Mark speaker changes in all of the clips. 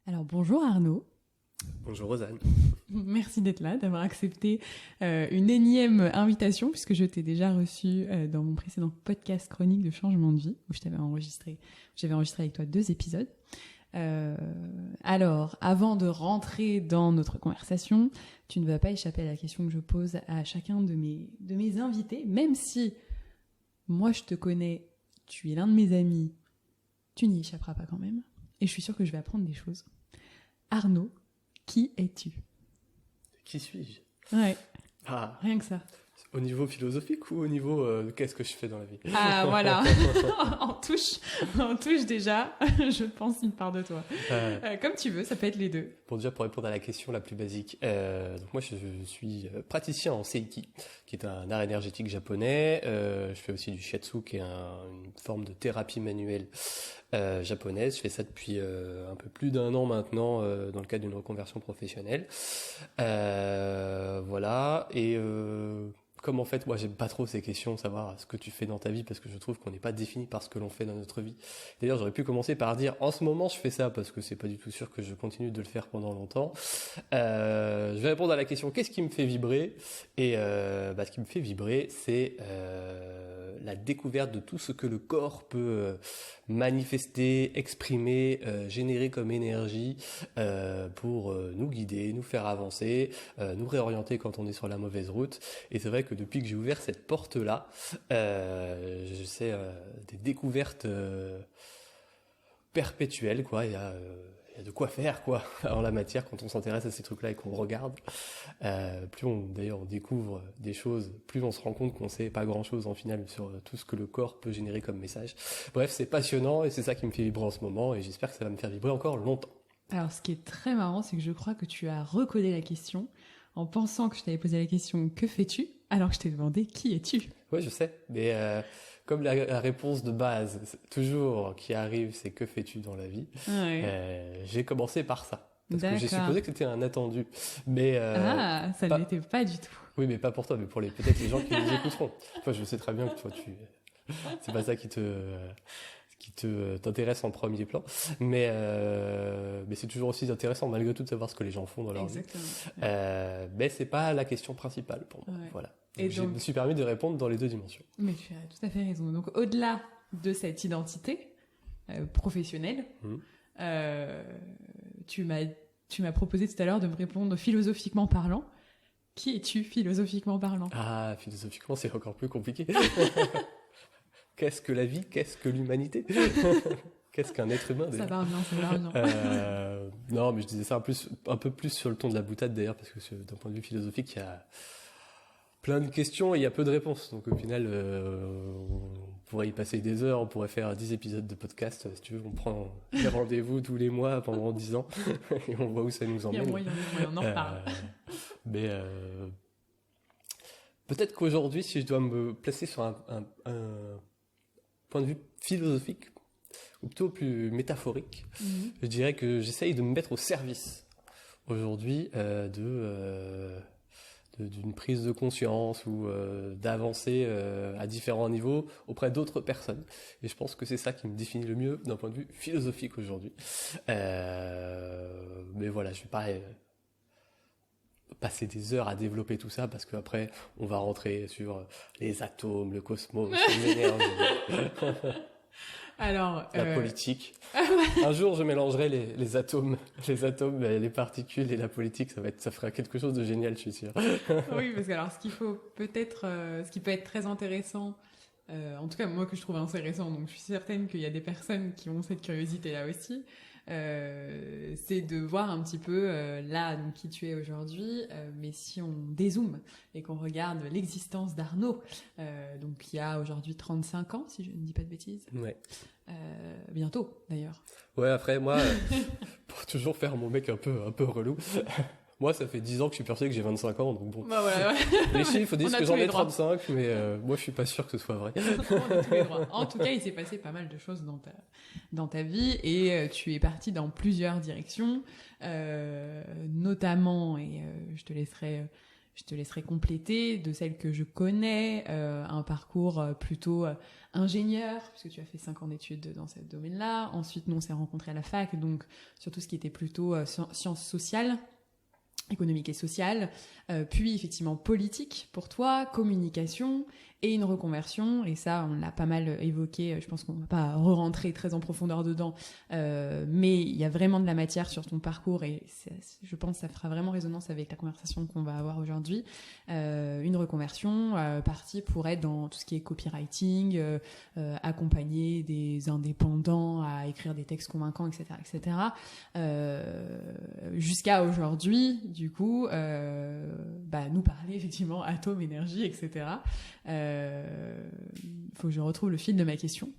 Speaker 1: Alors bonjour Arnaud,
Speaker 2: Bonjour Rosanne.
Speaker 1: merci d'être là, d'avoir accepté une énième invitation puisque je t'ai déjà reçu dans mon précédent podcast Chronique de changement de vie où j'avais enregistré avec toi 2 épisodes. Alors, avant de rentrer dans notre conversation, tu ne vas pas échapper à la question que je pose à chacun de mes invités, même si moi je te connais, tu es l'un de mes amis, tu n'y échapperas pas quand même, et je suis sûre que je vais apprendre des choses. Arnaud, qui es-tu ?
Speaker 2: Qui suis-je?
Speaker 1: Ouais,
Speaker 2: Ah,
Speaker 1: rien que ça.
Speaker 2: au niveau philosophique ou au niveau de qu'est-ce que je fais dans la vie?
Speaker 1: Ah voilà, on touche déjà, je pense une part de toi. Comme tu veux, ça peut être les deux.
Speaker 2: Bon, déjà pour répondre à la question la plus basique, donc moi je suis praticien en Seiki, qui est un art énergétique japonais. Je fais aussi du shiatsu, qui est une forme de thérapie manuelle japonaise. Je fais ça depuis un peu plus d'1 an maintenant, dans le cadre d'une reconversion professionnelle. Voilà, et comme en fait moi j'aime pas trop ces questions, savoir ce que tu fais dans ta vie, parce que je trouve qu'on n'est pas défini par ce que l'on fait dans notre vie. D'ailleurs j'aurais pu commencer par dire en ce moment je fais ça, parce que c'est pas du tout sûr que je continue de le faire pendant longtemps. Je vais répondre à la question qu'est-ce qui me fait vibrer, et ce qui me fait vibrer c'est la découverte de tout ce que le corps peut manifester, exprimer, générer comme énergie pour nous guider, nous faire avancer, nous réorienter quand on est sur la mauvaise route. Et c'est vrai que depuis que j'ai ouvert cette porte-là, je sais des découvertes perpétuelles, quoi. Il y a de quoi faire, quoi, en la matière quand on s'intéresse à ces trucs-là et qu'on regarde. Plus on découvre des choses, plus on se rend compte qu'on sait pas grand-chose en final sur tout ce que le corps peut générer comme message. Bref, c'est passionnant et c'est ça qui me fait vibrer en ce moment, et j'espère que ça va me faire vibrer encore longtemps.
Speaker 1: Alors ce qui est très marrant, c'est que je crois que tu as recodé la question en pensant que je t'avais posé la question « Que fais-tu ?» alors que je t'ai demandé « Qui es-tu ?»
Speaker 2: Oui, je sais, mais comme la réponse de base, toujours qui arrive, c'est que fais-tu dans la vie,
Speaker 1: Ouais.
Speaker 2: j'ai commencé par ça. Parce que j'ai
Speaker 1: D'accord.
Speaker 2: supposé que c'était un attendu. Mais
Speaker 1: Ça ne l'était pas du tout.
Speaker 2: oui, mais pas pour toi, mais pour peut-être les gens qui nous écouteront. Toi, je sais très bien que toi, c'est pas ça qui t'intéresse en premier plan. Mais c'est toujours aussi intéressant, malgré tout, de savoir ce que les gens font dans leur vie.
Speaker 1: Exactement.
Speaker 2: Mais c'est pas la question principale pour moi.
Speaker 1: Ouais.
Speaker 2: Voilà.
Speaker 1: Et
Speaker 2: Je
Speaker 1: donc,
Speaker 2: me suis permis de répondre dans les 2 dimensions.
Speaker 1: mais tu as tout à fait raison. Donc, au-delà de cette identité professionnelle, tu m'as proposé tout à l'heure de me répondre philosophiquement parlant. Qui es-tu philosophiquement parlant ?
Speaker 2: Ah, philosophiquement, c'est encore plus compliqué. Qu'est-ce que la vie? Qu'est-ce que l'humanité? Qu'est-ce qu'un être humain
Speaker 1: Ça
Speaker 2: d'ailleurs?
Speaker 1: va bien.
Speaker 2: Non, mais je disais ça un peu plus sur le ton de la boutade d'ailleurs, parce que d'un point de vue philosophique, il y a plein de questions et il y a peu de réponses. Donc au final, on pourrait y passer des heures, on pourrait faire 10 épisodes de podcast. Si tu veux, on prend des rendez-vous tous les mois pendant 10 ans et on voit où ça nous emmène.
Speaker 1: Il y a moyen, on en reparle.
Speaker 2: Mais peut-être qu'aujourd'hui, si je dois me placer sur un point de vue philosophique, ou plutôt plus métaphorique, je dirais que j'essaye de me mettre au service aujourd'hui d'une prise de conscience ou d'avancer à différents niveaux auprès d'autres personnes. Et je pense que c'est ça qui me définit le mieux d'un point de vue philosophique aujourd'hui. Mais voilà, je vais pas passer des heures à développer tout ça, parce qu'après on va rentrer sur les atomes, le cosmos, l'énergie,
Speaker 1: Alors,
Speaker 2: la politique. Un jour je mélangerai les atomes, les particules et la politique, ça fera quelque chose de génial, je suis sûr.
Speaker 1: oui, parce que alors ce qui peut être très intéressant, en tout cas moi que je trouve intéressant, donc je suis certaine qu'il y a des personnes qui ont cette curiosité là aussi, c'est de voir un petit peu là donc qui tu es aujourd'hui, mais si on dézoome et qu'on regarde l'existence d'Arnaud, donc qui a aujourd'hui 35 ans si je ne dis pas de bêtises.
Speaker 2: Ouais.
Speaker 1: Bientôt d'ailleurs.
Speaker 2: Ouais, après moi, pour toujours faire mon mec un peu relou. Moi, ça fait 10 ans que je suis persuadé que j'ai 25 ans, donc bon.
Speaker 1: Bah voilà.
Speaker 2: Les chiffres disent que j'en ai 35, mais moi, je suis pas sûr que ce soit vrai.
Speaker 1: On a tous les droits. En tout cas, il s'est passé pas mal de choses dans ta vie, et tu es parti dans plusieurs directions, notamment, et je te laisserai je te laisserai compléter, de celle que je connais, un parcours plutôt ingénieur, puisque tu as fait 5 ans d'études dans ce domaine-là. Ensuite, nous, on s'est rencontrés à la fac, donc sur tout ce qui était plutôt sciences sociales, économique et sociale, puis effectivement politique pour toi, communication et une reconversion, et ça on l'a pas mal évoqué, je pense qu'on va pas re-rentrer très en profondeur dedans, mais il y a vraiment de la matière sur ton parcours et je pense que ça fera vraiment résonance avec la conversation qu'on va avoir aujourd'hui. Une reconversion partie pour être dans tout ce qui est copywriting, accompagner des indépendants à écrire des textes convaincants, etc., etc. Jusqu'à aujourd'hui, du coup, nous parler effectivement atomes, énergie, etc. Faut que je retrouve le fil de ma question.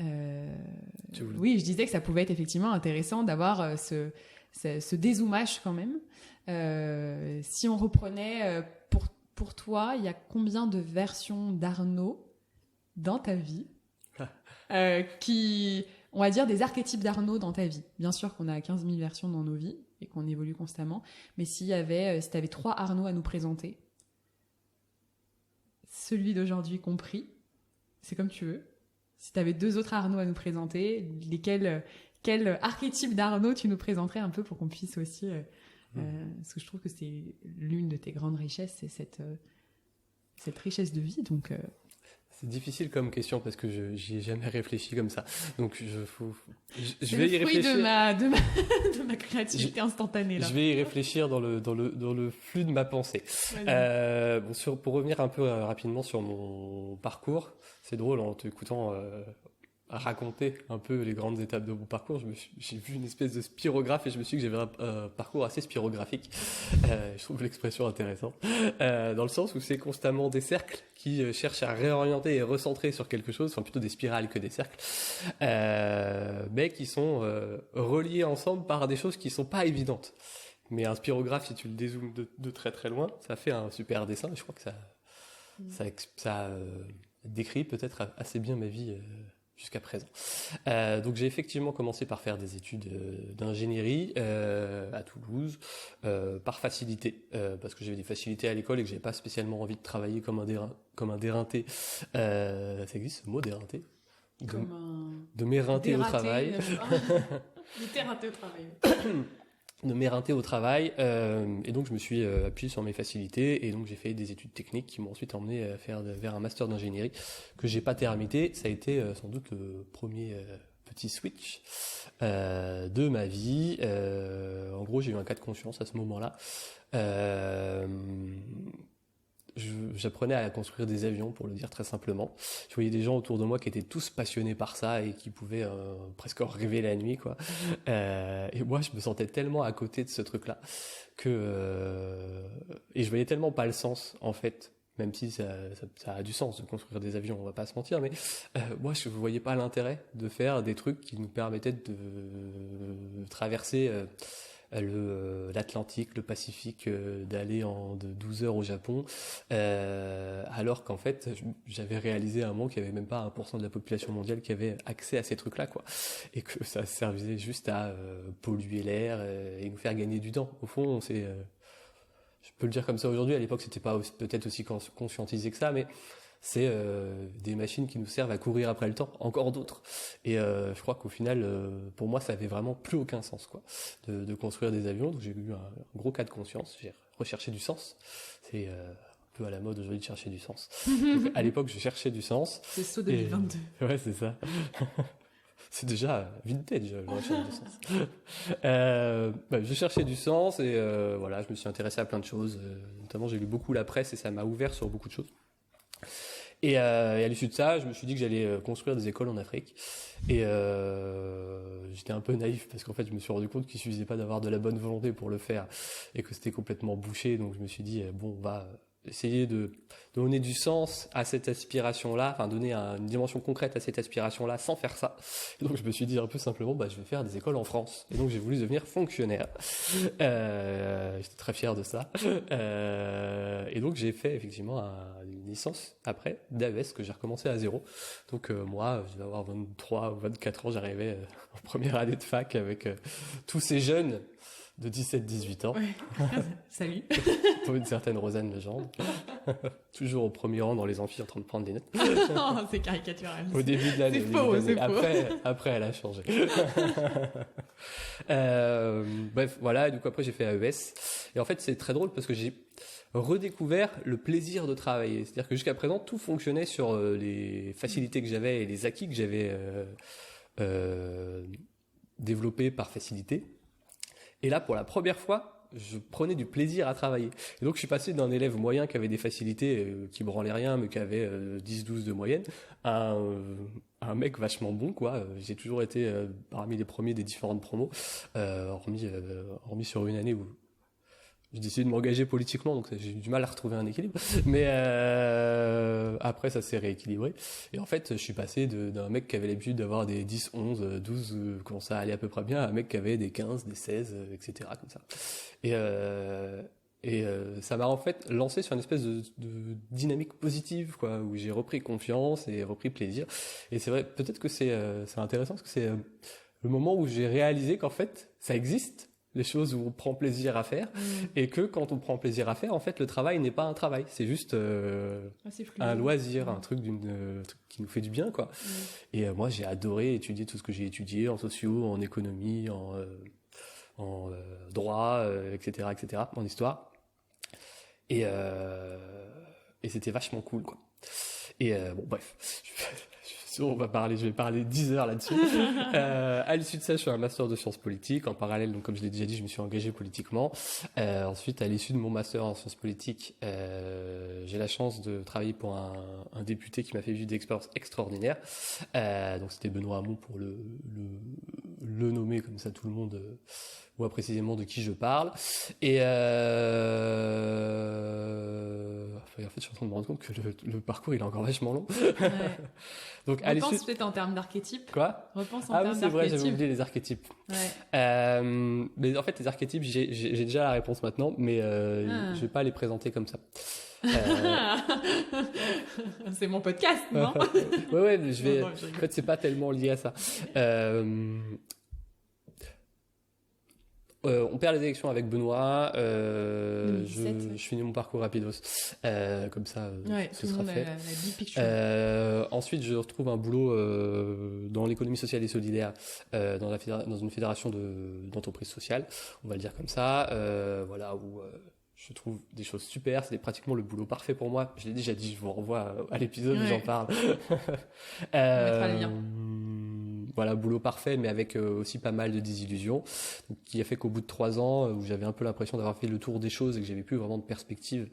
Speaker 1: Oui, je disais que ça pouvait être effectivement intéressant d'avoir ce dézoomage quand même. Si on reprenait, pour toi, il y a combien de versions d'Arnaud dans ta vie on va dire des archétypes d'Arnaud dans ta vie. Bien sûr qu'on a 15 000 versions dans nos vies et qu'on évolue constamment, mais si tu avais 3 Arnaud à nous présenter, celui d'aujourd'hui compris, c'est comme tu veux. Si tu avais 2 autres Arnaud à nous présenter, quel archétype d'Arnaud tu nous présenterais un peu pour qu'on puisse aussi... parce que je trouve que c'est l'une de tes grandes richesses, c'est cette richesse de vie, donc...
Speaker 2: C'est difficile comme question parce que j'y ai jamais réfléchi comme ça. Donc je vais
Speaker 1: y réfléchir. De ma créativité instantanée là.
Speaker 2: Je vais y réfléchir dans le flux de ma pensée. Pour revenir un peu rapidement sur mon parcours, c'est drôle en t'écoutant raconter un peu les grandes étapes de mon parcours. J'ai vu une espèce de spirographe et je me suis dit que j'avais un parcours assez spirographique. Je trouve l'expression intéressante. Dans le sens où c'est constamment des cercles qui cherchent à réorienter et recentrer sur quelque chose, enfin plutôt des spirales que des cercles, mais qui sont reliés ensemble par des choses qui sont pas évidentes. Mais un spirographe, si tu le dézoomes de très très loin, ça fait un super dessin. Je crois que ça décrit peut-être assez bien ma vie jusqu'à présent. Donc j'ai effectivement commencé par faire des études d'ingénierie à Toulouse, par facilité, parce que j'avais des facilités à l'école et que j'avais pas spécialement envie de travailler comme un déreinté. Ça existe ce mot, déreinté? De m'éreinter au travail.
Speaker 1: Dérainté au travail.
Speaker 2: De m'éreinter au travail, et donc je me suis appuyé sur mes facilités, et donc j'ai fait des études techniques qui m'ont ensuite emmené vers un master d'ingénierie que j'ai pas terminé. Ça a été sans doute le premier petit switch de ma vie. En gros, j'ai eu un cas de conscience à ce moment-là. J'apprenais à construire des avions, pour le dire très simplement. Je voyais des gens autour de moi qui étaient tous passionnés par ça et qui pouvaient presque rêver la nuit, quoi. Et moi, je me sentais tellement à côté de ce truc-là et je voyais tellement pas le sens, en fait, même si ça a du sens de construire des avions, on va pas se mentir, mais moi, je voyais pas l'intérêt de faire des trucs qui nous permettaient de traverser l'Atlantique, le Pacifique, d'aller de 12 heures au Japon, alors qu'en fait j'avais réalisé à un moment qu'il n'y avait même pas 1% de la population mondiale qui avait accès à ces trucs-là, quoi, et que ça servait juste à polluer l'air et nous faire gagner du temps. Au fond, je peux le dire comme ça aujourd'hui, à l'époque c'était pas peut-être aussi conscientisé que ça, mais c'est des machines qui nous servent à courir après le temps, encore d'autres. Et je crois qu'au final, pour moi, ça avait vraiment plus aucun sens, quoi, de construire des avions. Donc j'ai eu un gros cas de conscience, j'ai recherché du sens. C'est un peu à la mode aujourd'hui de chercher du sens. Donc, à l'époque, je cherchais du sens.
Speaker 1: C'est saut 2022.
Speaker 2: Ouais, c'est ça. C'est déjà vintage, le recherche du sens. Je cherchais du sens et voilà, je me suis intéressé à plein de choses. Notamment, j'ai lu beaucoup la presse et ça m'a ouvert sur beaucoup de choses. Et à l'issue de ça, je me suis dit que j'allais construire des écoles en Afrique. Et j'étais un peu naïf parce qu'en fait, je me suis rendu compte qu'il suffisait pas d'avoir de la bonne volonté pour le faire et que c'était complètement bouché. Donc je me suis dit, bon, on va essayer de donner du sens à cette aspiration-là, enfin donner une dimension concrète à cette aspiration-là sans faire ça. Et donc je me suis dit un peu simplement, je vais faire des écoles en France. Et donc j'ai voulu devenir fonctionnaire. J'étais très fier de ça. Et donc j'ai fait effectivement une licence après d'AES que j'ai recommencé à zéro. Donc moi, je vais avoir 23 ou 24 ans, j'arrivais en première année de fac avec tous ces jeunes de 17-18 ans.
Speaker 1: Ouais. Salut.
Speaker 2: Pour une certaine Rosanne Legendre. Toujours au premier rang dans les amphis en train de prendre des notes.
Speaker 1: Oh, c'est caricatural.
Speaker 2: Au début de l'année.
Speaker 1: C'est faux, c'est faux.
Speaker 2: Après, elle a changé. Bref, voilà. Et du coup, après, j'ai fait AES. Et en fait, c'est très drôle parce que j'ai redécouvert le plaisir de travailler. C'est-à-dire que jusqu'à présent, tout fonctionnait sur les facilités que j'avais et les acquis que j'avais développés par facilité. Et là, pour la première fois, je prenais du plaisir à travailler. Et donc, je suis passé d'un élève moyen qui avait des facilités, qui branlait rien, mais qui avait 10-12 de moyenne, à un mec vachement bon, quoi. J'ai toujours été parmi les premiers des différentes promos, hormis sur une année où j'ai décidé de m'engager politiquement, donc j'ai eu du mal à retrouver un équilibre. Mais après, ça s'est rééquilibré. Et en fait, je suis passé d'un mec qui avait l'habitude d'avoir des 10, 11, 12, quand ça allait à peu près bien, à un mec qui avait des 15, des 16, etc. comme ça. Et ça m'a en fait lancé sur une espèce de dynamique positive, quoi, où j'ai repris confiance et repris plaisir. Et c'est vrai, peut-être que c'est intéressant, parce que c'est le moment où j'ai réalisé qu'en fait, ça existe. Les choses où on prend plaisir à faire, et que quand on prend plaisir à faire, en fait, le travail n'est pas un travail, c'est juste un loisir, un truc truc qui nous fait du bien, quoi. Et moi, j'ai adoré étudier tout ce que j'ai étudié en socio, en économie, en droit, etc., en histoire. Et c'était vachement cool, quoi. Et bon, bref. Je vais parler 10 heures là-dessus. À l'issue de ça, je fais un master de sciences politiques. En parallèle, donc, comme je l'ai déjà dit, je me suis engagé politiquement. Ensuite, à l'issue de mon master en sciences politiques, j'ai la chance de travailler pour un député qui m'a fait vivre des expériences extraordinaires. Donc, c'était Benoît Hamon pour le nommer, comme ça tout le monde voit précisément de qui je parle. Et en fait, je suis en train de me rendre compte que le parcours, il est encore vachement long.
Speaker 1: Ouais.
Speaker 2: Donc,
Speaker 1: Repense peut-être en termes d'archétypes.
Speaker 2: Quoi?
Speaker 1: Repense en
Speaker 2: Ah
Speaker 1: termes
Speaker 2: oui, c'est vrai,
Speaker 1: d'archétypes.
Speaker 2: j'avais oublié les archétypes.
Speaker 1: Ouais.
Speaker 2: Mais en fait, les archétypes, j'ai déjà la réponse maintenant, mais je vais pas les présenter comme ça.
Speaker 1: C'est mon podcast, non?
Speaker 2: Ouais, mais je vais.
Speaker 1: Non,
Speaker 2: En fait, c'est pas tellement lié à ça. On perd les élections avec Benoît.
Speaker 1: 2017,
Speaker 2: je finis mon parcours rapidos. Comme ça,
Speaker 1: Ouais,
Speaker 2: ce
Speaker 1: tout le
Speaker 2: sera
Speaker 1: monde
Speaker 2: fait.
Speaker 1: a la big picture.
Speaker 2: Ensuite, je retrouve un boulot dans l'économie sociale et solidaire dans une fédération d'entreprises sociales, on va le dire comme ça. Voilà, où je trouve des choses super. C'est pratiquement le boulot parfait pour moi. Je l'ai déjà dit, je vous renvoie à l'épisode où j'en parle.
Speaker 1: On mettra le lien.
Speaker 2: Voilà, boulot parfait, mais avec aussi pas mal de désillusions, qui a fait qu'au bout de 3 ans, où j'avais un peu l'impression d'avoir fait le tour des choses et que j'avais plus vraiment de perspective,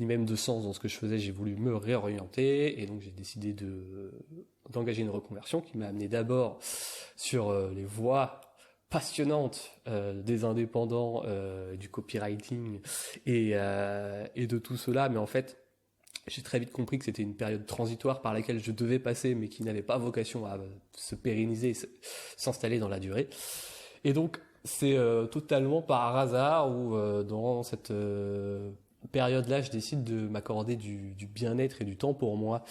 Speaker 2: ni même de sens dans ce que je faisais, j'ai voulu me réorienter, et donc j'ai décidé d'engager une reconversion qui m'a amené d'abord sur les voies passionnantes des indépendants, du copywriting et de tout cela, mais en fait, j'ai très vite compris que c'était une période transitoire par laquelle je devais passer, mais qui n'avait pas vocation à se pérenniser, s'installer dans la durée. Et donc, c'est totalement par hasard où dans cette période-là, je décide de m'accorder du bien-être et du temps pour moi,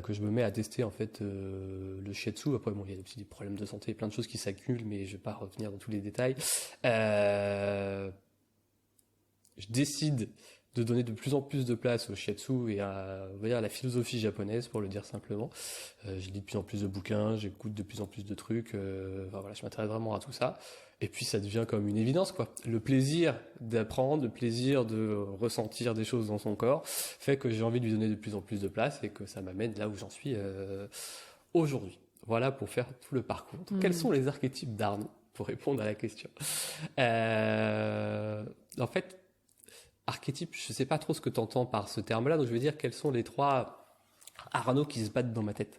Speaker 2: que je me mets à tester en fait le shiatsu. Après, bon, il y a aussi des problèmes de santé, plein de choses qui s'accumulent, mais je vais pas revenir dans tous les détails. Je décide de donner de plus en plus de place au shiatsu et on va dire, à la philosophie japonaise, pour le dire simplement. Je lis de plus en plus de bouquins, j'écoute de plus en plus de trucs, voilà, je m'intéresse vraiment à tout ça. Et puis ça devient comme une évidence, quoi. Le plaisir d'apprendre, le plaisir de ressentir des choses dans son corps fait que j'ai envie de lui donner de plus en plus de place et que ça m'amène là où j'en suis aujourd'hui. Voilà pour faire tout le parcours. Donc, quels sont les archétypes d'Arnaud, pour répondre à la question? En fait, archétype, je sais pas trop ce que tu entends par ce terme-là, donc je vais dire quels sont les 3 Arnaud qui se battent dans ma tête.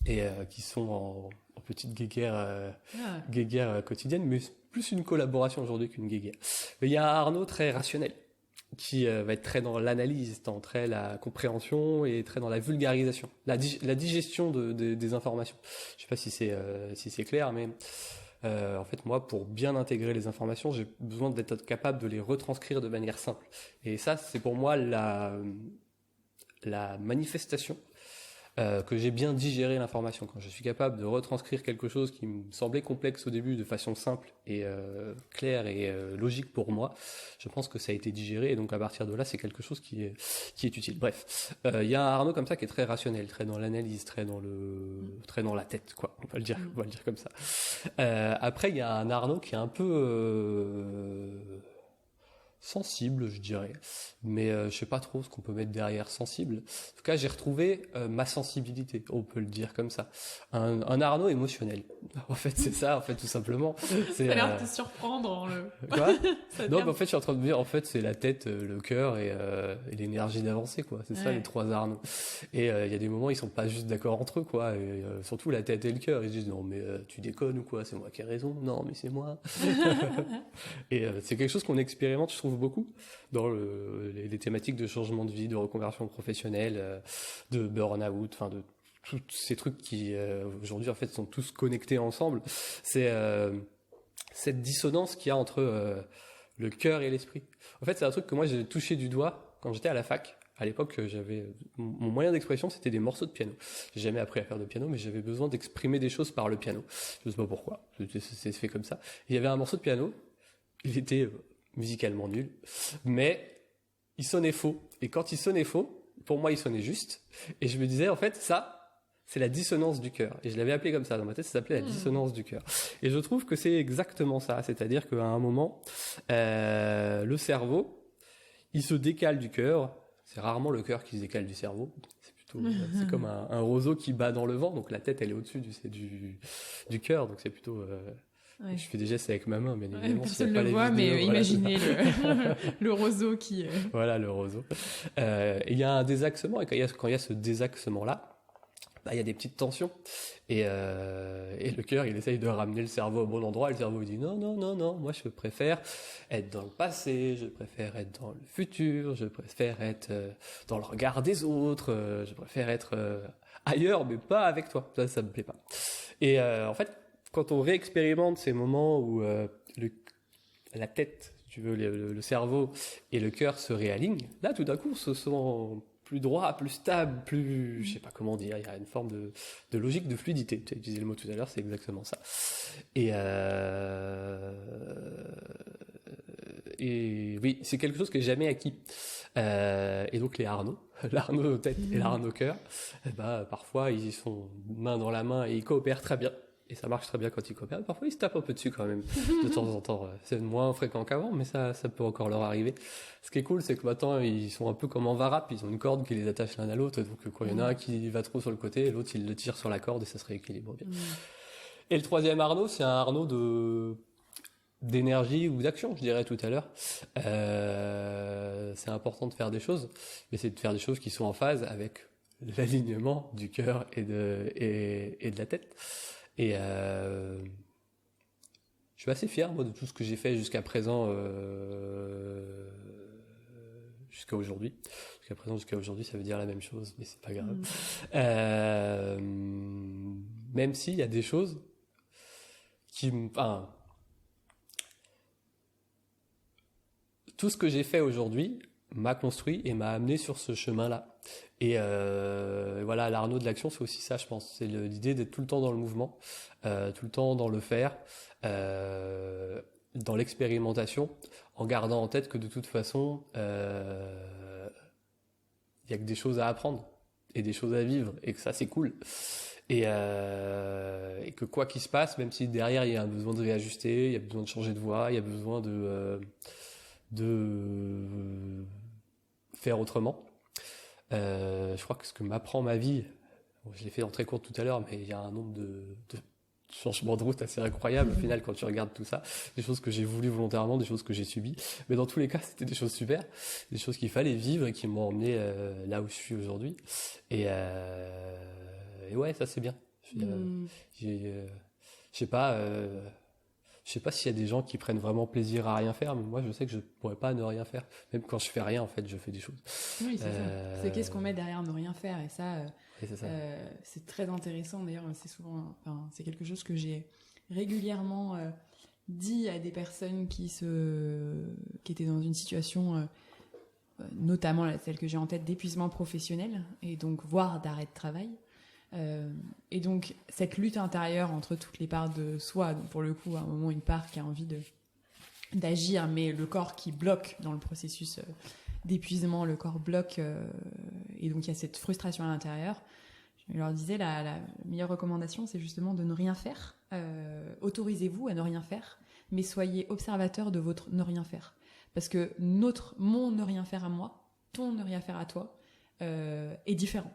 Speaker 2: Et qui sont en petite guéguerre quotidienne, mais plus une collaboration aujourd'hui qu'une guéguerre. Mais il y a un Arnaud très rationnel, qui va être très dans l'analyse, très la compréhension et très dans la vulgarisation, la digestion des informations. Je sais pas si c'est clair, mais en fait, moi, pour bien intégrer les informations, j'ai besoin d'être capable de les retranscrire de manière simple. Et ça, c'est pour moi la manifestation que j'ai bien digéré l'information, quand je suis capable de retranscrire quelque chose qui me semblait complexe au début de façon simple et claire et logique pour moi, je pense que ça a été digéré et donc à partir de là, c'est quelque chose qui est utile. Bref, il y a un Arnaud comme ça qui est très rationnel, très dans l'analyse, très dans la tête, quoi. On va le dire comme ça. Après, il y a un Arnaud qui est un peu sensible, je dirais, mais je sais pas trop ce qu'on peut mettre derrière sensible. En tout cas, j'ai retrouvé ma sensibilité, on peut le dire comme ça. Un Arnaud émotionnel. En fait, c'est ça, en fait, tout simplement.
Speaker 1: Ça a l'air de te surprendre.
Speaker 2: Quoi? Non, mais en fait, je suis en train de me dire, en fait, c'est la tête, le cœur et l'énergie d'avancer, quoi. C'est ça, les trois Arnaud. Et il y a des moments, ils sont pas juste d'accord entre eux, quoi. Et, surtout la tête et le cœur. Ils disent, non, mais tu déconnes ou quoi? C'est moi qui ai raison. Non, mais c'est moi. Et c'est quelque chose qu'on expérimente, je trouve, beaucoup dans les thématiques de changement de vie, de reconversion professionnelle, de burn-out, enfin de tous ces trucs qui aujourd'hui en fait sont tous connectés ensemble. C'est cette dissonance qu'il y a entre le cœur et l'esprit. En fait, c'est un truc que moi j'ai touché du doigt quand j'étais à la fac. À l'époque, j'avais mon moyen d'expression, c'était des morceaux de piano. J'ai jamais appris à faire de piano, mais j'avais besoin d'exprimer des choses par le piano. Je sais pas pourquoi, c'est fait comme ça. Et il y avait un morceau de piano, il était musicalement nul, mais il sonnait faux. Et quand il sonnait faux, pour moi, il sonnait juste. Et je me disais, en fait, ça, c'est la dissonance du cœur. Et je l'avais appelé comme ça. Dans ma tête, ça s'appelait la dissonance du cœur. Et je trouve que c'est exactement ça. C'est-à-dire qu'à un moment, le cerveau, il se décale du cœur. C'est rarement le cœur qui se décale du cerveau. C'est plutôt, c'est comme un roseau qui bat dans le vent. Donc la tête, elle est au-dessus du cœur. Donc c'est plutôt... Ouais. Je fais des gestes avec ma main, mais évidemment,
Speaker 1: personne ne le voit, mais imaginez le roseau qui...
Speaker 2: Voilà, le roseau. Il y a un désaxement, et quand il y a ce désaxement-là, bah, il y a des petites tensions. Et le cœur, il essaye de ramener le cerveau au bon endroit, et le cerveau il dit non, moi je préfère être dans le passé, je préfère être dans le futur, je préfère être dans le regard des autres, je préfère être ailleurs, mais pas avec toi. Ça me plaît pas. Et en fait, quand on réexpérimente ces moments où la tête, si tu veux, le cerveau et le cœur se réalignent, là, tout d'un coup, se sent plus droit, plus stable, plus... Je sais pas comment dire, il y a une forme de logique, de fluidité. Tu as utilisé le mot tout à l'heure, c'est exactement ça. Et oui, c'est quelque chose que j'ai jamais acquis. Et donc les Arnaud, l'Arnaud tête et l'Arnaud cœur, parfois ils sont main dans la main et ils coopèrent très bien. Et ça marche très bien quand ils coopèrent. Parfois, ils se tapent un peu dessus quand même, de temps en temps. C'est moins fréquent qu'avant, mais ça peut encore leur arriver. Ce qui est cool, c'est que maintenant, ils sont un peu comme en varap. Ils ont une corde qui les attache l'un à l'autre. Donc, quand il y en a un qui va trop sur le côté, l'autre, il le tire sur la corde et ça se rééquilibre bien. Et le troisième Arnaud, c'est un Arnaud d'énergie ou d'action, je dirais tout à l'heure. C'est important de faire des choses, mais c'est de faire des choses qui sont en phase avec l'alignement du cœur et de la tête. Et je suis assez fier, moi, de tout ce que j'ai fait jusqu'à présent, jusqu'à aujourd'hui. Jusqu'à aujourd'hui, ça veut dire la même chose, mais c'est pas grave. Même s'il y a des choses qui tout ce que j'ai fait aujourd'hui m'a construit et m'a amené sur ce chemin-là. Et voilà, l'Arnaud de l'action, c'est aussi ça, je pense. C'est l'idée d'être tout le temps dans le mouvement, tout le temps dans le faire, dans l'expérimentation, en gardant en tête que de toute façon, il y a que des choses à apprendre et des choses à vivre, et que ça, c'est cool. Et que quoi qu'il se passe, même si derrière il y a un besoin de réajuster, il y a besoin de changer de voie, il y a besoin de faire autrement. Je crois que ce que m'apprend ma vie, je l'ai fait en très court tout à l'heure, mais il y a un nombre de changements de route assez incroyable au final quand tu regardes tout ça, des choses que j'ai voulu volontairement, des choses que j'ai subies, mais dans tous les cas c'était des choses super, des choses qu'il fallait vivre et qui m'ont emmené là où je suis aujourd'hui. Et ouais, ça c'est bien. Je sais pas s'il y a des gens qui prennent vraiment plaisir à rien faire, mais moi je sais que je pourrais pas ne rien faire. Même quand je fais rien, en fait, je fais des choses.
Speaker 1: Oui, c'est ça. C'est qu'est-ce qu'on met derrière ne rien faire, et ça,
Speaker 2: c'est ça.
Speaker 1: C'est très intéressant. D'ailleurs, c'est quelque chose que j'ai régulièrement dit à des personnes qui étaient dans une situation, notamment celle que j'ai en tête, d'épuisement professionnel, et donc voire d'arrêt de travail. Et donc, cette lutte intérieure entre toutes les parts de soi, donc pour le coup, à un moment, une part qui a envie d'agir, mais le corps qui bloque dans le processus d'épuisement, le corps bloque, et donc il y a cette frustration à l'intérieur. Je leur disais, la meilleure recommandation, c'est justement de ne rien faire. Autorisez-vous à ne rien faire, mais soyez observateur de votre ne rien faire. Parce que mon ne rien faire à moi, ton ne rien faire à toi, est différent.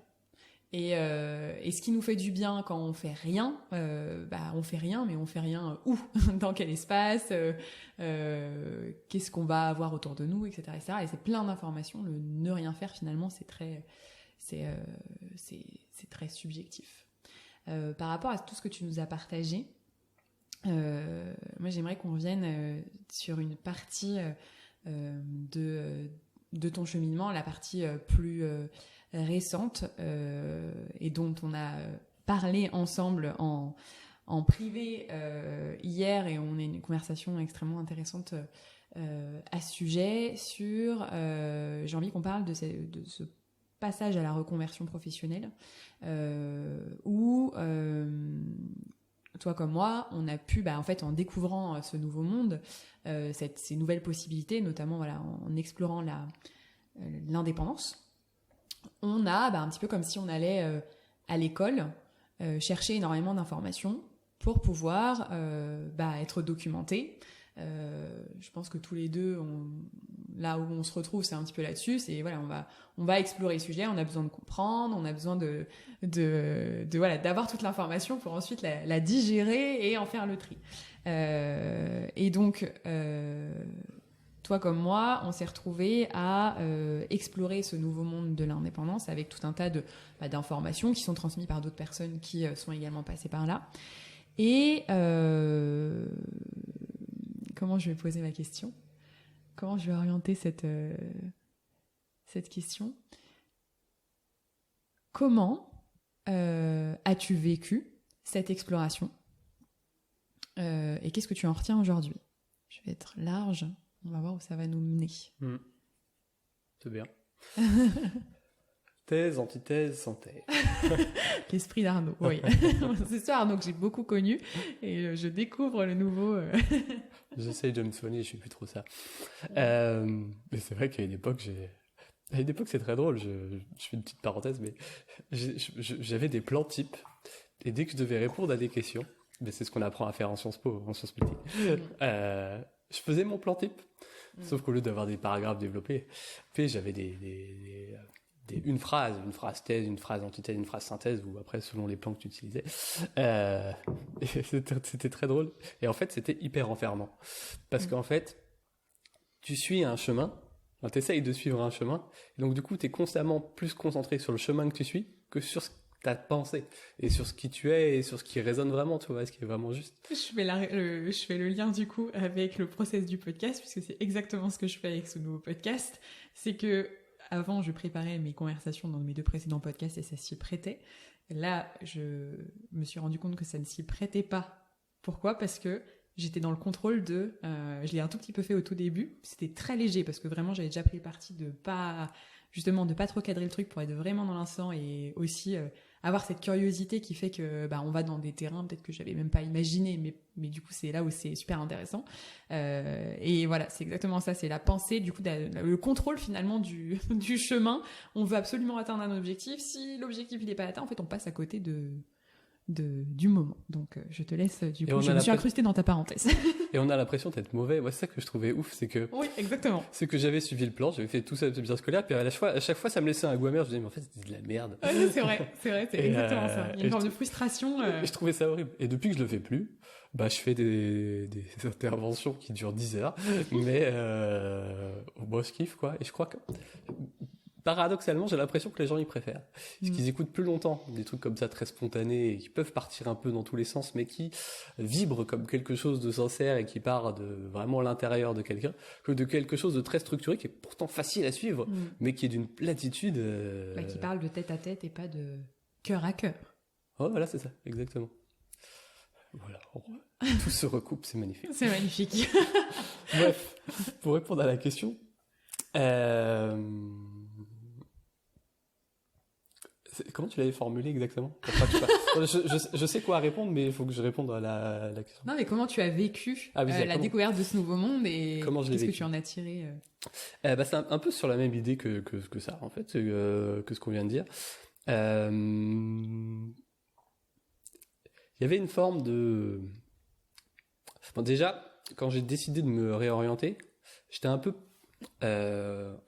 Speaker 1: Et ce qui nous fait du bien quand on fait rien, on fait rien, mais on fait rien où, dans quel espace, qu'est-ce qu'on va avoir autour de nous, etc., etc. Et c'est plein d'informations. Le ne rien faire, finalement, c'est très subjectif. Par rapport à tout ce que tu nous as partagé, moi j'aimerais qu'on revienne sur une partie de ton cheminement, la partie plus récente et dont on a parlé ensemble en privé hier, et on a une conversation extrêmement intéressante à ce sujet sur j'ai envie qu'on parle de ce passage à la reconversion professionnelle où toi comme moi, on a pu, en fait, en découvrant ce nouveau monde, ces nouvelles possibilités, notamment en explorant l'indépendance, on a un petit peu comme si on allait à l'école chercher énormément d'informations pour pouvoir être documenté. Je pense que tous les deux, là où on se retrouve, c'est un petit peu là-dessus. C'est on va explorer le sujet. On a besoin de comprendre, on a besoin d'avoir toute l'information pour ensuite la digérer et en faire le tri. Et donc, toi comme moi, on s'est retrouvés à explorer ce nouveau monde de l'indépendance avec tout un tas d'informations qui sont transmises par d'autres personnes qui sont également passées par là. Et comment je vais poser ma question ? Comment je vais orienter cette question ? Comment as-tu vécu cette exploration ? Et qu'est-ce que tu en retiens aujourd'hui ? Je vais être large, on va voir où ça va nous mener.
Speaker 2: C'est bien. Thèse, antithèse, synthèse.
Speaker 1: L'esprit d'Arnaud, oui. C'est ça, Arnaud, que j'ai beaucoup connu, et je découvre le nouveau...
Speaker 2: J'essaye de me soigner, je suis plus trop ça. Mais c'est vrai qu'à une époque, c'est très drôle, je fais une petite parenthèse, mais j'avais des plans types, et dès que je devais répondre à des questions, mais c'est ce qu'on apprend à faire en Sciences Po, en Sciences Politiques, je faisais mon plan type, sauf qu'au lieu d'avoir des paragraphes développés, puis j'avais une phrase thèse, une phrase antithèse, une phrase synthèse, ou après selon les plans que tu utilisais. C'était très drôle. Et en fait, c'était hyper enfermant. Parce qu'en fait, tu suis un chemin, tu essayes de suivre un chemin, et donc du coup, tu es constamment plus concentré sur le chemin que tu suis que sur ta pensée, et sur ce qui tu es, et sur ce qui résonne vraiment, tu vois, ce qui est vraiment juste.
Speaker 1: Je fais le lien du coup avec le process du podcast, puisque c'est exactement ce que je fais avec ce nouveau podcast. C'est que avant, je préparais mes conversations dans mes 2 précédents podcasts et ça s'y prêtait. Là, je me suis rendu compte que ça ne s'y prêtait pas. Pourquoi ? Parce que j'étais dans le contrôle je l'ai un tout petit peu fait au tout début. C'était très léger parce que vraiment, j'avais déjà pris le parti de pas trop cadrer le truc pour être vraiment dans l'instant et aussi avoir cette curiosité qui fait que on va dans des terrains peut-être que j'avais même pas imaginé, mais du coup c'est là où c'est super intéressant. Et voilà, c'est exactement ça, c'est la pensée, du coup le contrôle finalement du chemin. On veut absolument atteindre un objectif. Si l'objectif il est pas atteint, en fait on passe à côté du moment. Donc je te laisse du coup. Je me suis incrustée dans ta parenthèse.
Speaker 2: Et on a l'impression d'être mauvais. Ouais, c'est ça que je trouvais ouf, c'est que...
Speaker 1: Oui, exactement.
Speaker 2: C'est que j'avais suivi le plan, j'avais fait tout ça bien scolaire, puis à chaque fois ça me laissait un goût amer, je me disais, mais en fait c'était de la merde.
Speaker 1: Ouais, c'est vrai, c'est exactement ça. Il y a une forme de frustration.
Speaker 2: Et je trouvais ça horrible. Et depuis que je le fais plus, je fais des interventions qui durent 10 heures, mais moi je kiffe, quoi. Et je crois que... Paradoxalement, j'ai l'impression que les gens y préfèrent. Parce qu'ils écoutent plus longtemps des trucs comme ça très spontanés et qui peuvent partir un peu dans tous les sens, mais qui vibrent comme quelque chose de sincère et qui part de vraiment l'intérieur de quelqu'un, que de quelque chose de très structuré qui est pourtant facile à suivre, mais qui est d'une platitude.
Speaker 1: Qui parle de tête à tête et pas de cœur à cœur.
Speaker 2: Oh, voilà, c'est ça, exactement. Voilà, tout se recoupe, c'est magnifique.
Speaker 1: C'est magnifique.
Speaker 2: Bref, pour répondre à la question, Comment tu l'avais formulé exactement? Je sais quoi répondre, mais il faut que je réponde à la question.
Speaker 1: Non, mais comment tu as vécu
Speaker 2: Ah oui,
Speaker 1: la découverte de ce nouveau monde et
Speaker 2: Comment je l'ai
Speaker 1: qu'est-ce que
Speaker 2: vécu?
Speaker 1: tu en as tiré
Speaker 2: C'est un peu sur la même idée que ça, en fait, que ce qu'on vient de dire. Il y avait une forme de... Bon, déjà, quand j'ai décidé de me réorienter, j'étais un peu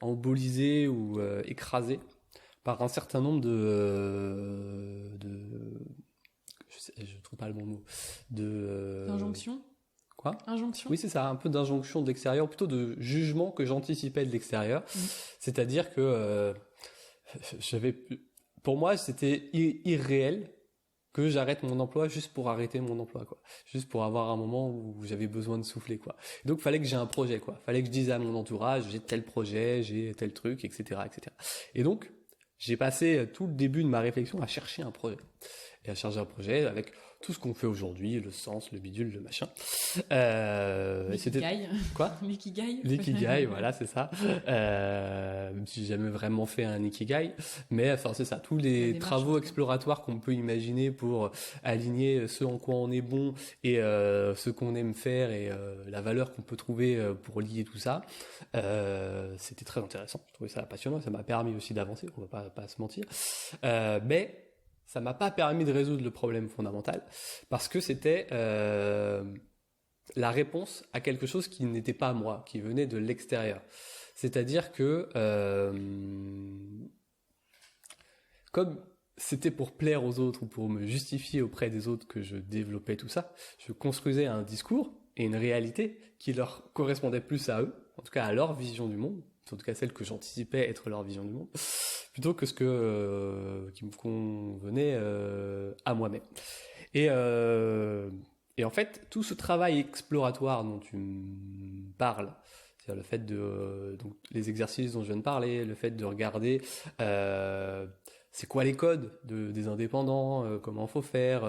Speaker 2: embolisé ou écrasé par un certain nombre je trouve pas le bon mot,
Speaker 1: d'injonction?
Speaker 2: Quoi?
Speaker 1: Injonction?
Speaker 2: Oui, c'est ça, un peu d'injonction de l'extérieur, plutôt de jugement que j'anticipais de l'extérieur. C'est-à-dire que j'avais, pour moi, c'était irréel que j'arrête mon emploi juste pour arrêter mon emploi, quoi. Juste pour avoir un moment où j'avais besoin de souffler, quoi. Donc, fallait que j'ai un projet, quoi. Fallait que je dise à mon entourage, j'ai tel projet, j'ai tel truc, etc., etc. Et donc, j'ai passé tout le début de ma réflexion à chercher un projet. Et à chercher un projet avec tout ce qu'on fait aujourd'hui, le sens, le bidule, le machin.
Speaker 1: L'ikigai.
Speaker 2: Quoi?
Speaker 1: L'ikigai.
Speaker 2: L'ikigai, voilà, c'est ça. Même si j'ai jamais vraiment fait un ikigai, mais enfin c'est ça, tous les travaux exploratoires qu'on peut imaginer pour aligner ce en quoi on est bon et ce qu'on aime faire et la valeur qu'on peut trouver pour lier tout ça, c'était très intéressant. Je trouvais ça passionnant, ça m'a permis aussi d'avancer, on va pas se mentir. Mais ça m'a pas permis de résoudre le problème fondamental parce que c'était la réponse à quelque chose qui n'était pas moi, qui venait de l'extérieur. C'est-à-dire que comme c'était pour plaire aux autres ou pour me justifier auprès des autres que je développais tout ça, je construisais un discours et une réalité qui leur correspondait plus à eux, en tout cas à leur vision du monde, en tout cas celle que j'anticipais être leur vision du monde, plutôt que ce qui me convenait à moi-même. Et en fait, tout ce travail exploratoire dont tu me parles, c'est-à-dire le fait donc les exercices dont je viens de parler, le fait de regarder c'est quoi les codes des indépendants, comment faut faire,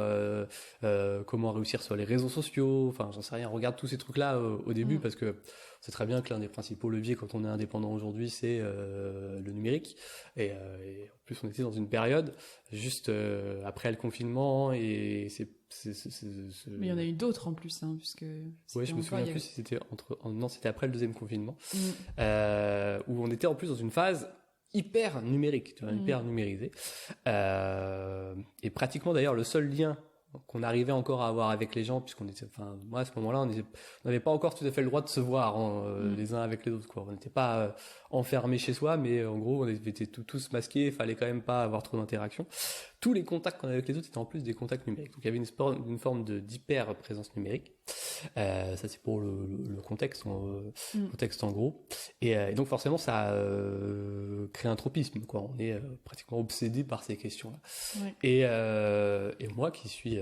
Speaker 2: comment réussir sur les réseaux sociaux, enfin j'en sais rien, regarde tous ces trucs-là au début parce que c'est très bien que l'un des principaux leviers quand on est indépendant aujourd'hui c'est le numérique et en plus on était dans une période juste après le confinement et
Speaker 1: mais il y en a eu d'autres en plus puisque
Speaker 2: ouais, je me souviens plus si c'était non, c'était après le deuxième confinement où on était en plus dans une phase hyper numérique, tu vois, hyper numérisé. Et pratiquement d'ailleurs le seul lien qu'on arrivait encore à avoir avec les gens, puisqu'on était, enfin moi à ce moment-là, on n'avait pas encore tout à fait le droit de se voir les uns avec les autres, quoi. On n'était pas enfermés chez soi, mais en gros on était tous masqués, il fallait quand même pas avoir trop d'interaction. Tous les contacts qu'on avait avec les autres étaient en plus des contacts numériques. Donc il y avait une forme d'hyper présence numérique. Ça c'est pour le contexte, contexte en gros. Et donc forcément ça crée un tropisme, quoi. On est pratiquement obsédé par ces questions-là. Ouais. Et moi qui suis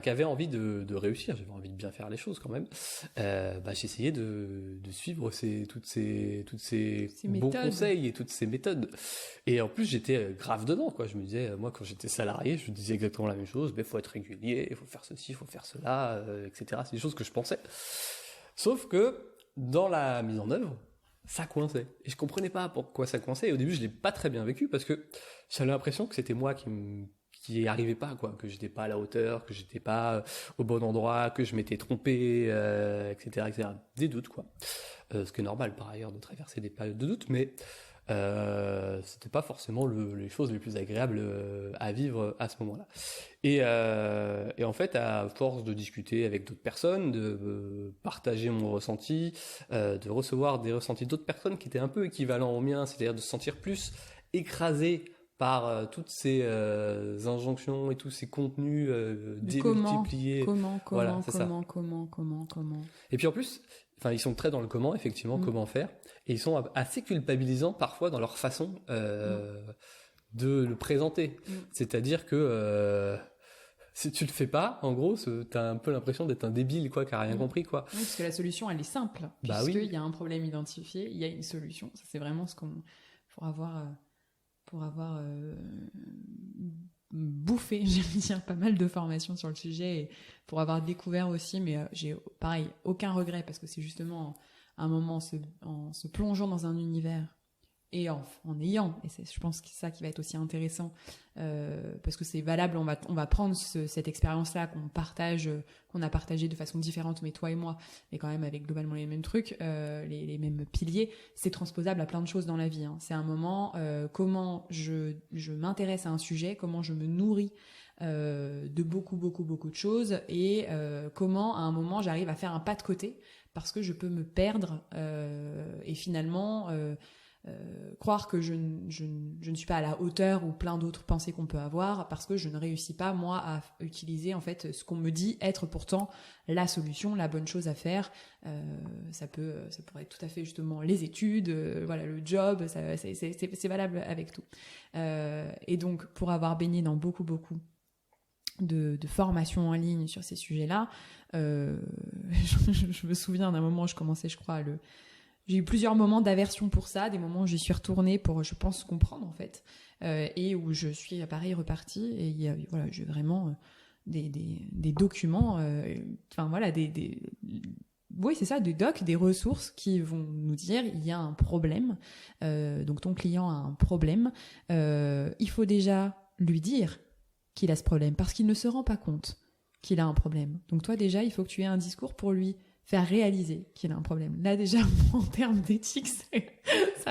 Speaker 2: qui avait envie de réussir, j'avais envie de bien faire les choses quand même. J'essayais de suivre tous ces bons conseils et toutes ces méthodes. Et en plus, j'étais grave dedans, quoi. Je me disais, moi, quand j'étais salarié, je disais exactement la même chose. Mais faut être régulier, il faut faire ceci, il faut faire cela, etc. C'est des choses que je pensais. Sauf que dans la mise en œuvre, ça coinçait. Et je comprenais pas pourquoi ça coinçait. Et au début, je l'ai pas très bien vécu parce que j'avais l'impression que c'était moi qui arrivait pas, quoi, que j'étais pas à la hauteur, que j'étais pas au bon endroit, que je m'étais trompé, etc., etc. Des doutes, quoi. Ce qui est normal par ailleurs de traverser des périodes de doute, mais c'était pas forcément les choses les plus agréables à vivre à ce moment-là. Et en fait, à force de discuter avec d'autres personnes, de partager mon ressenti, de recevoir des ressentis d'autres personnes qui étaient un peu équivalents aux miens, c'est-à-dire de se sentir plus écrasé par toutes ces injonctions et tous ces contenus démultipliés.
Speaker 1: Comment.
Speaker 2: Et puis en plus, enfin, ils sont très dans le comment, effectivement, comment faire, et ils sont assez culpabilisants parfois dans leur façon de le présenter. C'est-à-dire que si tu le fais pas, en gros, t'as un peu l'impression d'être un débile, quoi, qui a rien compris, quoi.
Speaker 1: Oui, parce que la solution, elle est simple, puisqu'il y a un problème identifié, il y a une solution. Ça, c'est vraiment ce qu'on pour avoir bouffé, j'aime dire, pas mal de formations sur le sujet et pour avoir découvert aussi, mais j'ai pareil, aucun regret parce que c'est justement un moment en se plongeant dans un univers et en ayant, et je pense que c'est ça qui va être aussi intéressant, parce que c'est valable, on va prendre cette expérience-là qu'on a partagée de façon différente, mais toi et moi, mais quand même avec globalement les mêmes trucs, les mêmes piliers, c'est transposable à plein de choses dans la vie. Hein. C'est un moment, comment je m'intéresse à un sujet, comment je me nourris de beaucoup de choses, et comment à un moment j'arrive à faire un pas de côté, parce que je peux me perdre, et finalement... croire que je ne suis pas à la hauteur ou plein d'autres pensées qu'on peut avoir parce que je ne réussis pas moi à utiliser en fait ce qu'on me dit être pourtant la solution, la bonne chose à faire. Ça pourrait être tout à fait justement les études, voilà, le job, c'est valable avec tout. Et donc pour avoir baigné dans beaucoup de formations en ligne sur ces sujets-là, je me souviens d'un moment où je commençais, je crois, j'ai eu plusieurs moments d'aversion pour ça, des moments où j'y suis retournée pour, je pense, comprendre en fait, et où je suis pareil repartie, et voilà, j'ai vraiment des documents, enfin voilà, oui, c'est ça, des docs, des ressources qui vont nous dire il y a un problème, donc ton client a un problème, il faut déjà lui dire qu'il a ce problème, parce qu'il ne se rend pas compte qu'il a un problème. Donc toi déjà, il faut que tu aies un discours pour lui faire réaliser qu'il a un problème. Là déjà, en termes d'éthique, ça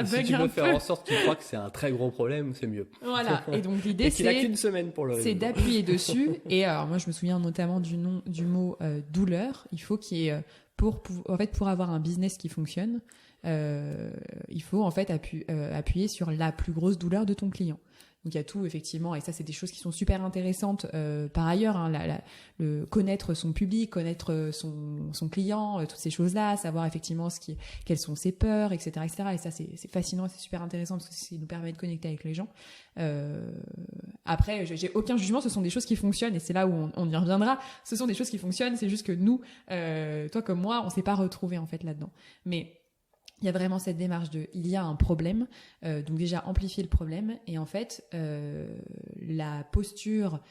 Speaker 1: bug un peu.
Speaker 2: Si tu peux faire en sorte qu'il croit que c'est un très gros problème, c'est mieux.
Speaker 1: Voilà, et donc l'idée
Speaker 2: qu'il a qu'une semaine pour le résoudre.
Speaker 1: C'est d'appuyer dessus, et alors moi je me souviens notamment du mot douleur. Il faut qu'il y ait, pour avoir un business qui fonctionne, il faut en fait appuyer sur la plus grosse douleur de ton client. Donc il y a tout effectivement, et ça c'est des choses qui sont super intéressantes par ailleurs, hein, connaître son public, connaître son client, toutes ces choses-là, savoir effectivement quelles sont ses peurs, etc., etc. Et ça c'est fascinant, c'est super intéressant parce que ça nous permet de connecter avec les gens. Après, j'ai aucun jugement, ce sont des choses qui fonctionnent, et c'est là où on y reviendra. Ce sont des choses qui fonctionnent, c'est juste que nous, toi comme moi, on s'est pas retrouvés en fait là-dedans. Mais il y a vraiment cette démarche il y a un problème, donc déjà amplifier le problème, et en fait la posture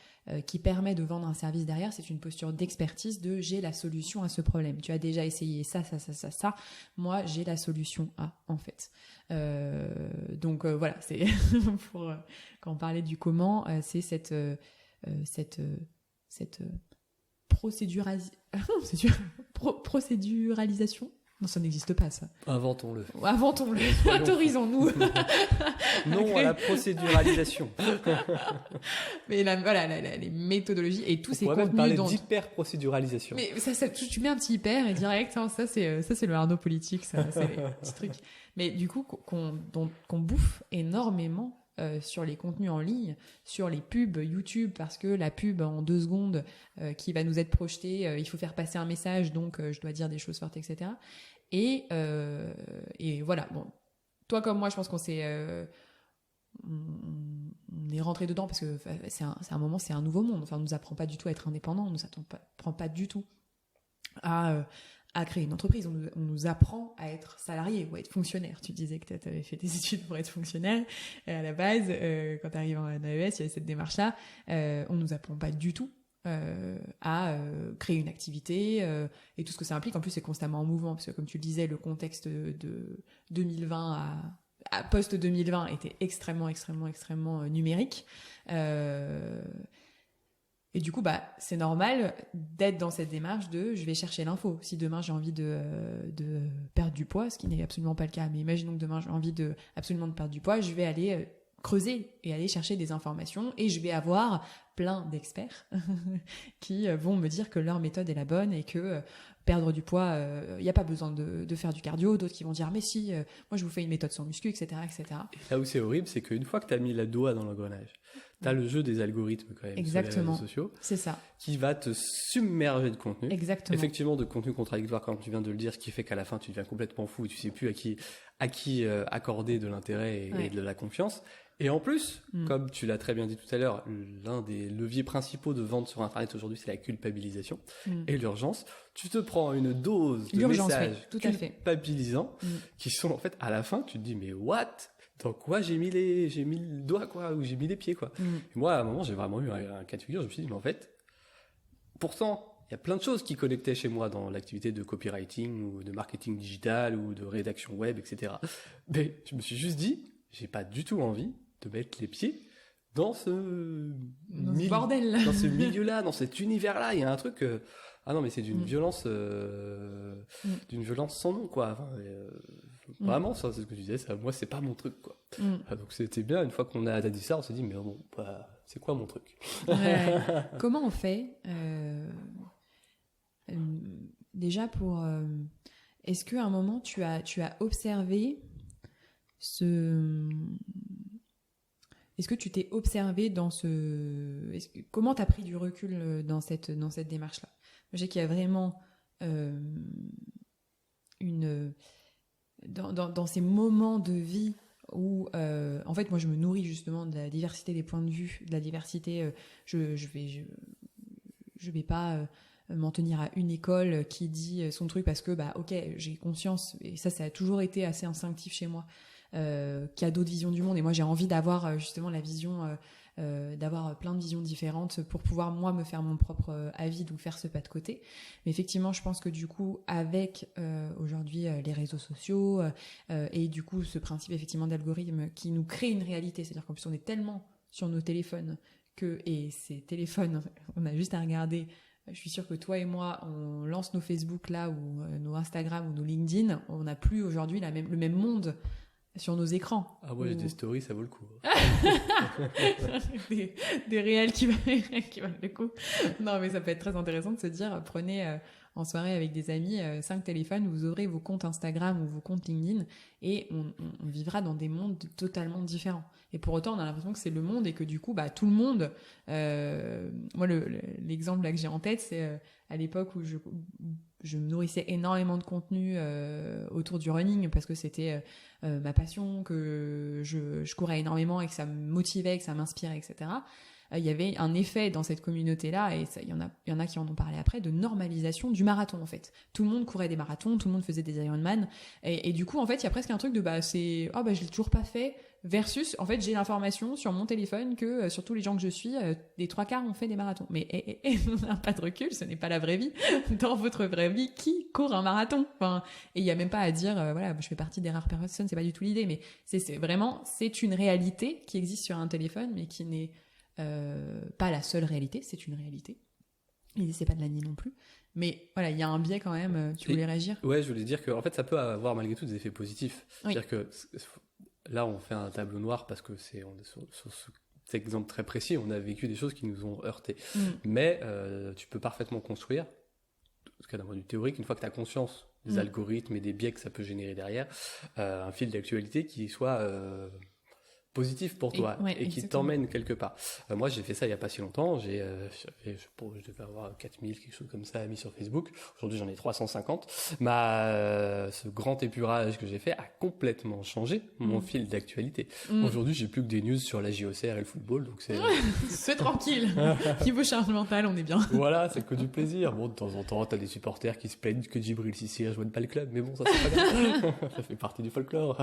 Speaker 1: qui permet de vendre un service derrière, c'est une posture d'expertise de j'ai la solution à ce problème. Tu as déjà essayé ça, moi j'ai la solution à, en fait. Donc voilà, c'est pour quand on parlait du comment, c'est cette procéduralisation. Non, ça n'existe pas, ça.
Speaker 2: Inventons-le.
Speaker 1: Autorisons-nous.
Speaker 2: Non à la procéduralisation.
Speaker 1: Mais voilà, les méthodologies et tous ces contenus.
Speaker 2: On pourrait même parler d'hyper-procéduralisation.
Speaker 1: Mais ça, tu mets un petit hyper et direct, hein, ça c'est le Arnaud politique, ça, c'est les petits trucs. Mais du coup, qu'on bouffe énormément sur les contenus en ligne, sur les pubs YouTube, parce que la pub en 2 secondes qui va nous être projetée, il faut faire passer un message, donc je dois dire des choses fortes, etc. Et voilà, bon, toi comme moi, je pense qu'on est rentré dedans parce que c'est un moment, c'est un nouveau monde. Enfin, on nous apprend pas du tout à être indépendant, on nous apprend pas du tout à créer une entreprise, on nous apprend à être salarié ou à être fonctionnaire. Tu disais que tu avais fait des études pour être fonctionnaire, et à la base, quand tu arrives en AES, il y avait cette démarche-là, on nous apprend pas du tout à créer une activité et tout ce que ça implique. En plus, c'est constamment en mouvement, parce que comme tu le disais, le contexte de 2020 à post-2020 était extrêmement numérique. Et du coup, c'est normal d'être dans cette démarche de je vais chercher l'info. Si demain j'ai envie de perdre du poids, ce qui n'est absolument pas le cas, mais imaginons que demain j'ai envie absolument de perdre du poids, je vais aller creuser et aller chercher des informations, et je vais avoir plein d'experts qui vont me dire que leur méthode est la bonne et que perdre du poids, il n'y a pas besoin de faire du cardio. D'autres qui vont dire mais si, moi je vous fais une méthode sans muscu, etc. Et
Speaker 2: là où c'est horrible, c'est qu'une fois que tu as mis la doigt dans l'engrenage, tu as le jeu des algorithmes quand même.
Speaker 1: Exactement.
Speaker 2: Sur les réseaux sociaux.
Speaker 1: C'est ça.
Speaker 2: Qui va te submerger de contenu.
Speaker 1: Exactement.
Speaker 2: Effectivement, de contenu contradictoire, comme tu viens de le dire, ce qui fait qu'à la fin tu deviens complètement fou et tu sais plus à qui accorder de l'intérêt et de la confiance. Et en plus, comme tu l'as très bien dit tout à l'heure, l'un des leviers principaux de vente sur Internet aujourd'hui, c'est la culpabilisation et l'urgence. Tu te prends une dose de messages culpabilisants qui sont en fait, à la fin, tu te dis, mais what? Dans quoi j'ai mis le doigt, quoi, ou j'ai mis les pieds, quoi. Et moi, à un moment, j'ai vraiment eu un cas de figure, je me suis dit, mais en fait, pourtant, il y a plein de choses qui connectaient chez moi dans l'activité de copywriting ou de marketing digital ou de rédaction web, etc. Mais je me suis juste dit, j'ai pas du tout envie de mettre les pieds dans ce
Speaker 1: bordel,
Speaker 2: dans ce milieu-là, dans cet univers-là. Il y a un truc. Ah non, mais c'est d'une violence sans nom, quoi. Enfin, vraiment, ça, c'est ce que tu disais. Ça, moi, c'est pas mon truc, quoi. Donc c'était bien. Une fois qu'on a dit ça, on s'est dit, mais bon, c'est quoi mon truc?
Speaker 1: Comment on fait déjà pour est-ce qu'à un moment tu as observé est-ce que tu t'es observé dans comment t'as pris du recul dans cette démarche-là? Je sais qu'il y a vraiment dans ces moments de vie où en fait moi je me nourris justement de la diversité des points de vue, de la diversité. Je vais pas m'en tenir à une école qui dit son truc parce que ok, j'ai conscience, et ça a toujours été assez instinctif chez moi, qu'il y a d'autres visions du monde, et moi j'ai envie d'avoir justement la vision, d'avoir plein de visions différentes pour pouvoir moi me faire mon propre avis, donc faire ce pas de côté. Mais effectivement je pense que du coup avec aujourd'hui les réseaux sociaux et du coup ce principe effectivement d'algorithme qui nous crée une réalité, c'est-à-dire qu'en plus on est tellement sur nos téléphones et ces téléphones, on a juste à regarder. Je suis sûre que toi et moi, on lance nos Facebook là, ou nos Instagram ou nos LinkedIn, on n'a plus aujourd'hui le même monde sur nos écrans.
Speaker 2: Ah ouais, des stories, ça vaut le coup.
Speaker 1: des réels qui valent le coup. Non, mais ça peut être très intéressant de se dire, prenez en soirée avec des amis 5 téléphones, vous ouvrez vos comptes Instagram ou vos comptes LinkedIn, et on vivra dans des mondes totalement différents. Et pour autant, on a l'impression que c'est le monde, et que du coup, tout le monde... moi, l'exemple là que j'ai en tête, c'est à l'époque où je me nourrissais énormément de contenu autour du running, parce que c'était ma passion, que je courais énormément et que ça me motivait, que ça m'inspirait, etc. Il y avait un effet dans cette communauté-là, et il y en a qui en ont parlé après, de normalisation du marathon, en fait. Tout le monde courait des marathons, tout le monde faisait des Ironman, et du coup, en fait, il y a presque un truc de je l'ai toujours pas fait, versus, en fait, j'ai l'information sur mon téléphone que sur tous les gens que je suis, les 3/4 ont fait des marathons. Mais on n'a pas de recul, ce n'est pas la vraie vie. Dans votre vraie vie, qui court un marathon? Enfin, et il n'y a même pas à dire, je fais partie des rares personnes, c'est pas du tout l'idée, mais c'est une réalité qui existe sur un téléphone, mais qui n'est pas la seule réalité, c'est une réalité. L'idée, c'est pas de la nier non plus. Mais voilà, il y a un biais quand même. Tu voulais réagir?
Speaker 2: Ouais, je voulais dire que en fait, ça peut avoir malgré tout des effets positifs.
Speaker 1: Oui.
Speaker 2: C'est-à-dire que là, on fait un tableau noir parce que on est sur cet exemple très précis, on a vécu des choses qui nous ont heurtés. Mais tu peux parfaitement construire, en tout cas d'un point de vue théorique, une fois que tu as conscience des algorithmes et des biais que ça peut générer derrière, un fil d'actualité qui soit positif pour toi et qui t'emmène quelque part. Moi, j'ai fait ça il n'y a pas si longtemps. Je devais avoir 4000, quelque chose comme ça, amis sur Facebook. Aujourd'hui, j'en ai 350. Ce grand épurage que j'ai fait a complètement changé mon fil d'actualité. Aujourd'hui, j'ai plus que des news sur la JOCR et le football, donc
Speaker 1: c'est tranquille. Niveau charge mentale, on est bien.
Speaker 2: Voilà, c'est que du plaisir. Bon, de temps en temps, t'as des supporters qui se plaignent que Djibril Cissé rejoigne pas le club, mais bon, ça c'est pas grave. Ça fait partie du folklore.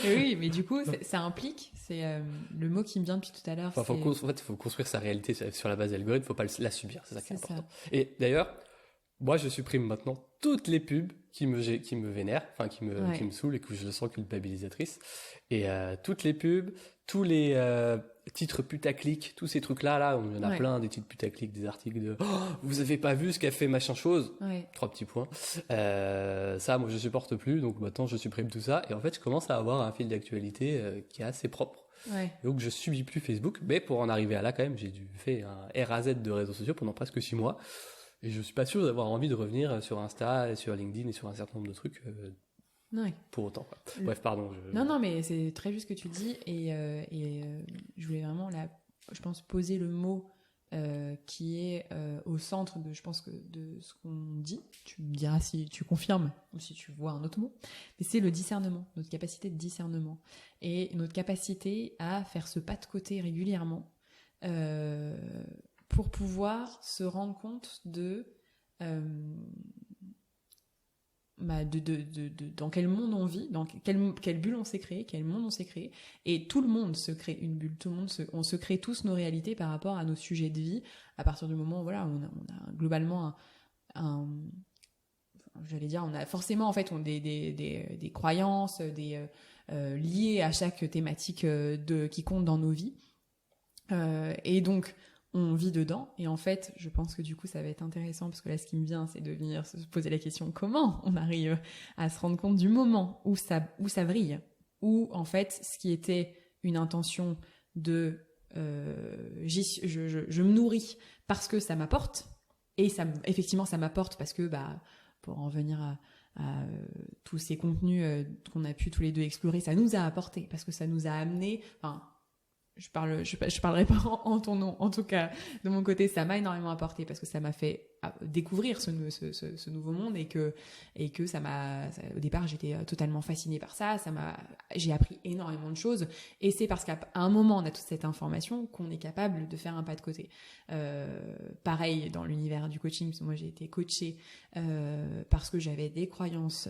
Speaker 1: Et oui, mais du coup, ça implique, c'est le mot qui me vient depuis tout à l'heure.
Speaker 2: En fait, il faut construire sa réalité sur la base de l'algorithme, il ne faut pas la subir, c'est ça qui est important. Et d'ailleurs, moi je supprime maintenant toutes les pubs qui me vénèrent, enfin qui me saoulent et que je sens culpabilisatrices. Et toutes les pubs, tous les titres putaclic, tous ces trucs-là, il y en a plein, des titres putaclic, des articles de vous avez pas vu ce qu'a fait machin chose, 3 petits points. Ça, moi je supporte plus, donc maintenant je supprime tout ça. Et en fait, je commence à avoir un fil d'actualité qui est assez propre. Donc je subis plus Facebook, mais pour en arriver à là quand même, j'ai dû faire un RAZ de réseaux sociaux pendant presque 6 mois. Et je suis pas sûr d'avoir envie de revenir sur Insta, sur LinkedIn et sur un certain nombre de trucs pour autant, quoi. Bref, pardon.
Speaker 1: Non, mais c'est très juste ce que tu dis, et je voulais vraiment, je pense, poser le mot qui est au centre de ce qu'on dit. Tu me diras si tu confirmes ou si tu vois un autre mot. Mais c'est le discernement, notre capacité de discernement et notre capacité à faire ce pas de côté régulièrement pour pouvoir se rendre compte dans quel monde on vit, dans quelle bulle on s'est créé, quel monde on s'est créé. Et tout le monde se crée une bulle, on se crée tous nos réalités par rapport à nos sujets de vie, à partir du moment où on a globalement on a forcément en fait des croyances, liées à chaque thématique qui compte dans nos vies. Et donc, on vit dedans. Et en fait, je pense que du coup, ça va être intéressant parce que là, ce qui me vient, c'est de venir se poser la question comment on arrive à se rendre compte du moment où ça vrille, où en fait, ce qui était une intention de je me nourris parce que ça m'apporte, et effectivement ça m'apporte parce que pour en venir à tous ces contenus qu'on a pu tous les deux explorer, ça nous a apporté parce que ça nous a amené, je parlerai pas en ton nom, en tout cas de mon côté, ça m'a énormément apporté parce que ça m'a fait découvrir ce nouveau monde, et que au départ j'étais totalement fascinée par ça, j'ai appris énormément de choses, et c'est parce qu'à un moment on a toute cette information qu'on est capable de faire un pas de côté. Pareil dans l'univers du coaching, parce que moi j'ai été coachée parce que j'avais des croyances,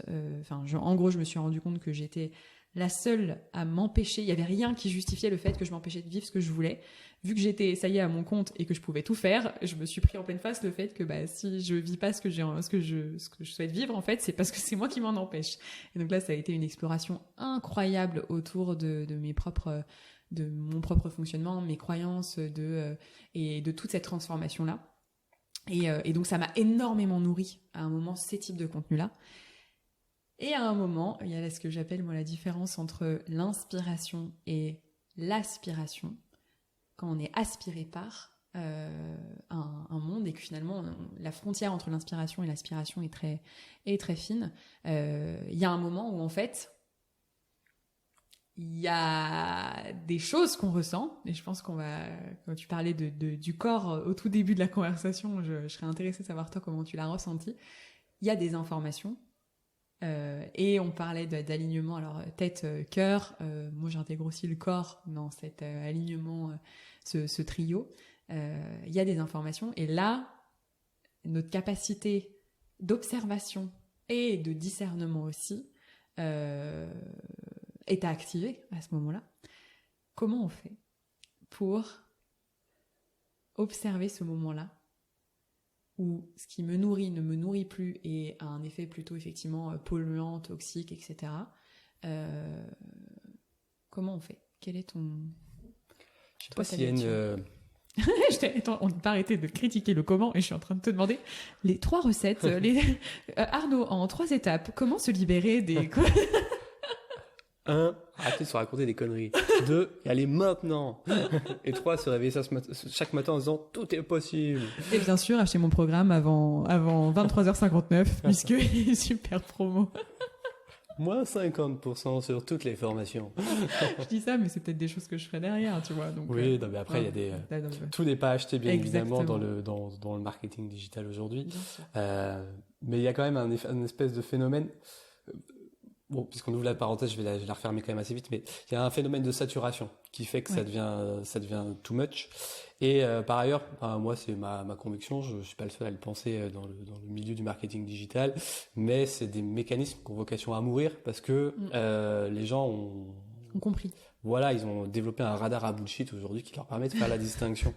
Speaker 1: en gros je me suis rendu compte que j'étais la seule à m'empêcher, il n'y avait rien qui justifiait le fait que je m'empêchais de vivre ce que je voulais. Vu que j'étais, ça y est, à mon compte et que je pouvais tout faire, je me suis pris en pleine face le fait que si je vis pas ce que je souhaite vivre, en fait, c'est parce que c'est moi qui m'en empêche. Et donc là, ça a été une exploration incroyable autour de mon propre fonctionnement, mes croyances, et de toute cette transformation-là. Et donc ça m'a énormément nourri à un moment, ces types de contenus-là. Et à un moment, il y a ce que j'appelle moi la différence entre l'inspiration et l'aspiration. Quand on est aspiré par un monde, et que finalement la frontière entre l'inspiration et l'aspiration est très fine, il y a un moment où en fait il y a des choses qu'on ressent, et je pense quand tu parlais du corps au tout début de la conversation, je serais intéressée de savoir toi comment tu l'as ressenti. Il y a des informations. Et on parlait d'alignement, alors tête, cœur, moi j'intègre aussi le corps dans cet alignement, ce trio. Il y a des informations, et là notre capacité d'observation et de discernement aussi est à activer à ce moment-là. Comment on fait pour observer ce moment-là où ce qui me nourrit ne me nourrit plus et a un effet plutôt effectivement polluant, toxique, etc. Comment on fait ? Quel est ton...
Speaker 2: Je sais pas s'il y a une...
Speaker 1: Attends, on ne peut pas arrêter de critiquer le comment, et je suis en train de te demander les 3 recettes. Arnaud, en 3 étapes, comment se libérer des...
Speaker 2: 1. Arrêtez de se raconter des conneries. 2. Y aller maintenant. Et 3. Se réveiller chaque matin en disant tout est possible.
Speaker 1: Et bien sûr, acheter mon programme avant 23h59, puisque il est super promo.
Speaker 2: Moins 50% sur toutes les formations.
Speaker 1: Je dis ça, mais c'est peut-être des choses que je ferai derrière, tu vois. Donc,
Speaker 2: oui, non, mais après, il y a des... tout n'est pas acheté, bien évidemment, dans le marketing digital aujourd'hui. Mais il y a quand même un espèce de phénomène... Bon, puisqu'on ouvre la parenthèse, je vais la refermer quand même assez vite, mais il y a un phénomène de saturation qui fait que ça devient too much. Et par ailleurs, moi c'est ma conviction, je suis pas le seul à le penser dans le milieu du marketing digital, mais c'est des mécanismes qui ont vocation à mourir parce que les gens ont compris. Voilà, ils ont développé un radar à bullshit aujourd'hui qui leur permet de faire la distinction.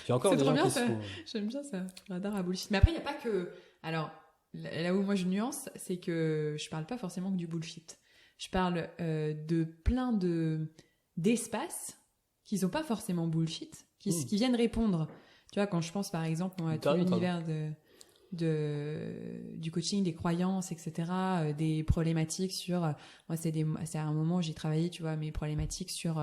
Speaker 2: Il y a encore des gens qui sont...
Speaker 1: J'aime bien ça, radar à bullshit. Mais après, il n'y a pas que... Alors, là où moi je nuance, c'est que je parle pas forcément que du bullshit. Je parle de plein d'espaces qui sont pas forcément bullshit, qui viennent répondre. Tu vois, quand je pense par exemple à tout l'univers du coaching, des croyances, etc., des problématiques sur... moi, c'est à un moment où j'ai travaillé, tu vois, mes problématiques sur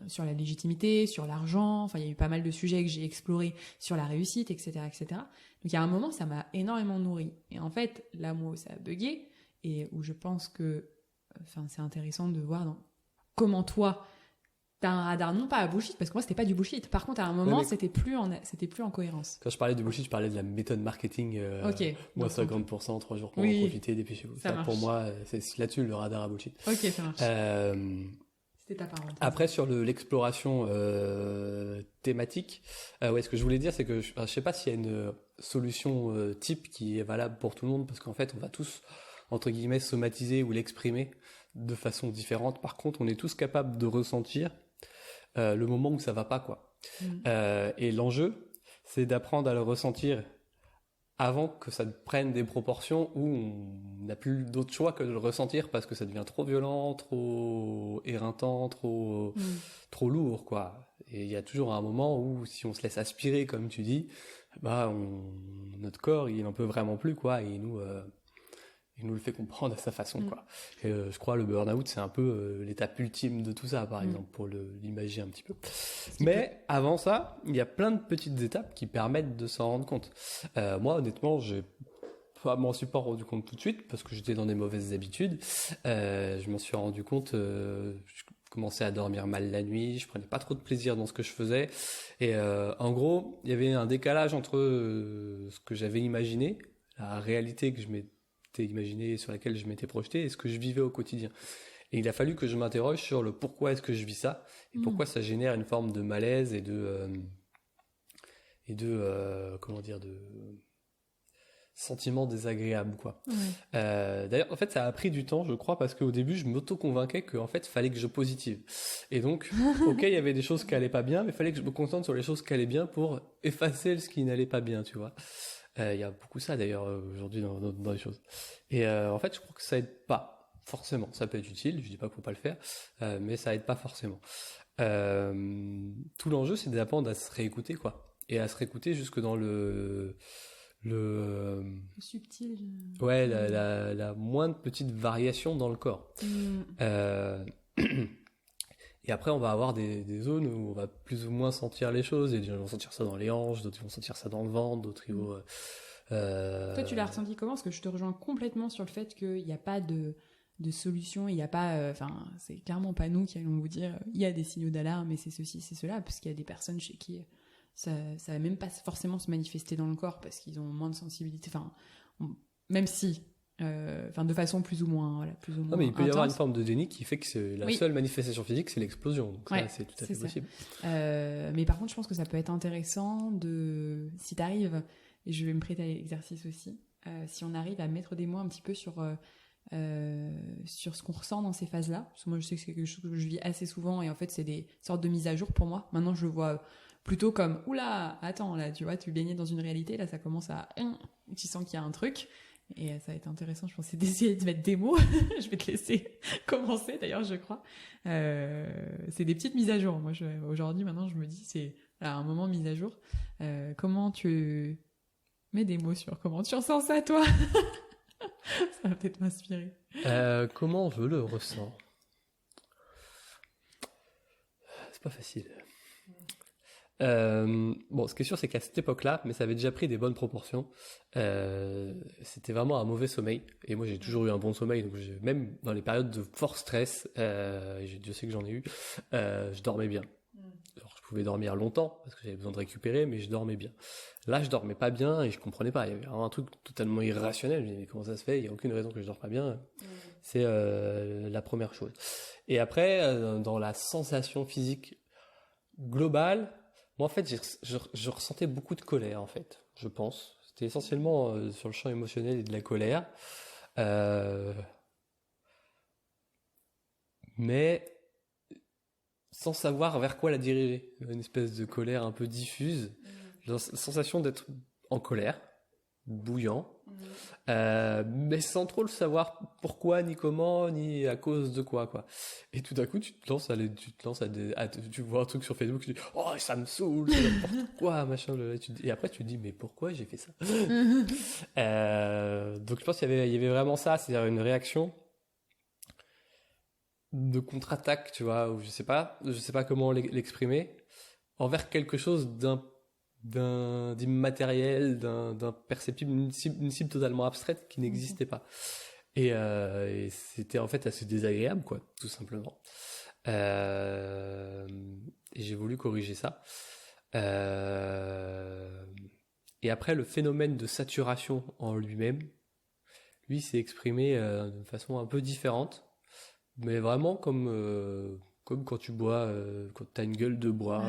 Speaker 1: sur la légitimité, sur l'argent. Enfin, il y a eu pas mal de sujets que j'ai explorés sur la réussite, etc., etc. Donc, il y a un moment, ça m'a énormément nourri. Et en fait, là, moi, ça a bugué, et où je pense que, c'est intéressant de voir comment toi, t'as un radar, non pas à bullshit, parce que moi, c'était pas du bullshit. Par contre, à un moment, c'était plus en cohérence.
Speaker 2: Quand je parlais du bullshit, je parlais de la méthode marketing. Moi, 50%, 3 jours pour en profiter, dépêchez-vous. Ça, pour moi, c'est là-dessus le radar à bullshit.
Speaker 1: Ok, ça marche. C'était ta parenthèse.
Speaker 2: Après, sur l'exploration thématique, ce que je voulais dire, c'est que je sais pas s'il y a une solution type qui est valable pour tout le monde, parce qu'en fait, on va tous, entre guillemets, somatiser ou l'exprimer de façon différente. Par contre, on est tous capables de ressentir le moment où ça va pas, quoi. Et l'enjeu, c'est d'apprendre à le ressentir avant que ça prenne des proportions où on n'a plus d'autre choix que de le ressentir parce que ça devient trop violent, trop éreintant, trop lourd, quoi. Et il y a toujours un moment où si on se laisse aspirer, comme tu dis, bah notre corps, il en peut vraiment plus, quoi, et il nous le fait comprendre à sa façon, quoi. Et je crois le burn-out, c'est un peu l'étape ultime de tout ça, par exemple, pour l'imaginer un petit peu. Mais avant ça, il y a plein de petites étapes qui permettent de s'en rendre compte. Moi, honnêtement, m'en suis pas rendu compte tout de suite parce que j'étais dans des mauvaises habitudes. Je m'en suis rendu compte. Je commençais à dormir mal la nuit. Je prenais pas trop de plaisir dans ce que je faisais. Et en gros, il y avait un décalage entre ce que j'avais imaginé, la réalité que je m'étais imaginé, sur laquelle je m'étais projeté, et ce que je vivais au quotidien. Et il a fallu que je m'interroge sur le pourquoi est-ce que je vis ça et pourquoi ça génère une forme de malaise et de comment dire, de sentiment désagréable, quoi. D'ailleurs, en fait, ça a pris du temps, je crois, parce qu'au début, je m'auto-convainquais qu'en fait, fallait que je positive. Et donc, ok, il y avait des choses qui allaient pas bien, mais il fallait que je me concentre sur les choses qui allaient bien pour effacer ce qui n'allait pas bien, tu vois. Il y a beaucoup ça, d'ailleurs, aujourd'hui, dans les choses. Et en fait, je crois que ça aide pas, forcément. Ça peut être utile, je dis pas qu'il faut pas le faire, mais ça aide pas forcément. Tout l'enjeu, c'est d'apprendre à se réécouter, quoi. Et à se réécouter jusque dans le
Speaker 1: subtil.
Speaker 2: Ouais, la moindre petite variation dans le corps. Et après, on va avoir des zones où on va plus ou moins sentir les choses. Et des gens vont sentir ça dans les hanches, d'autres vont sentir ça dans le ventre, d'autres ils vont...
Speaker 1: Toi, tu l'as ressenti comment? Parce que je te rejoins complètement sur le fait qu'il n'y a pas de solution, il n'y a pas... Enfin, c'est clairement pas nous qui allons vous dire il y a des signaux d'alarme et c'est ceci, c'est cela, parce qu'il y a des personnes chez qui ça va même pas forcément se manifester dans le corps parce qu'ils ont moins de sensibilité. Enfin, même si... de façon plus ou moins, voilà, plus ou moins.
Speaker 2: Non, mais il peut y
Speaker 1: intense.
Speaker 2: avoir une forme de déni qui fait que la seule manifestation physique, c'est l'explosion. Donc ça, c'est tout à fait possible.
Speaker 1: Mais par contre, je pense que ça peut être intéressant si t'arrives, et je vais me prêter à l'exercice aussi, si on arrive à mettre des mots un petit peu sur ce qu'on ressent dans ces phases-là. Parce que moi, je sais que c'est quelque chose que je vis assez souvent, et en fait, c'est des sortes de mises à jour pour moi. Maintenant, je le vois plutôt comme, oula, attends, là, tu vois, tu baignais dans une réalité, là, ça commence à... Tu sens qu'il y a un truc. Et ça va être intéressant, je pensais, d'essayer de mettre des mots. Je vais te laisser commencer, d'ailleurs, je crois. C'est des petites mises à jour. Moi, aujourd'hui, maintenant, je me dis, c'est un moment mise à jour. Comment tu mets des mots sur comment tu ressens ça, toi? Ça va peut-être m'inspirer.
Speaker 2: Comment je le ressens? C'est pas facile. Bon, ce qui est sûr, c'est qu'à cette époque-là, mais ça avait déjà pris des bonnes proportions, c'était vraiment un mauvais sommeil. Et moi, j'ai toujours eu un bon sommeil, donc même dans les périodes de fort stress, Dieu sait que j'en ai eu, je dormais bien. Alors, je pouvais dormir longtemps, parce que j'avais besoin de récupérer, mais je dormais bien. Là, je dormais pas bien et je comprenais pas. Il y avait vraiment un truc totalement irrationnel. Je me disais, mais comment ça se fait? Il y a aucune raison que je dors pas bien. C'est la première chose. Et après, dans la sensation physique globale, moi, en fait, je ressentais beaucoup de colère, en fait, je pense. C'était essentiellement sur le champ émotionnel et de la colère. Mais sans savoir vers quoi la diriger. Une espèce de colère un peu diffuse. La sensation d'être en colère, bouillant, mais sans trop le savoir pourquoi, ni comment, ni à cause de quoi, quoi. Et tout d'un coup, tu vois un truc sur Facebook, tu dis, oh, ça me saoule, c'est n'importe quoi, machin, et après tu te dis, mais pourquoi j'ai fait ça? Donc je pense qu'il y avait vraiment ça, c'est-à-dire une réaction de contre-attaque, tu vois, ou je sais pas comment l'exprimer, envers quelque chose d'immatériel, d'un perceptible, une cible totalement abstraite qui n'existait pas. Et c'était en fait assez désagréable, quoi, tout simplement. Et j'ai voulu corriger ça. Et après, le phénomène de saturation en lui-même, lui, s'est exprimé d'une façon un peu différente, mais vraiment comme quand tu bois, quand t'as une gueule de bois,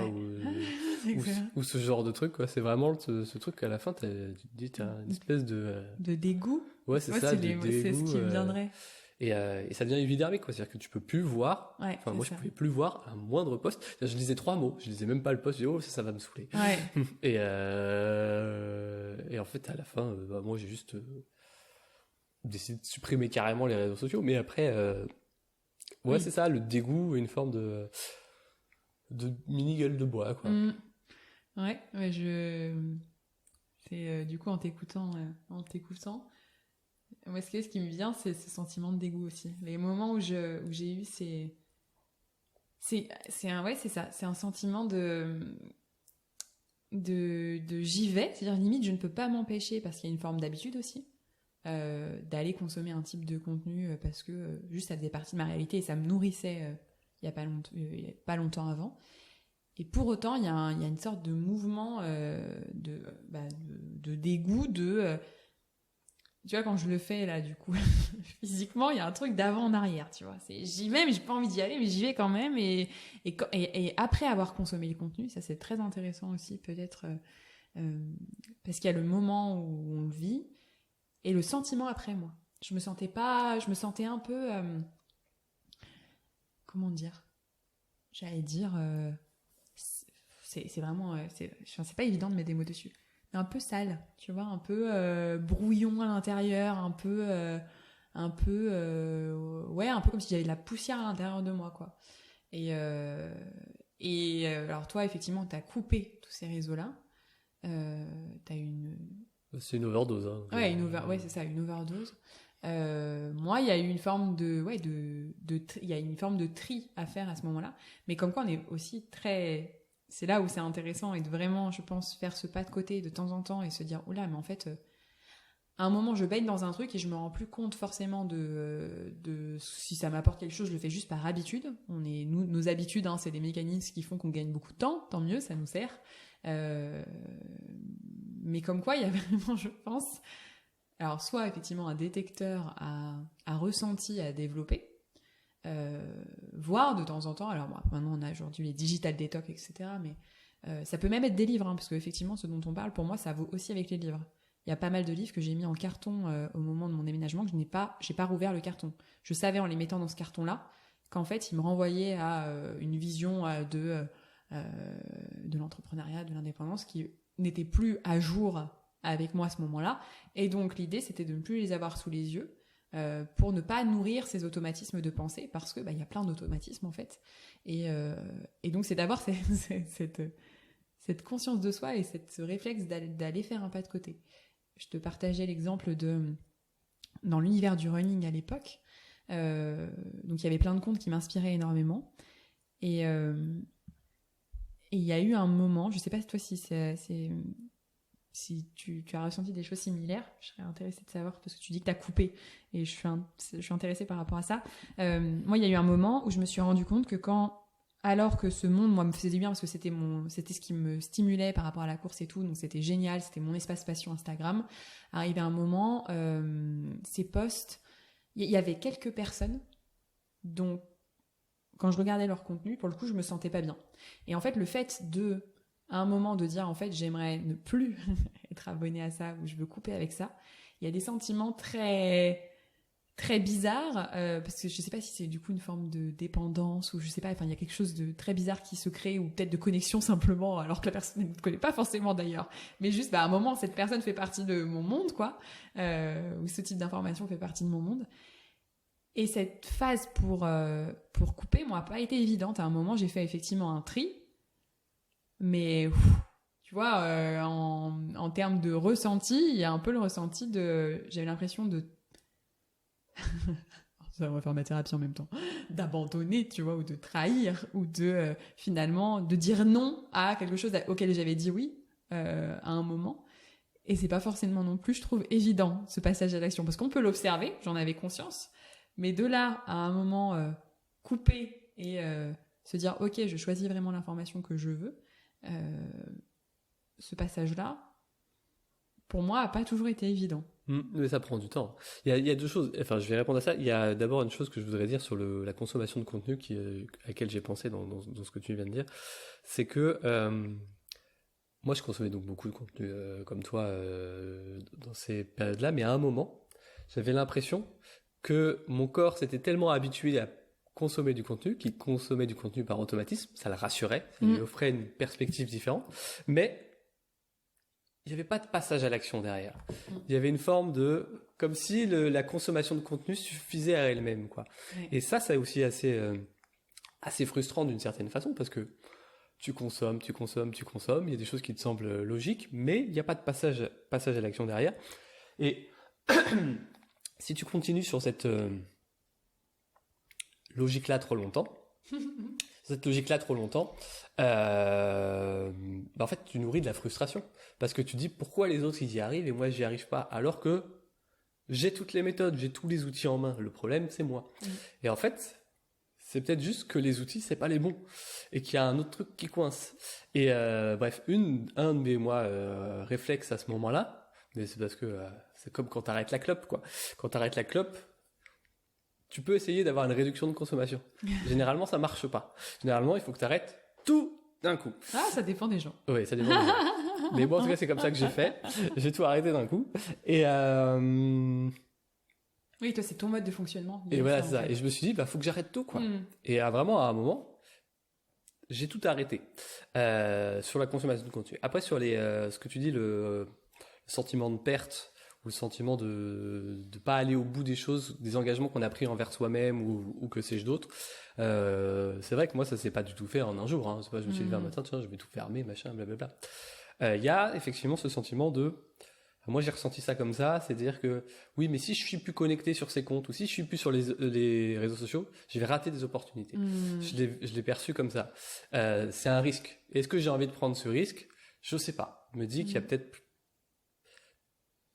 Speaker 2: ou ce genre de truc, quoi. C'est vraiment ce truc qu'à la fin, tu te dis, t'as une espèce de
Speaker 1: dégoût.
Speaker 2: Ouais, c'est ça,
Speaker 1: c'est ce qui me viendrait.
Speaker 2: Et ça devient épidermique, quoi. C'est-à-dire que tu peux plus voir.
Speaker 1: Ouais,
Speaker 2: Enfin,
Speaker 1: c'est
Speaker 2: moi,
Speaker 1: ça.
Speaker 2: je pouvais plus voir un moindre post. Je lisais 3 mots. Je lisais même pas le post. Je dis, oh, ça va me saouler.
Speaker 1: Ouais.
Speaker 2: Et en fait, à la fin, moi, j'ai juste décidé de supprimer carrément les réseaux sociaux. Mais après, ouais,
Speaker 1: Oui.
Speaker 2: c'est ça, le dégoût, une forme de mini gueule de bois, quoi.
Speaker 1: Ouais, c'est du coup en t'écoutant, moi ce qui me vient, c'est ce sentiment de dégoût aussi. Les moments où j'ai eu c'est ça, c'est un sentiment de j'y vais, c'est-à-dire limite je ne peux pas m'empêcher parce qu'il y a une forme d'habitude aussi. D'aller consommer un type de contenu parce que juste ça faisait partie de ma réalité et ça me nourrissait il y a pas longtemps avant. Et pour autant, il y a une sorte de mouvement de dégoût, tu vois, quand je le fais là, du coup, physiquement, il y a un truc d'avant en arrière, tu vois. J'y vais, mais j'ai pas envie d'y aller, mais j'y vais quand même. Et après avoir consommé le contenu, ça c'est très intéressant aussi, peut-être, parce qu'il y a le moment où on le vit et le sentiment après, moi. Je me sentais un peu, comment dire, j'allais dire. C'est vraiment c'est pas évident de mettre des mots dessus, mais un peu sale, tu vois, un peu brouillon à l'intérieur, un peu ouais, un peu comme si j'avais de la poussière à l'intérieur de moi, quoi. Alors toi effectivement t'as coupé tous ces réseaux là, t'as une
Speaker 2: C'est une overdose, hein.
Speaker 1: ouais ouais, c'est ça, une overdose. Moi, il y a eu une forme il y a une forme de tri à faire à ce moment-là. Mais comme quoi, on est aussi c'est là où c'est intéressant et de vraiment, je pense, faire ce pas de côté de temps en temps et se dire, oula, mais en fait, à un moment, je baigne dans un truc et je me rends plus compte forcément de si ça m'apporte quelque chose, je le fais juste par habitude. Nos habitudes, hein, c'est des mécanismes qui font qu'on gagne beaucoup de temps, tant mieux, ça nous sert. Mais comme quoi, il y a vraiment, je pense, alors soit effectivement un détecteur à ressenti à développer, voire de temps en temps, alors bon, maintenant on a aujourd'hui les digital detox, etc., mais ça peut même être des livres, hein, parce qu'effectivement ce dont on parle, pour moi ça vaut aussi avec les livres. Il y a pas mal de livres que j'ai mis en carton au moment de mon déménagement, que j'ai pas rouvert le carton. Je savais en les mettant dans ce carton-là qu'en fait ils me renvoyaient à une vision de l'entrepreneuriat, de l'indépendance qui n'était plus à jour avec moi à ce moment-là. Et donc l'idée c'était de ne plus les avoir sous les yeux pour ne pas nourrir ces automatismes de pensée, parce que y a plein d'automatismes en fait. Et donc c'est d'avoir cette conscience de soi et ce réflexe d'aller faire un pas de côté. Je te partageais l'exemple dans l'univers du running à l'époque. Donc il y avait plein de comptes qui m'inspiraient énormément. Et il y a eu un moment, je sais pas toi si tu as ressenti des choses similaires, je serais intéressée de savoir, parce que tu dis que tu as coupé, et je suis intéressée par rapport à ça. Moi, il y a eu un moment où je me suis rendu compte que alors que ce monde, moi, me faisait du bien, parce que c'était ce qui me stimulait par rapport à la course et tout, donc c'était génial, c'était mon espace passion Instagram, arrivé un moment, ces posts, il y avait quelques personnes dont, quand je regardais leur contenu, pour le coup, je me sentais pas bien. Et en fait, le fait à un moment de dire en fait j'aimerais ne plus être abonnée à ça ou je veux couper avec ça, il y a des sentiments très très bizarres parce que je sais pas si c'est du coup une forme de dépendance ou je sais pas, enfin il y a quelque chose de très bizarre qui se crée, ou peut-être de connexion simplement alors que la personne ne te connaît pas forcément d'ailleurs, mais juste à un moment cette personne fait partie de mon monde, quoi, ou ce type d'information fait partie de mon monde. Et cette phase pour couper, moi, n'a pas été évidente. À un moment, j'ai fait effectivement un tri. Mais, tu vois, en termes de ressenti, il y a un peu le ressenti j'avais l'impression ça va faire ma thérapie en même temps, d'abandonner, tu vois, ou de trahir, ou finalement, de dire non à quelque chose auquel j'avais dit oui à un moment. Et c'est pas forcément non plus, je trouve, évident, ce passage à l'action. Parce qu'on peut l'observer, j'en avais conscience. Mais de là à un moment couper et se dire, ok, je choisis vraiment l'information que je veux, ce passage-là, pour moi, n'a pas toujours été évident.
Speaker 2: Mais ça prend du temps. Il y a deux choses. Enfin, je vais répondre à ça. Il y a d'abord une chose que je voudrais dire sur la consommation de contenu à laquelle j'ai pensé dans ce que tu viens de dire. C'est que moi, je consommais donc beaucoup de contenu comme toi dans ces périodes-là. Mais à un moment, j'avais l'impression que mon corps s'était tellement habitué à consommer du contenu, qu'il consommait du contenu par automatisme, ça le rassurait, ça lui offrait une perspective différente, mais il n'y avait pas de passage à l'action derrière. Il y avait une forme de... comme si la consommation de contenu suffisait à elle-même, quoi.
Speaker 1: Ouais.
Speaker 2: Et ça c'est aussi assez frustrant d'une certaine façon, parce que tu consommes, il y a des choses qui te semblent logiques, mais il n'y a pas de passage à l'action derrière. Et si tu continues sur cette logique-là trop longtemps, en fait, tu nourris de la frustration. Parce que tu dis, pourquoi les autres, ils y arrivent et moi, j'y arrive pas? Alors que j'ai toutes les méthodes, j'ai tous les outils en main. Le problème, c'est moi. Et en fait, c'est peut-être juste que les outils, c'est pas les bons. Et qu'il y a un autre truc qui coince. Et bref, un de mes réflexes à ce moment-là, mais c'est parce que c'est comme quand t'arrêtes la clope, quoi. Quand t'arrêtes la clope, tu peux essayer d'avoir une réduction de consommation. Généralement, ça marche pas. Généralement, il faut que tu arrêtes tout d'un coup.
Speaker 1: Ah, ça dépend des gens.
Speaker 2: Oui, ça dépend des gens. Mais moi, en tout cas, c'est comme ça que j'ai fait. J'ai tout arrêté d'un coup. Et
Speaker 1: Oui, toi, c'est ton mode de fonctionnement.
Speaker 2: et voilà, c'est ça. Et je me suis dit, faut que j'arrête tout, quoi. Et vraiment, à un moment, j'ai tout arrêté sur la consommation de contenu. Après, sur ce que tu dis, le sentiment de perte ou le sentiment de pas aller au bout des choses, des engagements qu'on a pris envers soi-même ou que sais-je d'autre. C'est vrai que moi, ça s'est pas du tout fait en un jour. Hein. C'est pas, je me suis levé un matin, tiens, je vais tout fermer, machin, blablabla. Il y a effectivement ce sentiment de... Moi, j'ai ressenti ça comme ça, c'est-à-dire que oui, mais si je suis plus connecté sur ces comptes ou si je suis plus sur les réseaux sociaux, je vais rater des opportunités. Je l'ai perçu comme ça. C'est un risque. Est-ce que j'ai envie de prendre ce risque? Je sais pas. Je me dis qu'il y a peut-être...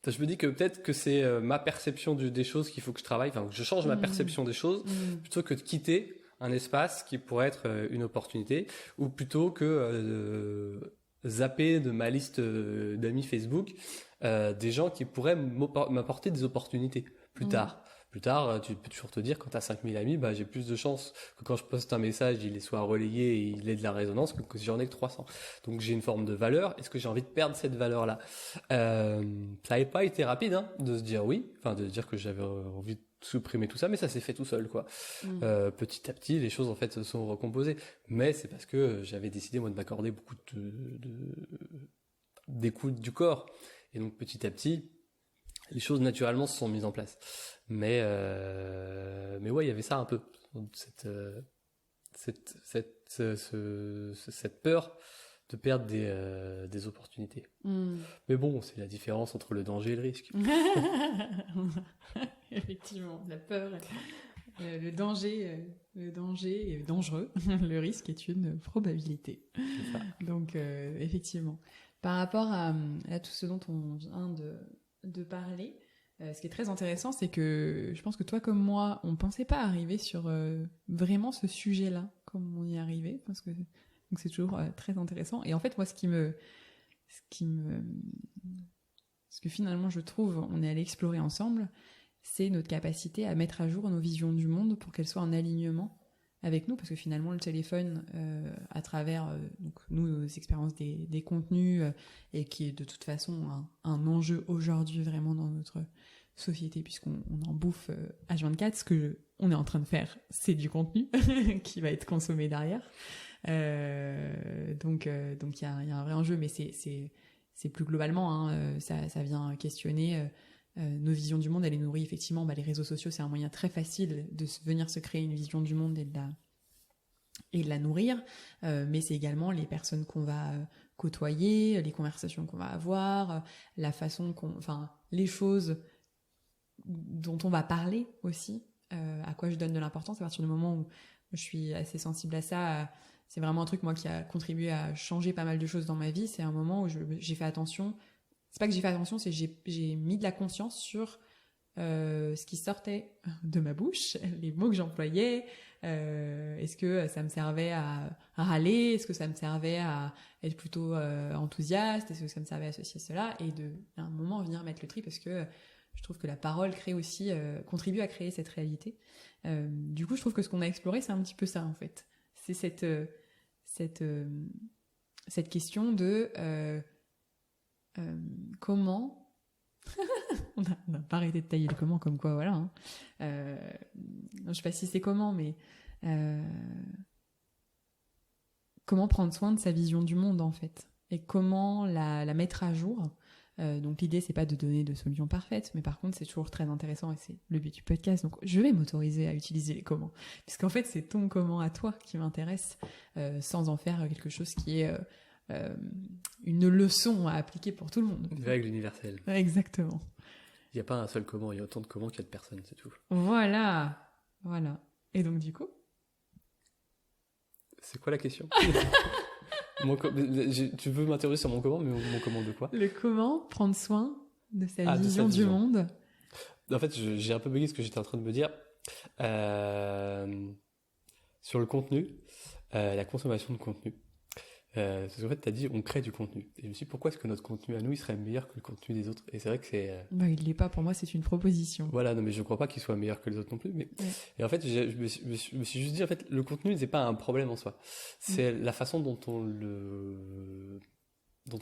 Speaker 2: Je me dis que peut-être que c'est ma perception des choses qu'il faut que je travaille, enfin que je change ma perception des choses, plutôt que de quitter un espace qui pourrait être une opportunité, ou plutôt que zapper de ma liste d'amis Facebook des gens qui pourraient m'apporter des opportunités plus tard. Plus tard, tu peux toujours te dire, quand tu as 5000 amis, j'ai plus de chances que quand je poste un message, il soit relayé et il ait de la résonance que si j'en ai que 300. Donc j'ai une forme de valeur. Est-ce que j'ai envie de perdre cette valeur-là? Ça n'avait pas été rapide de se dire oui, enfin de dire que j'avais envie de supprimer tout ça, mais ça s'est fait tout seul, quoi. Petit à petit, les choses en fait se sont recomposées. Mais c'est parce que j'avais décidé moi de m'accorder beaucoup d'écoute du corps. Et donc petit à petit, les choses naturellement se sont mises en place. Mais ouais, il y avait ça un peu, cette peur de perdre des opportunités. Mais bon, c'est la différence entre le danger et le risque.
Speaker 1: Effectivement, la peur, le danger est dangereux, le risque est une probabilité.
Speaker 2: C'est ça.
Speaker 1: Donc effectivement, par rapport à tout ce dont on vient de parler, ce qui est très intéressant, c'est que je pense que toi comme moi, on pensait pas arriver sur vraiment ce sujet-là, comme on y est arrivé, parce que donc c'est toujours très intéressant. Et en fait, moi, ce que finalement je trouve, on est allé explorer ensemble, c'est notre capacité à mettre à jour nos visions du monde pour qu'elles soient en alignement avec nous, parce que finalement le téléphone, à travers donc nous, nos expériences des contenus, et qui est de toute façon un enjeu aujourd'hui vraiment dans notre société, puisqu'on en bouffe H24, ce que on est en train de faire, c'est du contenu qui va être consommé derrière. Donc il y a un vrai enjeu, mais c'est plus globalement, ça vient questionner nos visions du monde. Elle est nourrie effectivement, les réseaux sociaux, c'est un moyen très facile de venir se créer une vision du monde et de la nourrir, mais c'est également les personnes qu'on va côtoyer, les conversations qu'on va avoir, la façon les choses dont on va parler aussi, à quoi je donne de l'importance. À partir du moment où je suis assez sensible à ça, c'est vraiment un truc moi qui a contribué à changer pas mal de choses dans ma vie. C'est un moment où j'ai fait attention. C'est pas que j'ai fait attention, c'est que j'ai mis de la conscience sur ce qui sortait de ma bouche, les mots que j'employais. Est-ce que ça me servait à râler? Est-ce que ça me servait à être plutôt enthousiaste? Est-ce que ça me servait à ceci et cela? Et à un moment venir mettre le tri, parce que je trouve que la parole crée aussi, contribue à créer cette réalité. Du coup, je trouve que ce qu'on a exploré, c'est un petit peu ça en fait. C'est cette question de comment on n'a pas arrêté de tailler le comment, comme quoi, voilà. Hein. Je sais pas si c'est comment, mais comment prendre soin de sa vision du monde, en fait, et comment la mettre à jour. Donc l'idée, c'est pas de donner de solutions parfaites, mais par contre, c'est toujours très intéressant et c'est le but du podcast. Donc je vais m'autoriser à utiliser les comment, puisqu'en fait, c'est ton comment à toi qui m'intéresse, sans en faire quelque chose qui est une leçon à appliquer pour tout le monde.
Speaker 2: Une règle universelle.
Speaker 1: Exactement.
Speaker 2: Il n'y a pas un seul comment, il y a autant de comment qu'il y a de personnes, c'est tout.
Speaker 1: Voilà. Et donc du coup,
Speaker 2: c'est quoi la question? Tu veux m'interroger sur mon comment, mais mon comment de quoi?
Speaker 1: le comment prendre soin de sa vision du monde.
Speaker 2: En fait, j'ai un peu bugué ce que j'étais en train de me dire. Sur le contenu, la consommation de contenu. Parce qu'en fait, tu as dit, on crée du contenu. Et je me suis dit, pourquoi est-ce que notre contenu à nous, il serait meilleur que le contenu des autres? Et c'est vrai que c'est...
Speaker 1: Il l'est pas, pour moi, c'est une proposition.
Speaker 2: Voilà, non, mais je ne crois pas qu'il soit meilleur que les autres non plus. Mais...
Speaker 1: Ouais.
Speaker 2: Et en fait, je me suis juste dit, en fait, le contenu, c'est pas un problème en soi. C'est la façon dont on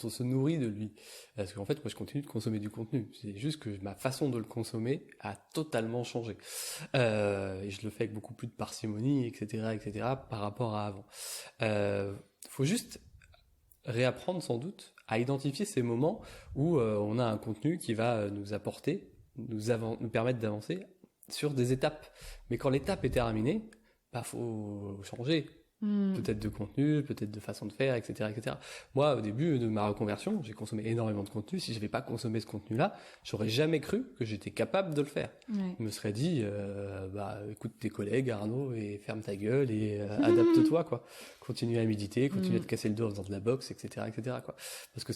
Speaker 2: se nourrit de lui. Parce qu'en fait, moi, je continue de consommer du contenu. C'est juste que ma façon de le consommer a totalement changé. Et je le fais avec beaucoup plus de parcimonie, etc., par rapport à avant. Faut juste réapprendre, sans doute, à identifier ces moments où on a un contenu qui va nous apporter, nous permettre d'avancer sur des étapes. Mais quand l'étape est terminée, faut changer. Peut-être de contenu, peut-être de façon de faire, etc. Moi, au début de ma reconversion, j'ai consommé énormément de contenu. Si je n'avais pas consommé ce contenu-là, j'aurais jamais cru que j'étais capable de le faire.
Speaker 1: Ouais.
Speaker 2: Je me serais dit, écoute tes collègues, Arnaud, et ferme ta gueule et adapte-toi, quoi. Continue à méditer, continue à te casser le dos en faisant de la boxe, etc., quoi. Parce que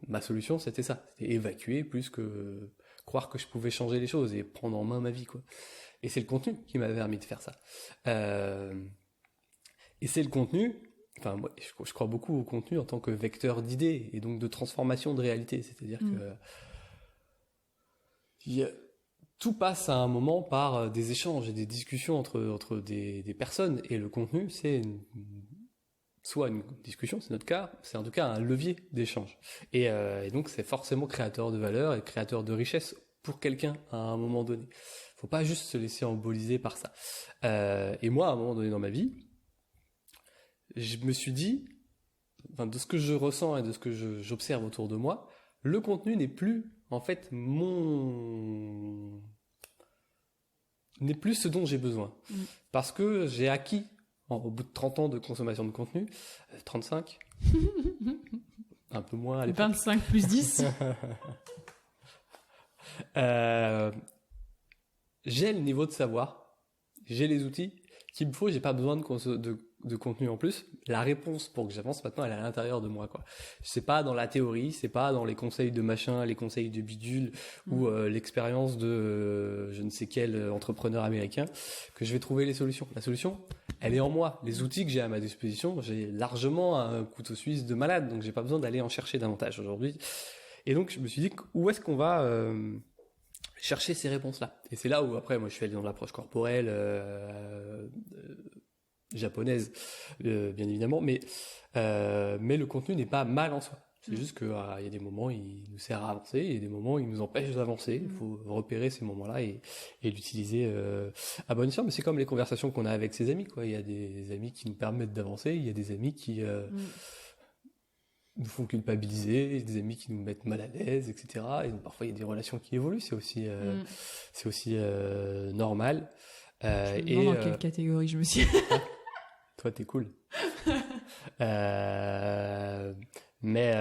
Speaker 2: ma solution, c'était ça. C'était évacuer plus que croire que je pouvais changer les choses et prendre en main ma vie, quoi. Et c'est le contenu qui m'a permis de faire ça. Et c'est le contenu, enfin moi je crois beaucoup au contenu en tant que vecteur d'idées et donc de transformation de réalité. C'est-à-dire que tout passe à un moment par des échanges et des discussions entre des personnes. Et le contenu, c'est soit une discussion, c'est notre cas, c'est en tout cas un levier d'échange. Et donc c'est forcément créateur de valeur et créateur de richesse pour quelqu'un à un moment donné. Faut pas juste se laisser emboliser par ça. Et moi, à un moment donné dans ma vie, je me suis dit, de ce que je ressens et de ce que j'observe autour de moi, le contenu n'est plus, en fait, n'est plus ce dont j'ai besoin. Parce que j'ai acquis, au bout de 30 ans de consommation de contenu, 35, un peu moins à l'époque.
Speaker 1: 25 plus 10.
Speaker 2: J'ai le niveau de savoir, j'ai les outils qu'il me faut, j'ai pas besoin de contenu en plus. La réponse pour que j'avance maintenant, elle est à l'intérieur de moi, quoi. C'est pas dans la théorie, c'est pas dans les conseils de machin, les conseils de bidule ou l'expérience de je ne sais quel entrepreneur américain que je vais trouver les solutions. La solution, elle est en moi. Les outils que j'ai à ma disposition, j'ai largement un couteau suisse de malade, donc j'ai pas besoin d'aller en chercher davantage aujourd'hui. Et donc je me suis dit, où est-ce qu'on va chercher ces réponses-là? Et c'est là où après, moi, je suis allé dans l'approche corporelle, japonaise, bien évidemment, mais le contenu n'est pas mal en soi. C'est juste qu'il y a des moments où il nous sert à avancer, il y a des moments où il nous empêche d'avancer. Il faut repérer ces moments-là et l'utiliser à bon escient. Mais c'est comme les conversations qu'on a avec ses amis, quoi. Il y a des amis qui nous permettent d'avancer, il y a des amis qui nous font culpabiliser, des amis qui nous mettent mal à l'aise, etc. Et donc parfois il y a des relations qui évoluent, c'est aussi normal.
Speaker 1: Je me demande dans quelle catégorie je me suis.
Speaker 2: Toi t'es cool. Mais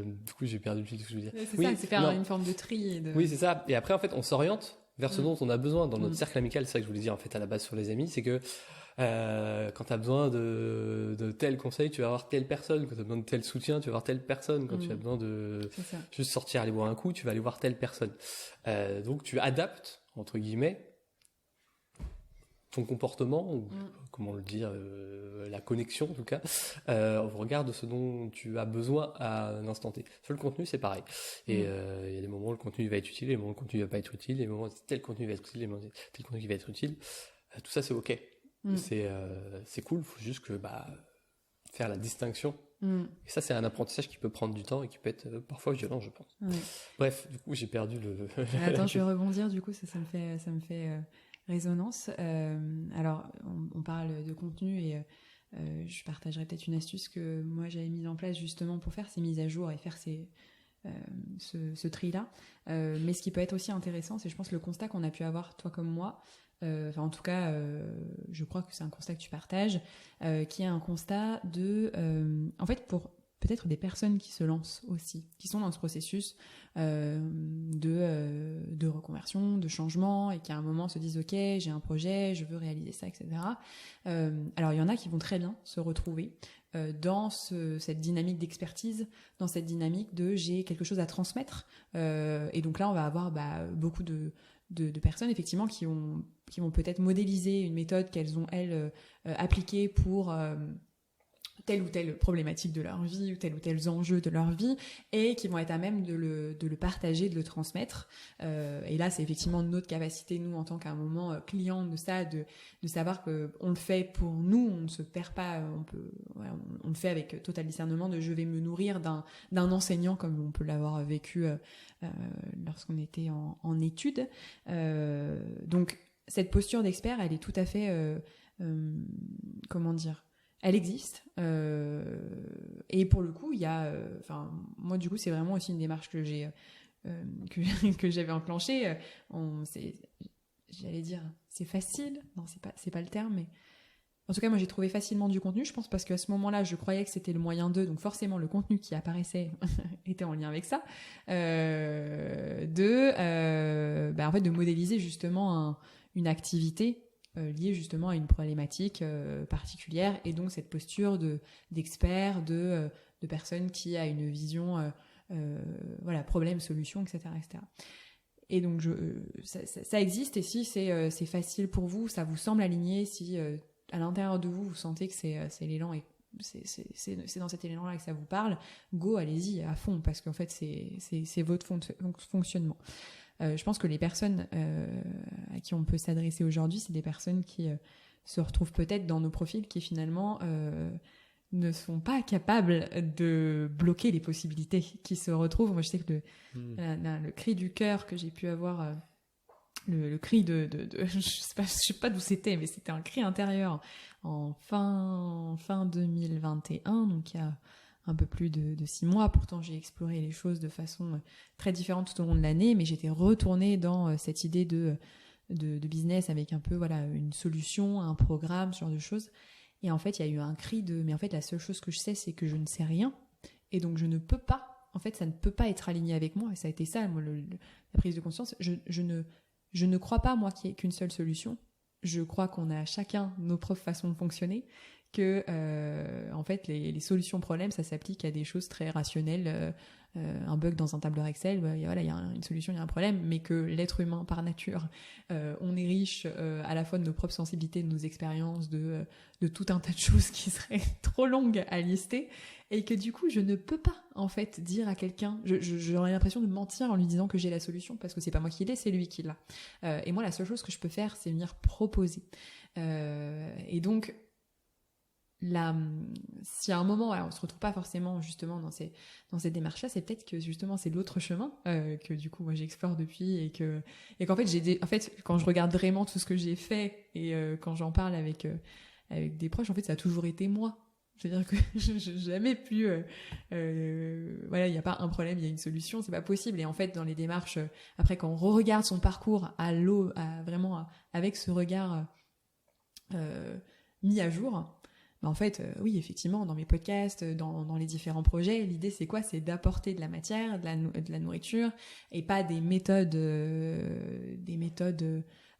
Speaker 2: du coup j'ai perdu le fil de ce que je veux dire.
Speaker 1: C'est ça, c'est faire une forme de tri.
Speaker 2: Oui, c'est ça. Et après en fait on s'oriente vers ce dont on a besoin dans notre cercle amical. C'est ça que je voulais dire en fait à la base sur les amis, c'est que quand tu as besoin de tel conseil, tu vas avoir telle personne. Quand tu as besoin de tel soutien, tu vas avoir telle personne. Quand tu as besoin de juste sortir, aller boire un coup, tu vas aller voir telle personne. Donc tu adaptes, entre guillemets, ton comportement, ou comment le dire, la connexion en tout cas, au regard de ce dont tu as besoin à un instant T. Sur le contenu, c'est pareil. Et il y a des moments où le contenu va être utile, des moments où le contenu va pas être utile, des moments où tel contenu va être utile, des moments où tel contenu qui va être utile. Tout ça, c'est ok. C'est cool, il faut juste que faire la distinction Et ça, c'est un apprentissage qui peut prendre du temps et qui peut être parfois violent, je pense.
Speaker 1: Ouais.
Speaker 2: Bref, du coup, j'ai perdu le...
Speaker 1: Attends, je vais rebondir, du coup, ça me fait résonance. Alors, on parle de contenu et je partagerai peut-être une astuce que moi j'avais mise en place justement pour faire ces mises à jour et faire ce tri-là. Mais ce qui peut être aussi intéressant, c'est je pense le constat qu'on a pu avoir, toi comme moi, en tout cas, je crois que c'est un constat que tu partages, qui est un constat de... en fait, pour peut-être des personnes qui se lancent aussi, qui sont dans ce processus de reconversion, de changement, et qui à un moment se disent « Ok, j'ai un projet, je veux réaliser ça, etc. » Alors, il y en a qui vont très bien se retrouver dans cette dynamique d'expertise, dans cette dynamique de « j'ai quelque chose à transmettre ». Et donc là, on va avoir beaucoup de personnes, effectivement, qui vont peut-être modéliser une méthode qu'elles ont, elles, appliquée pour... telle ou telle problématique de leur vie ou tel enjeu de leur vie et qui vont être à même de le partager, de le transmettre. Et là, c'est effectivement notre capacité, nous, en tant qu'à un moment client de ça, de savoir qu'on le fait pour nous, on ne se perd pas, on le fait avec total discernement de je vais me nourrir d'un enseignant comme on peut l'avoir vécu lorsqu'on était en études. Donc, cette posture d'expert, elle est tout à fait... comment dire, elle existe et pour le coup il y a moi du coup c'est vraiment aussi une démarche que j'ai que j'avais enclenchée. J'allais dire c'est facile, non c'est pas le terme, mais en tout cas moi j'ai trouvé facilement du contenu, je pense, parce qu'à ce moment-là je croyais que c'était le moyen donc forcément le contenu qui apparaissait était en lien avec ça, en fait de modéliser justement une activité lié justement à une problématique particulière, et donc cette posture d'expert, de personne qui a une vision problème, solution, etc. etc. Et donc ça existe, et si c'est facile pour vous, ça vous semble aligné, si à l'intérieur de vous vous sentez que c'est l'élan et c'est dans cet élan-là que ça vous parle, go, allez-y à fond, parce qu'en fait c'est votre fonctionnement. Je pense que les personnes à qui on peut s'adresser aujourd'hui, c'est des personnes qui se retrouvent peut-être dans nos profils qui finalement ne sont pas capables de bloquer les possibilités qui se retrouvent. Moi, je sais que le cri du cœur que j'ai pu avoir, le cri de je sais pas d'où c'était, mais c'était un cri intérieur en fin 2021, donc il y a un peu plus de 6 mois. Pourtant, j'ai exploré les choses de façon très différente tout au long de l'année, mais j'étais retournée dans cette idée de business avec un peu une solution, un programme, ce genre de choses. Et en fait, il y a eu un cri mais en fait, la seule chose que je sais, c'est que je ne sais rien. Et donc, je ne peux pas, en fait, ça ne peut pas être aligné avec moi. Et ça a été ça, moi, la prise de conscience. Je ne crois pas, moi, qu'il y ait qu'une seule solution. Je crois qu'on a chacun nos propres façons de fonctionner, que en fait les solutions problèmes, ça s'applique à des choses très rationnelles, un bug dans un tableur Excel, il y a une solution, il y a un problème, mais que l'être humain par nature, on est riche à la fois de nos propres sensibilités, de nos expériences, de tout un tas de choses qui seraient trop longues à lister, et que du coup je ne peux pas en fait dire à quelqu'un, j'aurais l'impression de mentir en lui disant que j'ai la solution, parce que c'est pas moi qui l'ai, c'est lui qui l'a. Et moi la seule chose que je peux faire, c'est venir proposer. Et donc si à un moment on se retrouve pas forcément justement dans ces démarches-là, c'est peut-être que justement c'est l'autre chemin que du coup moi j'explore depuis, et qu'en fait en fait quand je regarde vraiment tout ce que j'ai fait, et quand j'en parle avec des proches, en fait ça a toujours été moi. C'est-à-dire que je jamais pu il n'y a pas un problème, il y a une solution, c'est pas possible. Et en fait dans les démarches, après quand on regarde son parcours vraiment avec ce regard mis à jour, en fait, oui, effectivement, dans mes podcasts, dans les différents projets, l'idée c'est quoi ? C'est d'apporter de la matière, de la nourriture, et pas des méthodes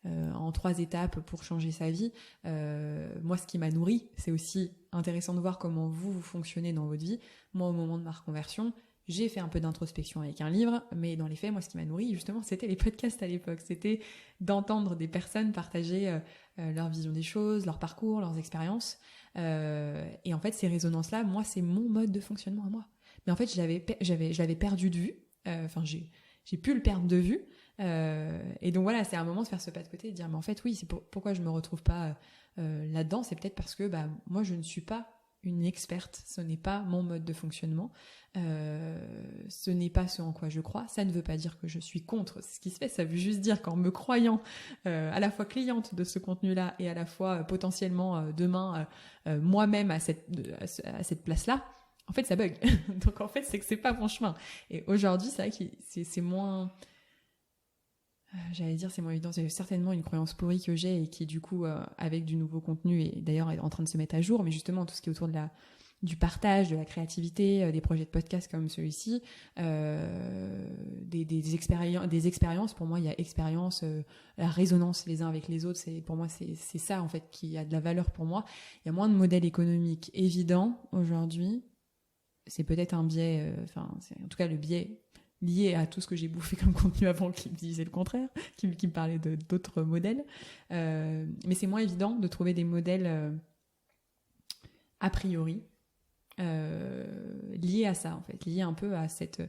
Speaker 1: en 3 étapes pour changer sa vie. Moi, ce qui m'a nourri, c'est aussi intéressant de voir comment vous fonctionnez dans votre vie. Moi, au moment de ma reconversion, j'ai fait un peu d'introspection avec un livre, mais dans les faits, moi, ce qui m'a nourri, justement, c'était les podcasts à l'époque. C'était d'entendre des personnes partager leur vision des choses, leur parcours, leurs expériences. Et en fait, ces résonances-là, moi, c'est mon mode de fonctionnement à moi. Mais en fait, je l'avais perdu de vue. J'ai pu le perdre de vue. Et donc voilà, c'est un moment de faire ce pas de côté et de dire, mais en fait, oui, c'est pourquoi je me retrouve pas là-dedans. C'est peut-être parce que moi, je ne suis pas
Speaker 3: une experte, ce n'est pas mon mode de fonctionnement, ce n'est pas ce en quoi je crois. Ça ne veut pas dire que je suis contre ce qui se fait, ça veut juste dire qu'en me croyant à la fois cliente de ce contenu-là et à la fois potentiellement demain moi-même à cette place-là, en fait ça bug. Donc en fait c'est que c'est pas mon chemin. Et aujourd'hui c'est vrai que c'est moins... J'allais dire c'est moins évident, c'est certainement une croyance pourrie que j'ai et qui du coup avec du nouveau contenu et d'ailleurs est en train de se mettre à jour, mais justement tout ce qui est autour du partage, de la créativité, des projets de podcast comme celui-ci, des expériences. Pour moi, il y a expérience, la résonance les uns avec les autres. Pour moi, c'est ça en fait qui a de la valeur pour moi. Il y a moins de modèles économiques évidents aujourd'hui. C'est peut-être un biais, c'est en tout cas le biais lié à tout ce que j'ai bouffé comme contenu avant qui me disait le contraire, qui me parlait d'autres modèles. Mais c'est moins évident de trouver des modèles a priori liés à ça, en fait, liés un peu à cette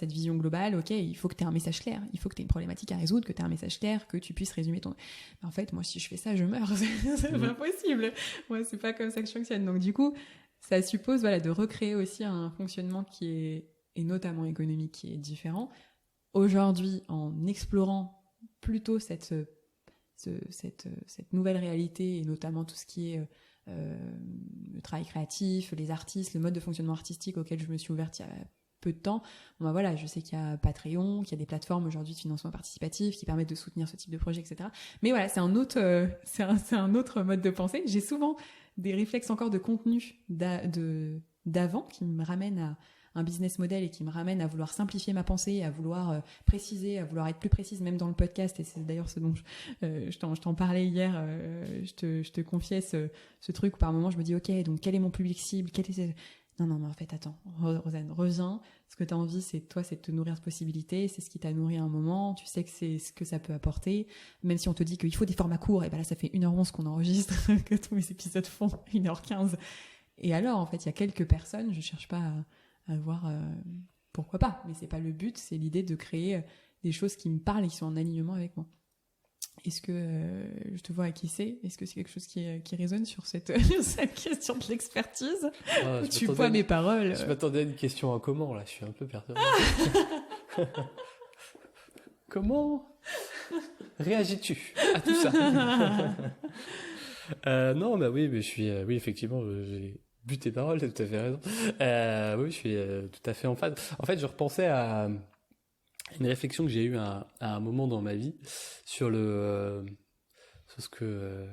Speaker 3: vision globale. Ok, il faut que tu aies un message clair, il faut que tu aies une problématique à résoudre, que tu aies un message clair, que tu puisses résumer ton... En fait, moi, si je fais ça, je meurs. C'est pas possible. Moi, c'est pas comme ça que je fonctionne. Donc, du coup, ça suppose de recréer aussi un fonctionnement qui est, et notamment économique, qui est différent. Aujourd'hui, en explorant plutôt cette nouvelle réalité, et notamment tout ce qui est le travail créatif, les artistes, le mode de fonctionnement artistique auquel je me suis ouverte il y a peu de temps. Bon, voilà, je sais qu'il y a Patreon, qu'il y a des plateformes aujourd'hui de financement participatif qui permettent de soutenir ce type de projet, etc. Mais voilà, c'est un autre mode de pensée. J'ai souvent des réflexes encore de contenu d'avant qui me ramènent à un business model et qui me ramène à vouloir simplifier ma pensée, à vouloir préciser, à vouloir être plus précise même dans le podcast. Et c'est d'ailleurs ce dont je t'en parlais hier. Je te confiais ce truc où par moment je me dis ok, donc quel est mon public cible, non, mais en fait, attends, Rosanne, reviens. Ce que tu as envie, c'est de te nourrir de possibilités. C'est ce qui t'a nourri à un moment. Tu sais que c'est ce que ça peut apporter. Même si on te dit qu'il faut des formats courts, et ben là, ça fait 1h11 qu'on enregistre, que tous mes épisodes font 1h15. Et alors, en fait, il y a quelques personnes, je cherche pas à voir pourquoi pas. Mais c'est pas le but, c'est l'idée de créer des choses qui me parlent et qui sont en alignement avec moi. Est-ce que je te vois à qui c'est? Est-ce que c'est quelque chose qui résonne sur cette question de l'expertise? Tu vois mes paroles.
Speaker 2: Je m'attendais à une question en comment, là. Je suis un peu perturbé. Comment réagis-tu à tout ça? Non, bah oui, mais je suis... oui, effectivement, j'ai bu tes paroles, t'as tout à fait raison. Oui, je suis tout à fait en phase. En fait, je repensais à une réflexion que j'ai eue à un moment dans ma vie sur sur ce que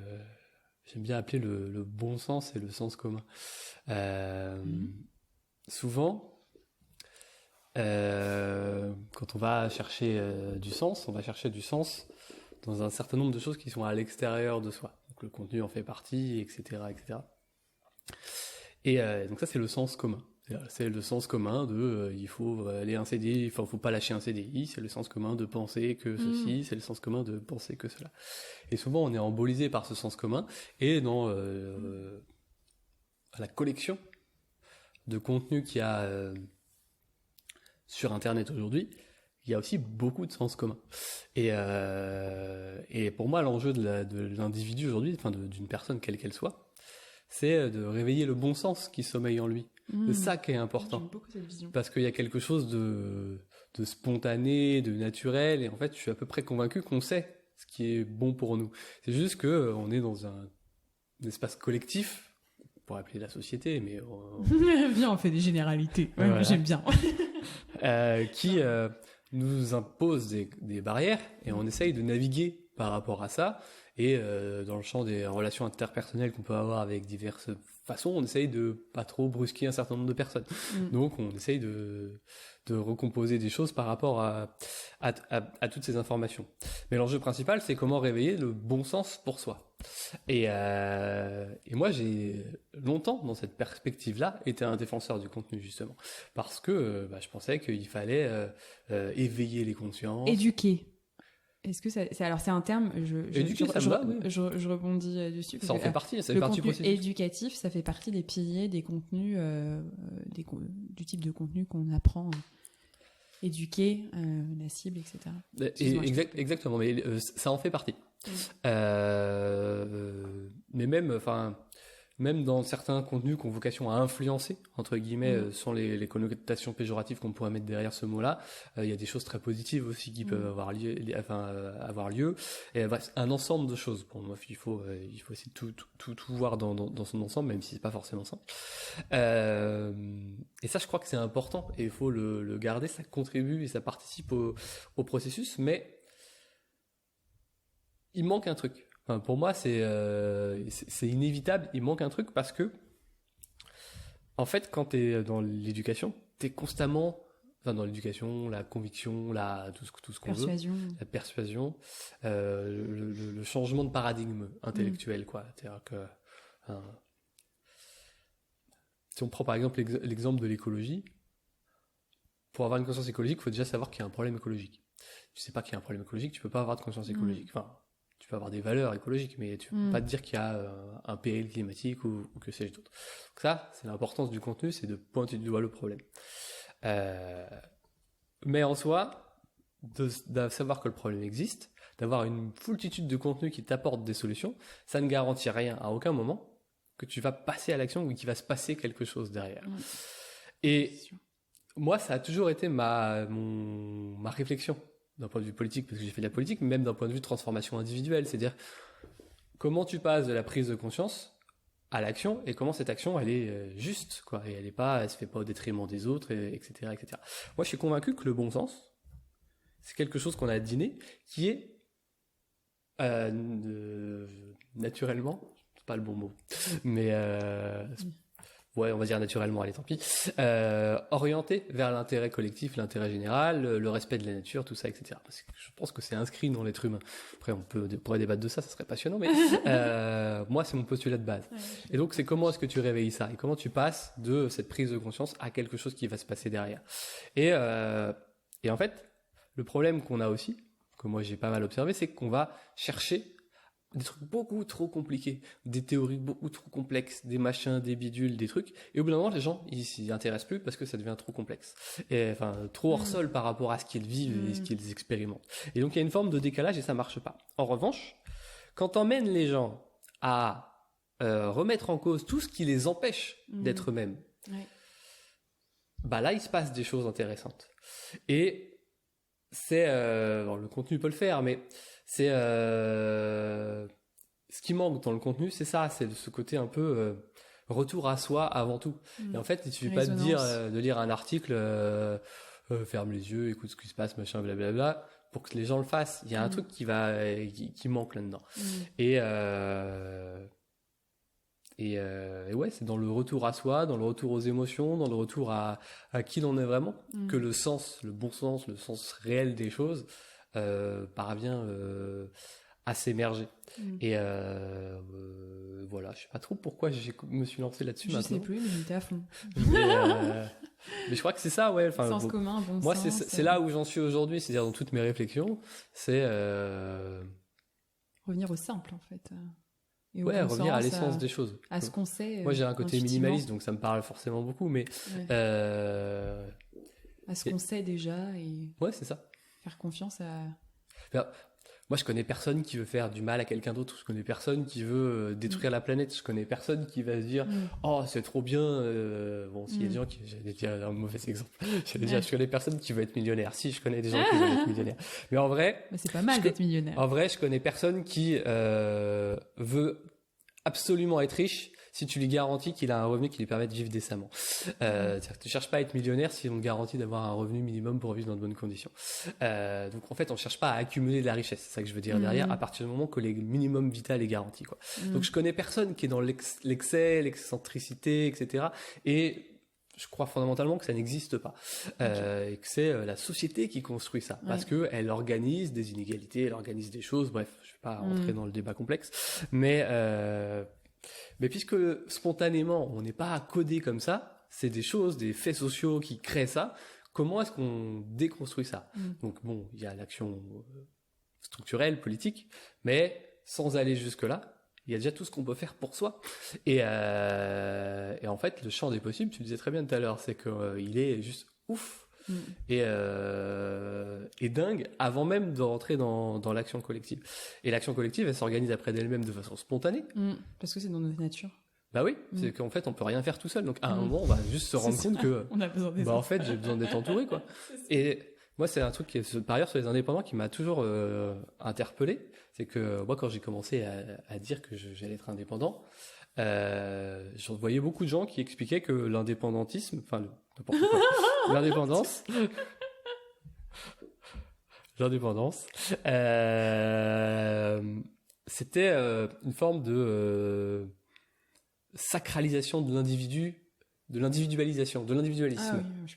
Speaker 2: j'aime bien appeler le bon sens et le sens commun. Souvent, quand on va chercher du sens, on va chercher du sens dans un certain nombre de choses qui sont à l'extérieur de soi. Donc le contenu en fait partie, etc., etc. Et donc ça, c'est le sens commun. C'est le sens commun de il faut aller un CDI, enfin, faut pas lâcher un CDI, c'est le sens commun de penser que ceci, c'est le sens commun de penser que cela. Et souvent, on est embolisé par ce sens commun, et dans la collection de contenu qu'il y a sur Internet aujourd'hui, il y a aussi beaucoup de sens commun. Et pour moi, l'enjeu de l'individu aujourd'hui, enfin d'une personne quelle qu'elle soit, c'est de réveiller le bon sens qui sommeille en lui. C'est ça qui est important.
Speaker 3: J'aime beaucoup cette vision.
Speaker 2: Parce qu'il y a quelque chose de spontané, de naturel, et en fait, je suis à peu près convaincu qu'on sait ce qui est bon pour nous. C'est juste que on est dans un espace collectif, on pourrait appeler la société, mais...
Speaker 3: Viens, on fait des généralités. Ouais,
Speaker 2: voilà.
Speaker 3: J'aime bien.
Speaker 2: Qui nous impose des barrières, et on essaye de naviguer par rapport à ça. Et dans le champ des relations interpersonnelles qu'on peut avoir avec diverses façons, on essaye de pas trop brusquer un certain nombre de personnes. Donc on essaye de recomposer des choses par rapport à toutes ces informations. Mais l'enjeu principal, c'est comment réveiller le bon sens pour soi. Et moi, j'ai longtemps, dans cette perspective-là, été un défenseur du contenu, justement. Parce que je pensais qu'il fallait éveiller les consciences.
Speaker 3: Éduquer. Est-ce que c'est un terme, je rebondis dessus.
Speaker 2: Ça en fait partie, ça fait
Speaker 3: le
Speaker 2: partie du
Speaker 3: contenu
Speaker 2: processus.
Speaker 3: éducatif, ça fait partie des piliers des contenus, du type de contenu qu'on apprend, éduquer la cible, etc.
Speaker 2: Exactement, mais ça en fait partie. Mais même, enfin, même dans certains contenus qui ont vocation à influencer, entre guillemets, sans les connotations péjoratives qu'on pourrait mettre derrière ce mot-là, il y a des choses très positives aussi qui peuvent avoir lieu. Et bref, un ensemble de choses. Pour moi, il faut essayer de tout voir dans son ensemble, même si c'est pas forcément simple. Et ça, je crois que c'est important et il faut le garder. Ça contribue et ça participe au processus, mais il manque un truc. Enfin, pour moi, c'est inévitable. Il manque un truc parce que, en fait, quand tu es dans l'éducation, tu es constamment, enfin, dans l'éducation, la conviction, tout ce qu'on veut, la persuasion, le changement de paradigme intellectuel, quoi. C'est-à-dire que, si on prend par exemple l'exemple de l'écologie, pour avoir une conscience écologique, il faut déjà savoir qu'il y a un problème écologique. Tu sais pas qu'il y a un problème écologique, tu peux pas avoir de conscience écologique. Enfin, tu peux avoir des valeurs écologiques, mais tu peux pas te dire qu'il y a un péril climatique ou que sais-je d'autre. Donc ça, c'est l'importance du contenu, c'est de pointer du doigt le problème. Mais en soi, de savoir que le problème existe, d'avoir une foultitude de contenus qui t'apportent des solutions, ça ne garantit rien à aucun moment que tu vas passer à l'action ou qu'il va se passer quelque chose derrière. Et moi, ça a toujours été ma réflexion d'un point de vue politique, parce que j'ai fait de la politique, mais même d'un point de vue de transformation individuelle, c'est-à-dire comment tu passes de la prise de conscience à l'action et comment cette action elle est juste, quoi, et elle se fait pas au détriment des autres, etc., etc. Moi, je suis convaincu que le bon sens, c'est quelque chose qu'on a d'inné, qui est naturellement, c'est pas le bon mot, mais ouais, on va dire naturellement, allez, tant pis, orienté vers l'intérêt collectif, l'intérêt général, le respect de la nature, tout ça, etc. Parce que je pense que c'est inscrit dans l'être humain. Après, on pourrait débattre de ça serait passionnant, mais moi, c'est mon postulat de base. Et donc, c'est comment est-ce que tu réveilles ça et comment tu passes de cette prise de conscience à quelque chose qui va se passer derrière. Et en fait, le problème qu'on a aussi, que moi j'ai pas mal observé, c'est qu'on va chercher des trucs beaucoup trop compliqués, des théories beaucoup trop complexes, des machins, des bidules, des trucs. Et au bout d'un moment, les gens, ils s'y intéressent plus parce que ça devient trop complexe. Et enfin, trop hors sol par rapport à ce qu'ils vivent et ce qu'ils expérimentent. Et donc, il y a une forme de décalage et ça marche pas. En revanche, quand t'emmènes les gens à remettre en cause tout ce qui les empêche d'être eux-mêmes, bah là, il se passe des choses intéressantes. Et c'est... le contenu peut le faire, mais... c'est ce qui manque dans le contenu, c'est ça, c'est ce côté un peu retour à soi avant tout. Et en fait, il suffit pas de lire un article, ferme les yeux, écoute ce qui se passe, machin, blablabla, pour que les gens le fassent. Il y a un truc qui manque là-dedans. Et ouais, c'est dans le retour à soi, dans le retour aux émotions, dans le retour à qui l'on est vraiment, que le sens, le bon sens, le sens réel des choses parvient à s'émerger. Et voilà, je sais pas trop pourquoi je me suis lancé là-dessus maintenant.
Speaker 3: Je sais plus, mais j'étais à fond.
Speaker 2: Mais je crois que c'est ça, ouais. Enfin,
Speaker 3: sens commun, bon
Speaker 2: moi,
Speaker 3: sens.
Speaker 2: C'est là où j'en suis aujourd'hui, c'est-à-dire dans toutes mes réflexions, c'est
Speaker 3: revenir au simple, en fait. Et
Speaker 2: ouais, revenir à l'essence des choses.
Speaker 3: À ce qu'on sait.
Speaker 2: Moi, j'ai un côté minimaliste, donc ça me parle forcément beaucoup, mais
Speaker 3: à ce qu'on sait déjà et
Speaker 2: ouais, c'est ça.
Speaker 3: Faire confiance à...
Speaker 2: Moi, je connais personne qui veut faire du mal à quelqu'un d'autre. Je connais personne qui veut détruire la planète. Je connais personne qui va se dire oh, c'est trop bien. Bon, s'il y a des gens qui... J'allais dire un mauvais exemple. Je connais personne qui veut être millionnaire. Si, je connais des gens qui veulent être millionnaires. Mais en vrai...
Speaker 3: Mais c'est pas mal d'être millionnaire.
Speaker 2: En vrai, je connais personne qui veut absolument être riche si tu lui garantis qu'il a un revenu qui lui permet de vivre décemment. C'est-à-dire que tu cherches pas à être millionnaire si on te garantit d'avoir un revenu minimum pour vivre dans de bonnes conditions. Donc en fait, on cherche pas à accumuler de la richesse, c'est ça que je veux dire derrière, à partir du moment que le minimum vital est garanti, quoi. Donc je connais personne qui est dans l'excès, l'excentricité, etc. Et je crois fondamentalement que ça n'existe pas. Et que c'est la société qui construit ça. Parce que elle organise des inégalités, elle organise des choses, bref, je vais pas rentrer dans le débat complexe, mais puisque spontanément, on n'est pas codé comme ça, c'est des choses, des faits sociaux qui créent ça, comment est-ce qu'on déconstruit ça? Donc bon, il y a l'action structurelle, politique, mais sans aller jusque-là, il y a déjà tout ce qu'on peut faire pour soi. Et en fait, le champ des possibles, tu le disais très bien tout à l'heure, c'est qu'il est juste ouf. Et dingue avant même de rentrer dans l'action collective. Et l'action collective, elle s'organise après d'elle-même de façon spontanée.
Speaker 3: Parce que c'est dans notre nature.
Speaker 2: Bah oui, c'est qu'en fait, on peut rien faire tout seul. Donc, à un moment, on va juste se rendre compte que,
Speaker 3: On a besoin des
Speaker 2: en fait, j'ai besoin d'être entouré, quoi. Et moi, c'est un truc qui est, par ailleurs, sur les indépendants, qui m'a toujours interpellé. C'est que moi, quand j'ai commencé à dire que j'allais être indépendant, je voyais beaucoup de gens qui expliquaient que l'indépendantisme, enfin, n'importe quoi, l'indépendance, c'était une forme de sacralisation de l'individu, de l'individualisation, de l'individualisme.
Speaker 3: Ah oui,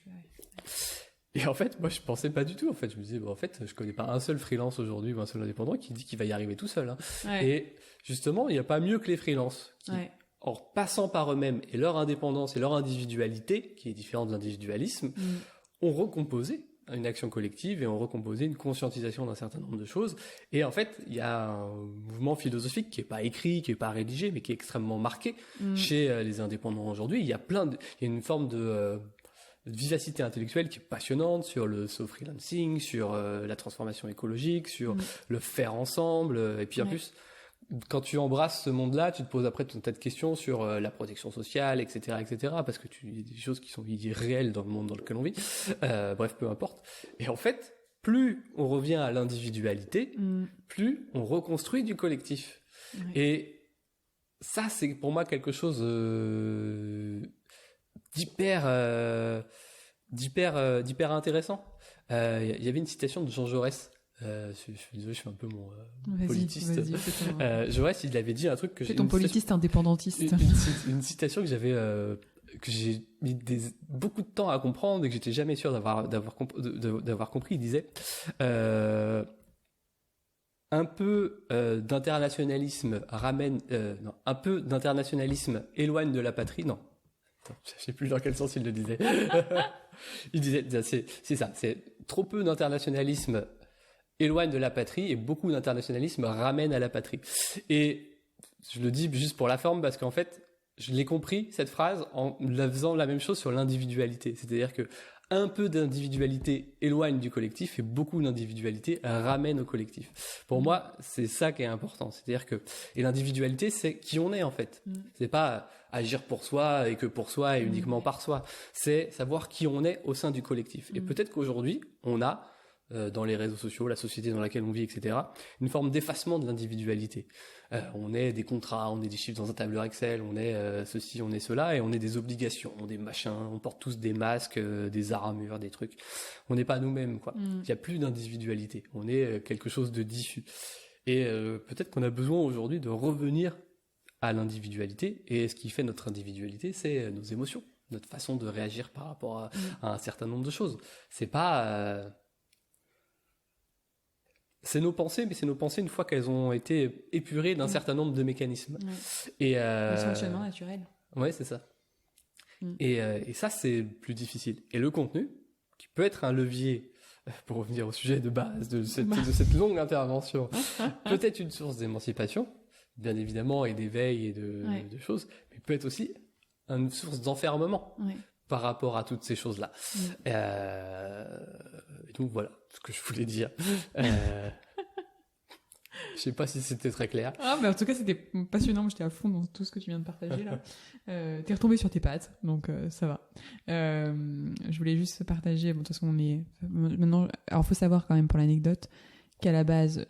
Speaker 2: Et en fait, moi, je pensais pas du tout. En fait, je me disais, en fait, je connais pas un seul freelance aujourd'hui ou un seul indépendant qui dit qu'il va y arriver tout seul. Hein.
Speaker 3: Ouais.
Speaker 2: Et justement, il n'y a pas mieux que les freelances qui, en passant par eux-mêmes et leur indépendance et leur individualité, qui est différente de l'individualisme, ont recomposé une action collective et ont recomposé une conscientisation d'un certain nombre de choses. Et en fait, il y a un mouvement philosophique qui est pas écrit, qui est pas rédigé, mais qui est extrêmement marqué chez les indépendants aujourd'hui. Il y a une forme de vivacité intellectuelle qui est passionnante sur le freelancing, sur la transformation écologique, sur le faire ensemble. Et puis en plus, quand tu embrasses ce monde-là, tu te poses après tout un tas de questions sur la protection sociale, etc., etc., parce que il y a des choses qui sont réelles dans le monde dans lequel on vit. Bref, peu importe. Et en fait, plus on revient à l'individualité, plus on reconstruit du collectif. Et ça, c'est pour moi quelque chose d'hyper intéressant. Il y avait une citation de Jean Jaurès. Je suis désolé, je fais un peu mon politiste. Jaurès, il avait dit un truc que
Speaker 3: j'ai. C'est ton politiste indépendantiste.
Speaker 2: Une citation que j'avais, que j'ai mis beaucoup de temps à comprendre et que j'étais jamais sûr d'avoir compris. Il disait un peu d'internationalisme un peu d'internationalisme éloigne de la patrie. Non. Attends, je sais plus dans quel sens il le disait. Il disait, c'est ça, c'est trop peu d'internationalisme éloigne de la patrie et beaucoup d'internationalisme ramène à la patrie. Et je le dis juste pour la forme parce qu'en fait, je l'ai compris, cette phrase, en faisant la même chose sur l'individualité. C'est-à-dire que un peu d'individualité éloigne du collectif et beaucoup d'individualité ramène au collectif. Pour moi, c'est ça qui est important. C'est-à-dire que, et l'individualité, c'est qui on est en fait. C'est pas agir pour soi et que pour soi et uniquement par soi. C'est savoir qui on est au sein du collectif. Et peut-être qu'aujourd'hui, on a, dans les réseaux sociaux, la société dans laquelle on vit, etc., une forme d'effacement de l'individualité. On est des contrats, on est des chiffres dans un tableur Excel, on est ceci, on est cela, et on est des obligations, on est des machins, on porte tous des masques, des armures, des trucs. On n'est pas nous-mêmes, quoi. Il n'y a plus d'individualité. On est quelque chose de diffus. Et peut-être qu'on a besoin aujourd'hui de revenir à l'individualité, et ce qui fait notre individualité, c'est nos émotions, notre façon de réagir par rapport à un certain nombre de choses. C'est pas... c'est nos pensées, mais c'est nos pensées une fois qu'elles ont été épurées d'un certain nombre de mécanismes. Et
Speaker 3: le fonctionnement naturel.
Speaker 2: Ouais, c'est ça. Et ça, c'est plus difficile. Et le contenu, qui peut être un levier, pour revenir au sujet de base de cette longue intervention, peut être une source d'émancipation, bien évidemment, et d'éveil et de choses, mais peut être aussi une source d'enfermement. Par rapport à toutes ces choses-là. Et donc voilà ce que je voulais dire. Je sais pas si c'était très clair.
Speaker 3: Ah, mais en tout cas, c'était passionnant. J'étais à fond dans tout ce que tu viens de partager là. T'es retombé sur tes pattes, donc ça va. Je voulais juste partager. Bon, de toute façon, on est maintenant. Alors, faut savoir quand même pour l'anecdote qu'à la base,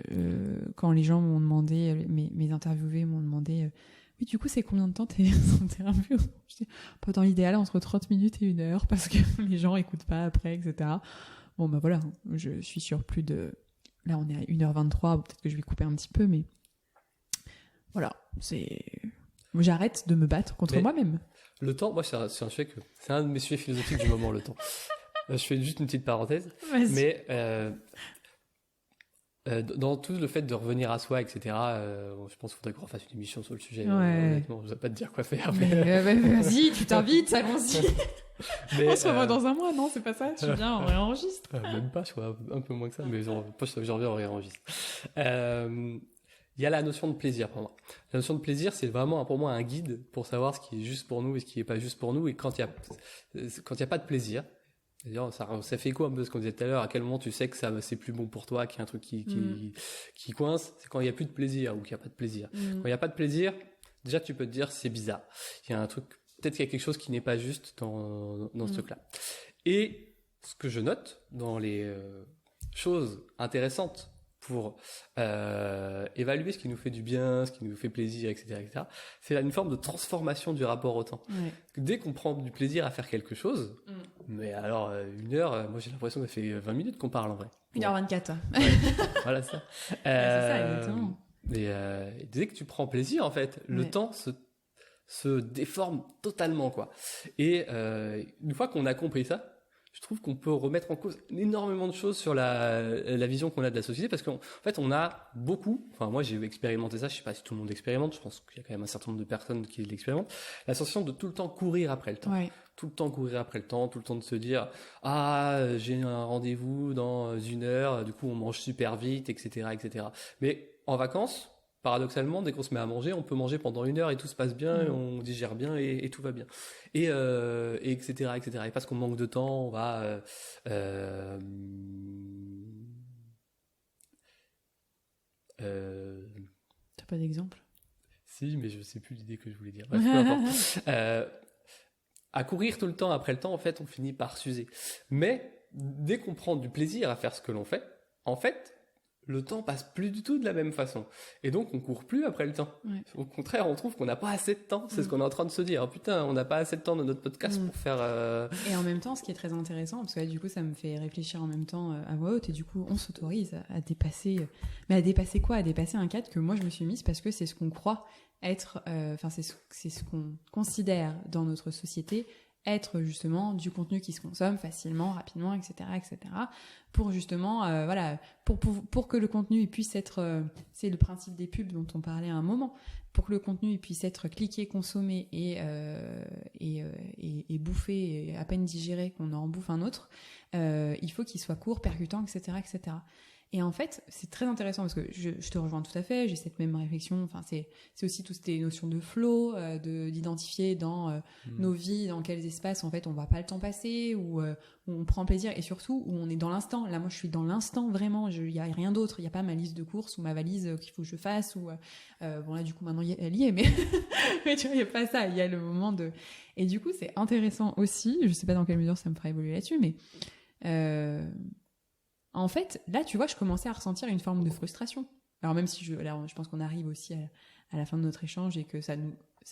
Speaker 3: quand les gens m'ont demandé, mes interviewés m'ont demandé. Oui, du coup, c'est combien de temps tes interviews? Je dis, pas dans l'idéal, entre 30 minutes et 1 heure, parce que les gens écoutent pas après, etc. Bon, bah voilà, je suis sur plus de... Là, on est à 1h23, peut-être que je vais couper un petit peu, mais... Voilà, c'est... J'arrête de me battre contre moi-même.
Speaker 2: Le temps, moi, c'est un sujet que... C'est un de mes sujets philosophiques du moment, le temps. Je fais juste une petite parenthèse.
Speaker 3: Vas-y.
Speaker 2: Mais... dans tout le fait de revenir à soi, etc., je pense qu'il faudrait qu'on fasse une émission sur le sujet. Honnêtement, je ne vais pas te dire quoi faire.
Speaker 3: Mais vas-y, tu t'invites, allons-y. On se revoit dans un mois, non? C'est pas ça? Tu viens, on réenregistre.
Speaker 2: Même pas, je crois, un peu moins que ça, mais j'en reviens, on réenregistre. Il y a la notion de plaisir pour moi. La notion de plaisir, c'est vraiment pour moi un guide pour savoir ce qui est juste pour nous et ce qui n'est pas juste pour nous. Et quand il y a pas de plaisir, c'est-à-dire, ça fait quoi un peu ce qu'on disait tout à l'heure, à quel moment tu sais que c'est plus bon pour toi, qu'il y a un truc qui coince, c'est quand il n'y a plus de plaisir ou qu'il n'y a pas de plaisir. Quand il n'y a pas de plaisir, déjà tu peux te dire c'est bizarre. Il y a un truc, peut-être qu'il y a quelque chose qui n'est pas juste dans ce truc-là. Et ce que je note dans les choses intéressantes pour évaluer ce qui nous fait du bien, ce qui nous fait plaisir, etc., c'est une forme de transformation du rapport au temps.
Speaker 3: Ouais.
Speaker 2: Dès qu'on prend du plaisir à faire quelque chose, mais alors 1 heure, moi j'ai l'impression que ça fait 20 minutes qu'on parle en vrai.
Speaker 3: 1h24.
Speaker 2: Ouais, voilà ça.
Speaker 3: C'est ça, exactement.
Speaker 2: Et dès que tu prends plaisir, en fait, le temps se déforme totalement, quoi. Et une fois qu'on a compris ça, je trouve qu'on peut remettre en cause énormément de choses sur la vision qu'on a de la société, parce qu'en fait, on a beaucoup, enfin moi j'ai expérimenté ça, je sais pas si tout le monde expérimente, je pense qu'il y a quand même un certain nombre de personnes qui l'expérimentent, la sensation de tout le temps courir après le temps.
Speaker 3: Ouais.
Speaker 2: Tout le temps courir après le temps, tout le temps de se dire « Ah, j'ai un rendez-vous dans 1 heure, du coup on mange super vite, etc. etc. » Mais en vacances, paradoxalement, dès qu'on se met à manger, on peut manger pendant 1 heure et tout se passe bien, et on digère bien et tout va bien. Et etc. etc. Et parce qu'on manque de temps, on va... T'as
Speaker 3: pas d'exemple?
Speaker 2: Si, mais je sais plus l'idée que je voulais dire. Bref, peu importe. À courir tout le temps après le temps, en fait, on finit par s'user. Mais dès qu'on prend du plaisir à faire ce que l'on fait, en fait, le temps passe plus du tout de la même façon. Et donc, on court plus après le temps.
Speaker 3: Ouais.
Speaker 2: Au contraire, on trouve qu'on n'a pas assez de temps. C'est ce qu'on est en train de se dire. Oh, putain, on n'a pas assez de temps dans notre podcast pour faire...
Speaker 3: Et en même temps, ce qui est très intéressant, parce que là, du coup, ça me fait réfléchir en même temps à voix haute, et du coup, on s'autorise à dépasser... Mais à dépasser quoi? À dépasser un cadre que moi, je me suis mise parce que c'est ce qu'on croit être... Enfin, c'est ce qu'on considère dans notre société être justement du contenu qui se consomme facilement, rapidement, etc., etc., pour justement, voilà, pour que le contenu il puisse être, c'est le principe des pubs dont on parlait à un moment, pour que le contenu il puisse être cliqué, consommé et bouffé, et à peine digéré qu'on en bouffe un autre, il faut qu'il soit court, percutant, etc., etc. Et en fait, c'est très intéressant parce que je te rejoins tout à fait, j'ai cette même réflexion. Enfin, c'est aussi toutes ces notions de flow, d'identifier dans nos vies, dans quels espaces en fait on voit pas le temps passer, où on prend plaisir et surtout où on est dans l'instant. Là, moi, je suis dans l'instant vraiment. Il y a rien d'autre. Il y a pas ma liste de courses ou ma valise qu'il faut que je fasse ou bon là du coup maintenant elle y est, mais mais tu vois, il y a pas ça. Il y a le moment de et du coup c'est intéressant aussi. Je sais pas dans quelle mesure ça me fera évoluer là-dessus, mais en fait, là, tu vois, je commençais à ressentir une forme de frustration. Alors même si je pense qu'on arrive aussi à la fin de notre échange et que ça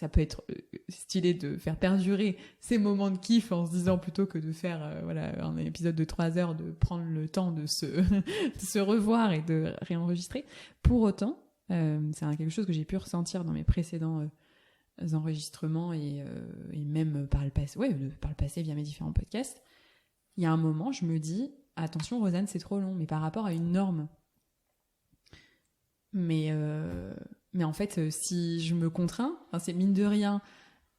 Speaker 3: peut être stylé de faire perdurer ces moments de kiff en se disant plutôt que de faire voilà un épisode de 3 heures, de prendre le temps de se revoir et de réenregistrer. Pour autant, c'est quelque chose que j'ai pu ressentir dans mes précédents enregistrements et même par le passé via mes différents podcasts. Il y a un moment, je me dis attention Rosanne, c'est trop long, mais par rapport à une norme. Mais en fait, si je me contrains, c'est mine de rien,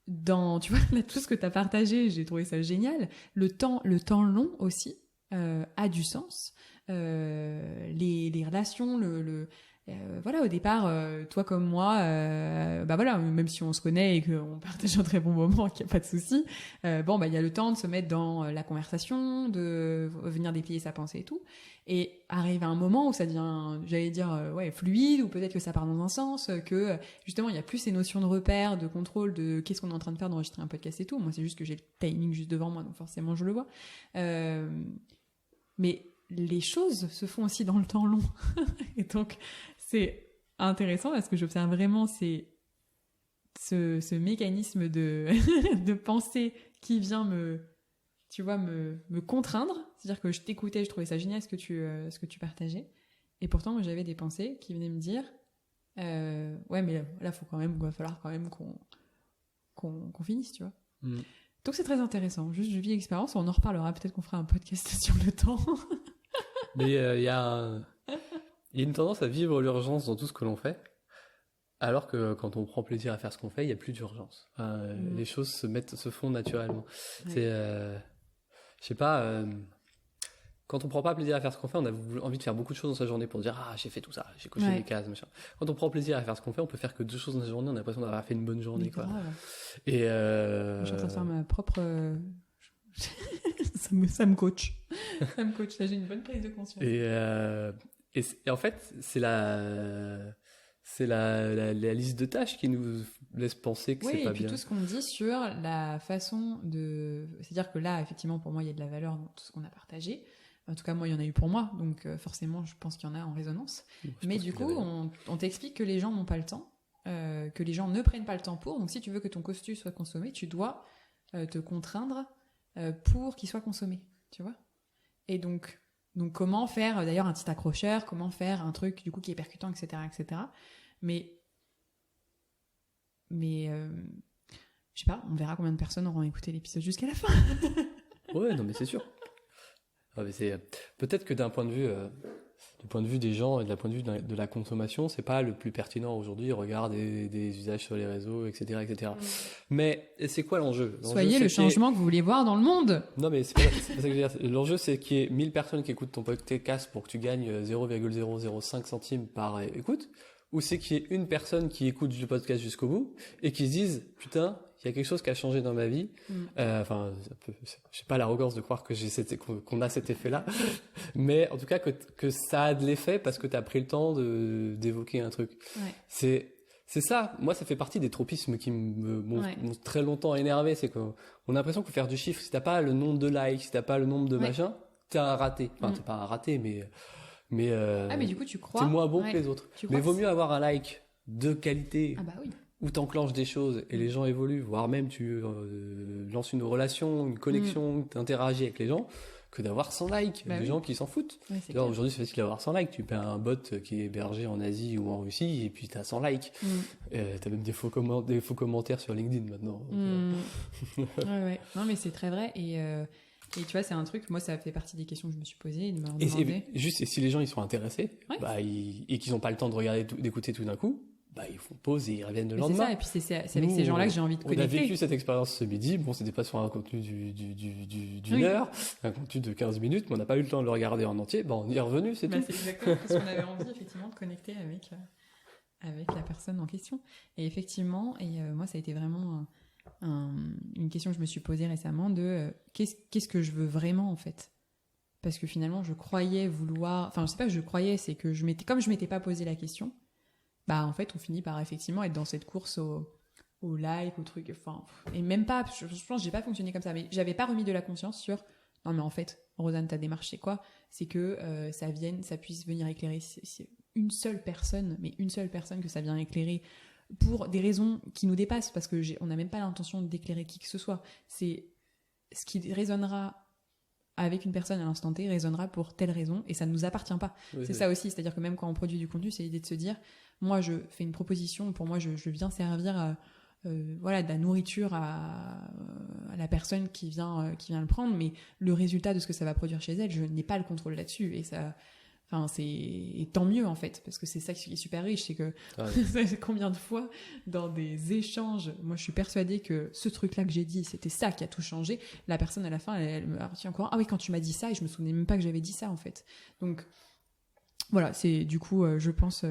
Speaker 3: tu vois, là, tout ce que tu as partagé, j'ai trouvé ça génial. Le temps long aussi a du sens. Les relations, voilà, au départ, toi comme moi, bah voilà, même si on se connaît et qu'on partage un très bon moment, qu'il n'y a pas de souci, bon, bah il y a le temps de se mettre dans la conversation, de venir déplier sa pensée et tout, et arrive à un moment où ça devient, j'allais dire, ouais, fluide, ou peut-être que ça part dans un sens, que justement il n'y a plus ces notions de repère, de contrôle, de qu'est-ce qu'on est en train de faire, d'enregistrer un podcast et tout. Moi, c'est juste que j'ai le timing juste devant moi, donc forcément je le vois. Mais les choses se font aussi dans le temps long. Et donc, c'est intéressant parce que j'observe vraiment ce mécanisme de pensée qui vient me contraindre. C'est-à-dire que je t'écoutais, je trouvais ça génial ce que tu partageais. Et pourtant, moi, j'avais des pensées qui venaient me dire ouais, mais là, il va falloir quand même qu'on finisse, tu vois. Donc, c'est très intéressant. Juste, je vis l'expérience. On en reparlera. Peut-être qu'on fera un podcast sur le temps.
Speaker 2: Mais il y a une tendance à vivre l'urgence dans tout ce que l'on fait, alors que quand on prend plaisir à faire ce qu'on fait, il n'y a plus d'urgence. Les choses se font naturellement. Ouais. C'est, je sais pas, quand on prend pas plaisir à faire ce qu'on fait, on a envie de faire beaucoup de choses dans sa journée pour dire j'ai fait tout ça, j'ai coché les cases, machin. Quand on prend plaisir à faire ce qu'on fait, on peut faire que 2 choses dans sa journée, on a l'impression d'avoir fait une bonne journée, quoi. Et
Speaker 3: je suis en train de faire ma propre ça me coach. Ça me coach. Là, j'ai une bonne prise de conscience.
Speaker 2: Et en fait, c'est C'est la liste de tâches qui nous laisse penser que
Speaker 3: Oui,
Speaker 2: c'est pas
Speaker 3: et puis
Speaker 2: bien.
Speaker 3: tout ce qu'on dit sur la façon de... C'est-à-dire que là, effectivement, pour moi, il y a de la valeur dans tout ce qu'on a partagé. En tout cas, moi, il y en a eu pour moi, donc forcément, je pense qu'il y en a en résonance.
Speaker 2: Je
Speaker 3: Mais
Speaker 2: pense
Speaker 3: du
Speaker 2: qu'il y
Speaker 3: coup,
Speaker 2: avait un.
Speaker 3: on t'explique que les gens n'ont pas le temps, que les gens ne prennent pas le temps pour. Donc si tu veux que ton costu soit consommé, tu dois te contraindre pour qu'il soit consommé, tu vois. Et donc comment faire d'ailleurs un petit accrocheur, comment faire un truc du coup qui est percutant, etc., etc. Mais je sais pas, on verra combien de personnes auront écouté l'épisode jusqu'à la fin.
Speaker 2: Ouais, non, mais c'est sûr. Ah, mais peut-être que d'un point de vue, du point de vue des gens et de la point de vue de la consommation, c'est pas le plus pertinent aujourd'hui. Regarde des usages sur les réseaux, etc., etc. Mais c'est quoi l'enjeu?
Speaker 3: Soyez
Speaker 2: c'est
Speaker 3: le changement que vous voulez voir dans le monde.
Speaker 2: Non, mais c'est pas ça que je veux dire. L'enjeu, c'est qu'il y ait 1000 personnes qui écoutent ton podcast pour que tu gagnes 0,005 centimes par écoute, ou c'est qu'il y ait une personne qui écoute le podcast jusqu'au bout et qui se dise, putain, il y a quelque chose qui a changé dans ma vie. Enfin, j'ai pas l'arrogance de croire que qu'on a cet effet-là, mais en tout cas que ça a de l'effet parce que tu as pris le temps d'évoquer un truc.
Speaker 3: Ouais.
Speaker 2: C'est ça. Moi, ça fait partie des tropismes qui m'ont très longtemps énervé. C'est qu'on a l'impression que faire du chiffre, si t'as pas le nombre de likes, si t'as pas le nombre de machins, t'as un raté. Enfin, t'es pas un raté, mais
Speaker 3: du coup, tu crois.
Speaker 2: t'es moins bon que les autres. Mais vaut mieux avoir un like de qualité.
Speaker 3: Ah bah oui.
Speaker 2: Où t'enclenches des choses et les gens évoluent, voire même tu lances une relation, une connexion, t'interagis avec les gens, que d'avoir 100 likes, des gens qui s'en foutent.
Speaker 3: Ouais,
Speaker 2: aujourd'hui, c'est facile d'avoir 100 likes. Tu paies un bot qui est hébergé en Asie ou en Russie et puis t'as 100 likes. T'as même des faux commentaires sur LinkedIn maintenant.
Speaker 3: Ouais. Non, mais c'est très vrai. Et tu vois, c'est un truc, moi, ça fait partie des questions que je me suis posées. De me demander...
Speaker 2: et si les gens ils sont intéressés et qu'ils n'ont pas le temps de regarder, d'écouter tout d'un coup, ils font pause et ils reviennent le lendemain.
Speaker 3: C'est ça, et puis c'est avec ces gens-là que j'ai envie de connecter.
Speaker 2: On a vécu cette expérience ce midi. Bon, c'était pas sur un contenu d'une heure, un contenu de 15 minutes, mais on n'a pas eu le temps de le regarder en entier. On y est revenu, c'est tout.
Speaker 3: C'est exactement parce qu'on avait envie, effectivement, de connecter avec la personne en question. Et effectivement, moi, ça a été vraiment une question que je me suis posée récemment de qu'est-ce que je veux vraiment, en fait. Parce que finalement, je croyais vouloir... Enfin, je sais pas, je croyais, c'est que comme je m'étais pas posé la question, en fait, on finit par effectivement être dans cette course au like, au truc, enfin, et même pas, je pense que j'ai pas fonctionné comme ça, mais j'avais pas remis de la conscience sur, non mais en fait, Rosanne, ta démarche, c'est quoi? C'est que ça puisse venir éclairer une seule personne, mais une seule personne que ça vient éclairer pour des raisons qui nous dépassent, parce que on n'a même pas l'intention d'éclairer qui que ce soit. C'est ce qui résonnera avec une personne à l'instant T résonnera pour telle raison et ça ne nous appartient pas. C'est ça aussi, c'est-à-dire que même quand on produit du contenu, c'est l'idée de se dire, moi je fais une proposition, pour moi je viens servir de la nourriture à la personne qui vient le prendre, mais le résultat de ce que ça va produire chez elle, je n'ai pas le contrôle là-dessus et ça... Enfin, et tant mieux en fait, parce que c'est ça qui est super riche, c'est que combien de fois dans des échanges, moi je suis persuadée que ce truc-là que j'ai dit, c'était ça qui a tout changé. La personne à la fin, elle me retient encore. Ah oui, quand tu m'as dit ça, et je me souvenais même pas que j'avais dit ça en fait. Donc voilà, c'est du coup, je pense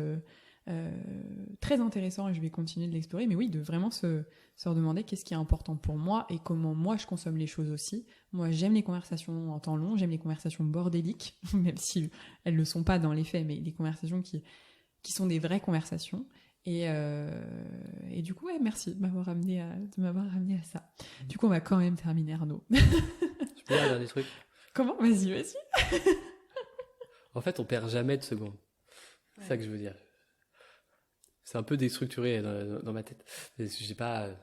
Speaker 3: très intéressant et je vais continuer de l'explorer. Mais oui, de vraiment se redemander qu'est-ce qui est important pour moi et comment moi je consomme les choses aussi. Moi, j'aime les conversations en temps long, j'aime les conversations bordéliques, même si elles le sont pas dans les faits, mais les conversations qui sont des vraies conversations. Et du coup, merci de m'avoir ramené à ça. Du coup, on va quand même terminer, Arnaud.
Speaker 2: Je peux dire un dernier truc?
Speaker 3: Comment? Vas-y.
Speaker 2: En fait, on perd jamais de secondes. C'est ça que je veux dire. C'est un peu déstructuré dans ma tête. J'ai pas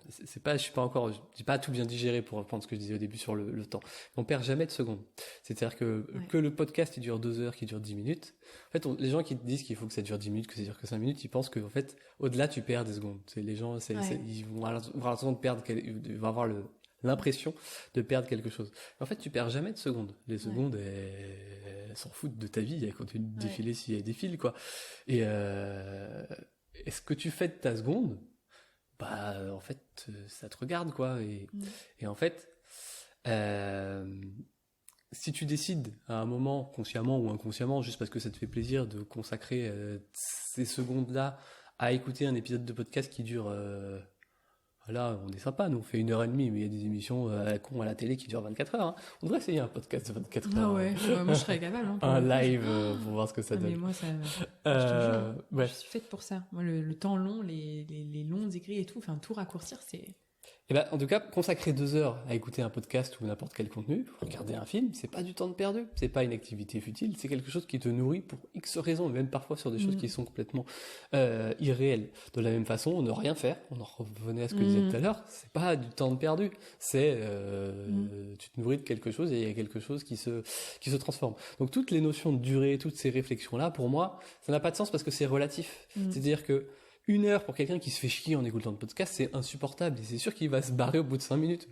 Speaker 2: tout bien digéré pour reprendre ce que je disais au début sur le temps. On perd jamais de secondes. C'est-à-dire que le podcast il dure 2 heures, qui dure 10 minutes. En fait, les gens qui te disent qu'il faut que ça dure 10 minutes, que ça dure que 5 minutes, ils pensent que en fait, au-delà, tu perds des secondes. Les gens, ils vont avoir l'impression de perdre quelque chose. En fait, tu perds jamais de secondes. Les secondes, elles s'en foutent de ta vie. Elles continuent de défiler si elles défilent, quoi. Et ce que tu fais de ta seconde, en fait, ça te regarde, quoi. Et en fait, si tu décides à un moment, consciemment ou inconsciemment, juste parce que ça te fait plaisir de consacrer ces secondes-là à écouter un épisode de podcast qui dure Là, on est sympa, nous, on fait 1h30, mais il y a des émissions à la con à la télé qui durent 24 heures. Hein. On devrait essayer un podcast de 24 heures.
Speaker 3: Ah ouais, moi je serais capable. Hein,
Speaker 2: un live pour voir ce que ça donne.
Speaker 3: Mais moi, ça, je te jure,
Speaker 2: ouais.
Speaker 3: je suis faite pour ça. Moi, le temps long, les longs écrits et tout, enfin, tout raccourcir, c'est...
Speaker 2: Et ben, en tout cas, consacrer 2 heures à écouter un podcast ou n'importe quel contenu, regarder un film, c'est pas du temps de perdu. C'est pas une activité futile, c'est quelque chose qui te nourrit pour X raisons, même parfois sur des choses qui sont complètement irréelles. De la même façon, ne rien faire, on en revenait à ce que je disais tout à l'heure, c'est pas du temps de perdu. C'est, tu te nourris de quelque chose et il y a quelque chose qui se transforme. Donc, toutes les notions de durée, toutes ces réflexions-là, pour moi, ça n'a pas de sens parce que c'est relatif. C'est-à-dire que 1 heure pour quelqu'un qui se fait chier en écoutant le podcast, c'est insupportable. Et c'est sûr qu'il va se barrer au bout de 5 minutes.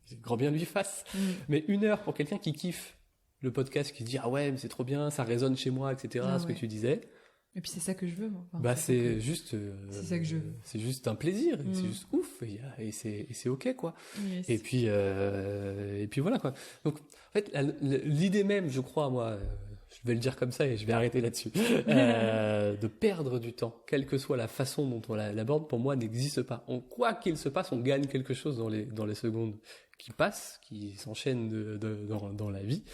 Speaker 2: C'est grand bien lui fasse. Mais 1 heure pour quelqu'un qui kiffe le podcast, qui dit « Ah ouais, mais c'est trop bien, ça résonne chez moi, etc. » ce que tu disais.
Speaker 3: Et puis c'est ça que je veux, moi. Enfin,
Speaker 2: bah c'est juste...
Speaker 3: c'est ça que je veux.
Speaker 2: C'est juste un plaisir. C'est juste ouf. Et c'est OK, quoi.
Speaker 3: Yes.
Speaker 2: Et puis voilà, quoi. Donc, en fait, l'idée même, je crois, moi... je vais le dire comme ça et je vais arrêter là-dessus, de perdre du temps, quelle que soit la façon dont on l'aborde, pour moi, n'existe pas. Quoi qu'il se passe, on gagne quelque chose dans les secondes qui passent, qui s'enchaînent dans la vie.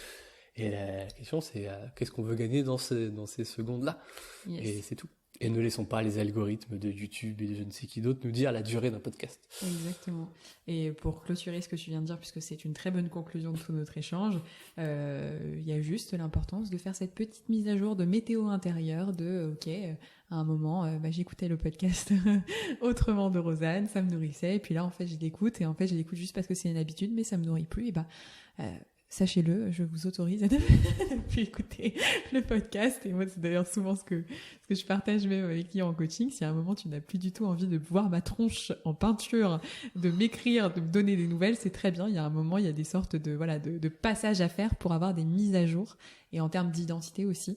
Speaker 2: Et la question, c'est qu'est-ce qu'on veut gagner dans ces secondes-là.
Speaker 3: Yes.
Speaker 2: Et c'est tout. Et ne laissons pas les algorithmes de YouTube et de je ne sais qui d'autre nous dire la durée d'un podcast.
Speaker 3: Exactement. Et pour clôturer ce que tu viens de dire, puisque c'est une très bonne conclusion de tout notre échange, il y a juste l'importance de faire cette petite mise à jour de météo intérieure, à un moment, j'écoutais le podcast autrement de Rosanne, ça me nourrissait, et puis là, en fait, je l'écoute juste parce que c'est une habitude, mais ça me nourrit plus, et sachez-le, je vous autorise à ne plus écouter le podcast. Et moi, c'est d'ailleurs souvent ce que je partage même avec les clients en coaching. Si à un moment, tu n'as plus du tout envie de voir ma tronche en peinture, de m'écrire, de me donner des nouvelles, c'est très bien. Il y a un moment, il y a des sortes de passages à faire pour avoir des mises à jour. Et en termes d'identité aussi.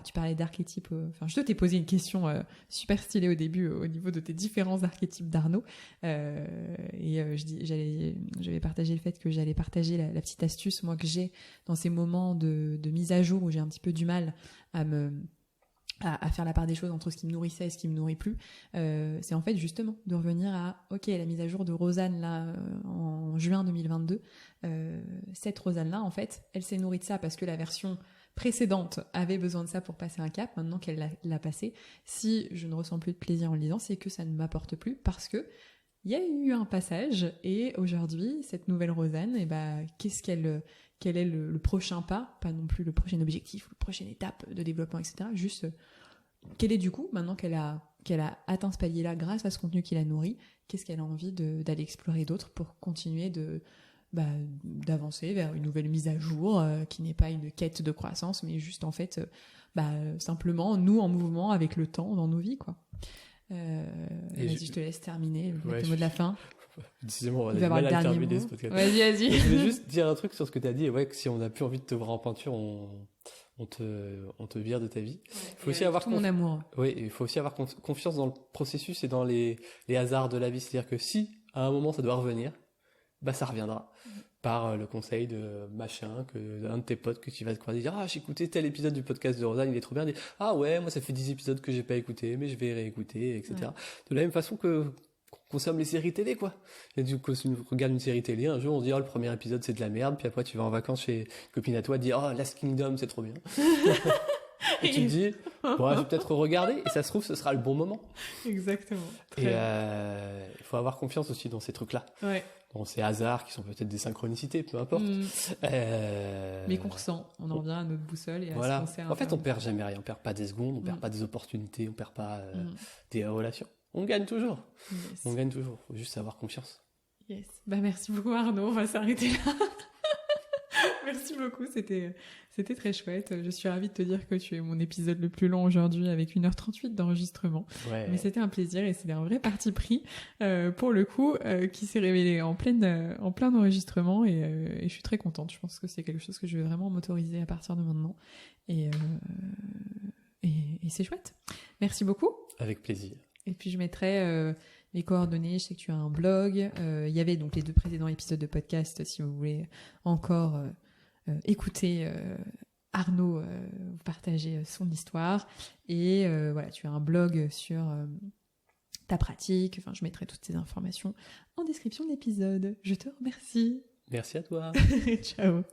Speaker 3: Tu parlais d'archétypes. Je t'ai posé une question super stylée au début au niveau de tes différents archétypes d'Arnaud. J'avais partagé le fait que j'allais partager la petite astuce moi que j'ai dans ces moments de mise à jour où j'ai un petit peu du mal à faire la part des choses entre ce qui me nourrissait et ce qui me nourrit plus. C'est en fait justement de revenir à la mise à jour de Rosanne là en juin 2022. Cette Rosanne là en fait, elle s'est nourrie de ça parce que la version précédente avait besoin de ça pour passer un cap. Maintenant qu'elle l'a passé, si je ne ressens plus de plaisir en le lisant, c'est que ça ne m'apporte plus parce que il y a eu un passage et aujourd'hui, cette nouvelle Rosanne, quel est le prochain pas, pas non plus le prochain objectif, la prochaine étape de développement, etc. Juste, quel est du coup, maintenant qu'elle a atteint ce palier-là grâce à ce contenu qui la nourrit, qu'est-ce qu'elle a envie d'aller explorer d'autre pour continuer d'avancer vers une nouvelle mise à jour qui n'est pas une quête de croissance mais juste en fait simplement nous en mouvement avec le temps dans nos vies quoi. Vas-y, je te laisse terminer le mot de la fin.
Speaker 2: Décidément, on a du mal à terminer ce podcast.
Speaker 3: Vas-y.
Speaker 2: Je voulais juste dire un truc sur ce que tu as dit, que si on n'a plus envie de te voir en peinture, on te vire de ta vie. Il faut aussi avoir
Speaker 3: mon amour.
Speaker 2: Oui, il faut aussi avoir confiance dans le processus et dans les hasards de la vie, c'est-à-dire que si à un moment ça doit revenir, ça reviendra par le conseil de machin, un de tes potes que tu vas te croiser, dire j'ai écouté tel épisode du podcast de Rosanne, il est trop bien, ah ouais, moi ça fait 10 épisodes que j'ai pas écouté, mais je vais réécouter, etc. Ouais. De la même façon qu'on consomme les séries télé, quoi. Et du coup, si tu regardes une série télé, un jour on se dit le premier épisode c'est de la merde, puis après tu vas en vacances chez une copine à toi, dire Last Kingdom c'est trop bien. Et tu te dis, je vais peut-être regarder, et ça se trouve, ce sera le bon moment.
Speaker 3: Exactement.
Speaker 2: Et il faut avoir confiance aussi dans ces trucs-là.
Speaker 3: Ouais.
Speaker 2: Dans ces hasards qui sont peut-être des synchronicités, peu importe.
Speaker 3: Mais qu'on ressent. On en revient à notre boussole et à ce qu'on sait.
Speaker 2: En fait, on perd jamais rien. On perd pas des secondes, on perd pas des opportunités, on perd pas des relations. On gagne toujours. Yes. On gagne toujours. Faut juste avoir confiance.
Speaker 3: Yes. Merci beaucoup Arnaud. On va s'arrêter là. Merci beaucoup, c'était très chouette. Je suis ravie de te dire que tu es mon épisode le plus long aujourd'hui avec 1h38 d'enregistrement.
Speaker 2: Ouais.
Speaker 3: Mais c'était un plaisir et c'était un vrai parti pris pour le coup qui s'est révélé en plein enregistrement et je suis très contente. Je pense que c'est quelque chose que je vais vraiment m'autoriser à partir de maintenant et c'est chouette. Merci beaucoup.
Speaker 2: Avec plaisir.
Speaker 3: Et puis je mettrai les coordonnées, je sais que tu as un blog. Il y avait donc les 2 précédents épisodes de podcast si vous voulez encore écouter Arnaud partager son histoire. Et tu as un blog sur ta pratique. Enfin, je mettrai toutes ces informations en description de l'épisode. Je te remercie.
Speaker 2: Merci à toi.
Speaker 3: Ciao.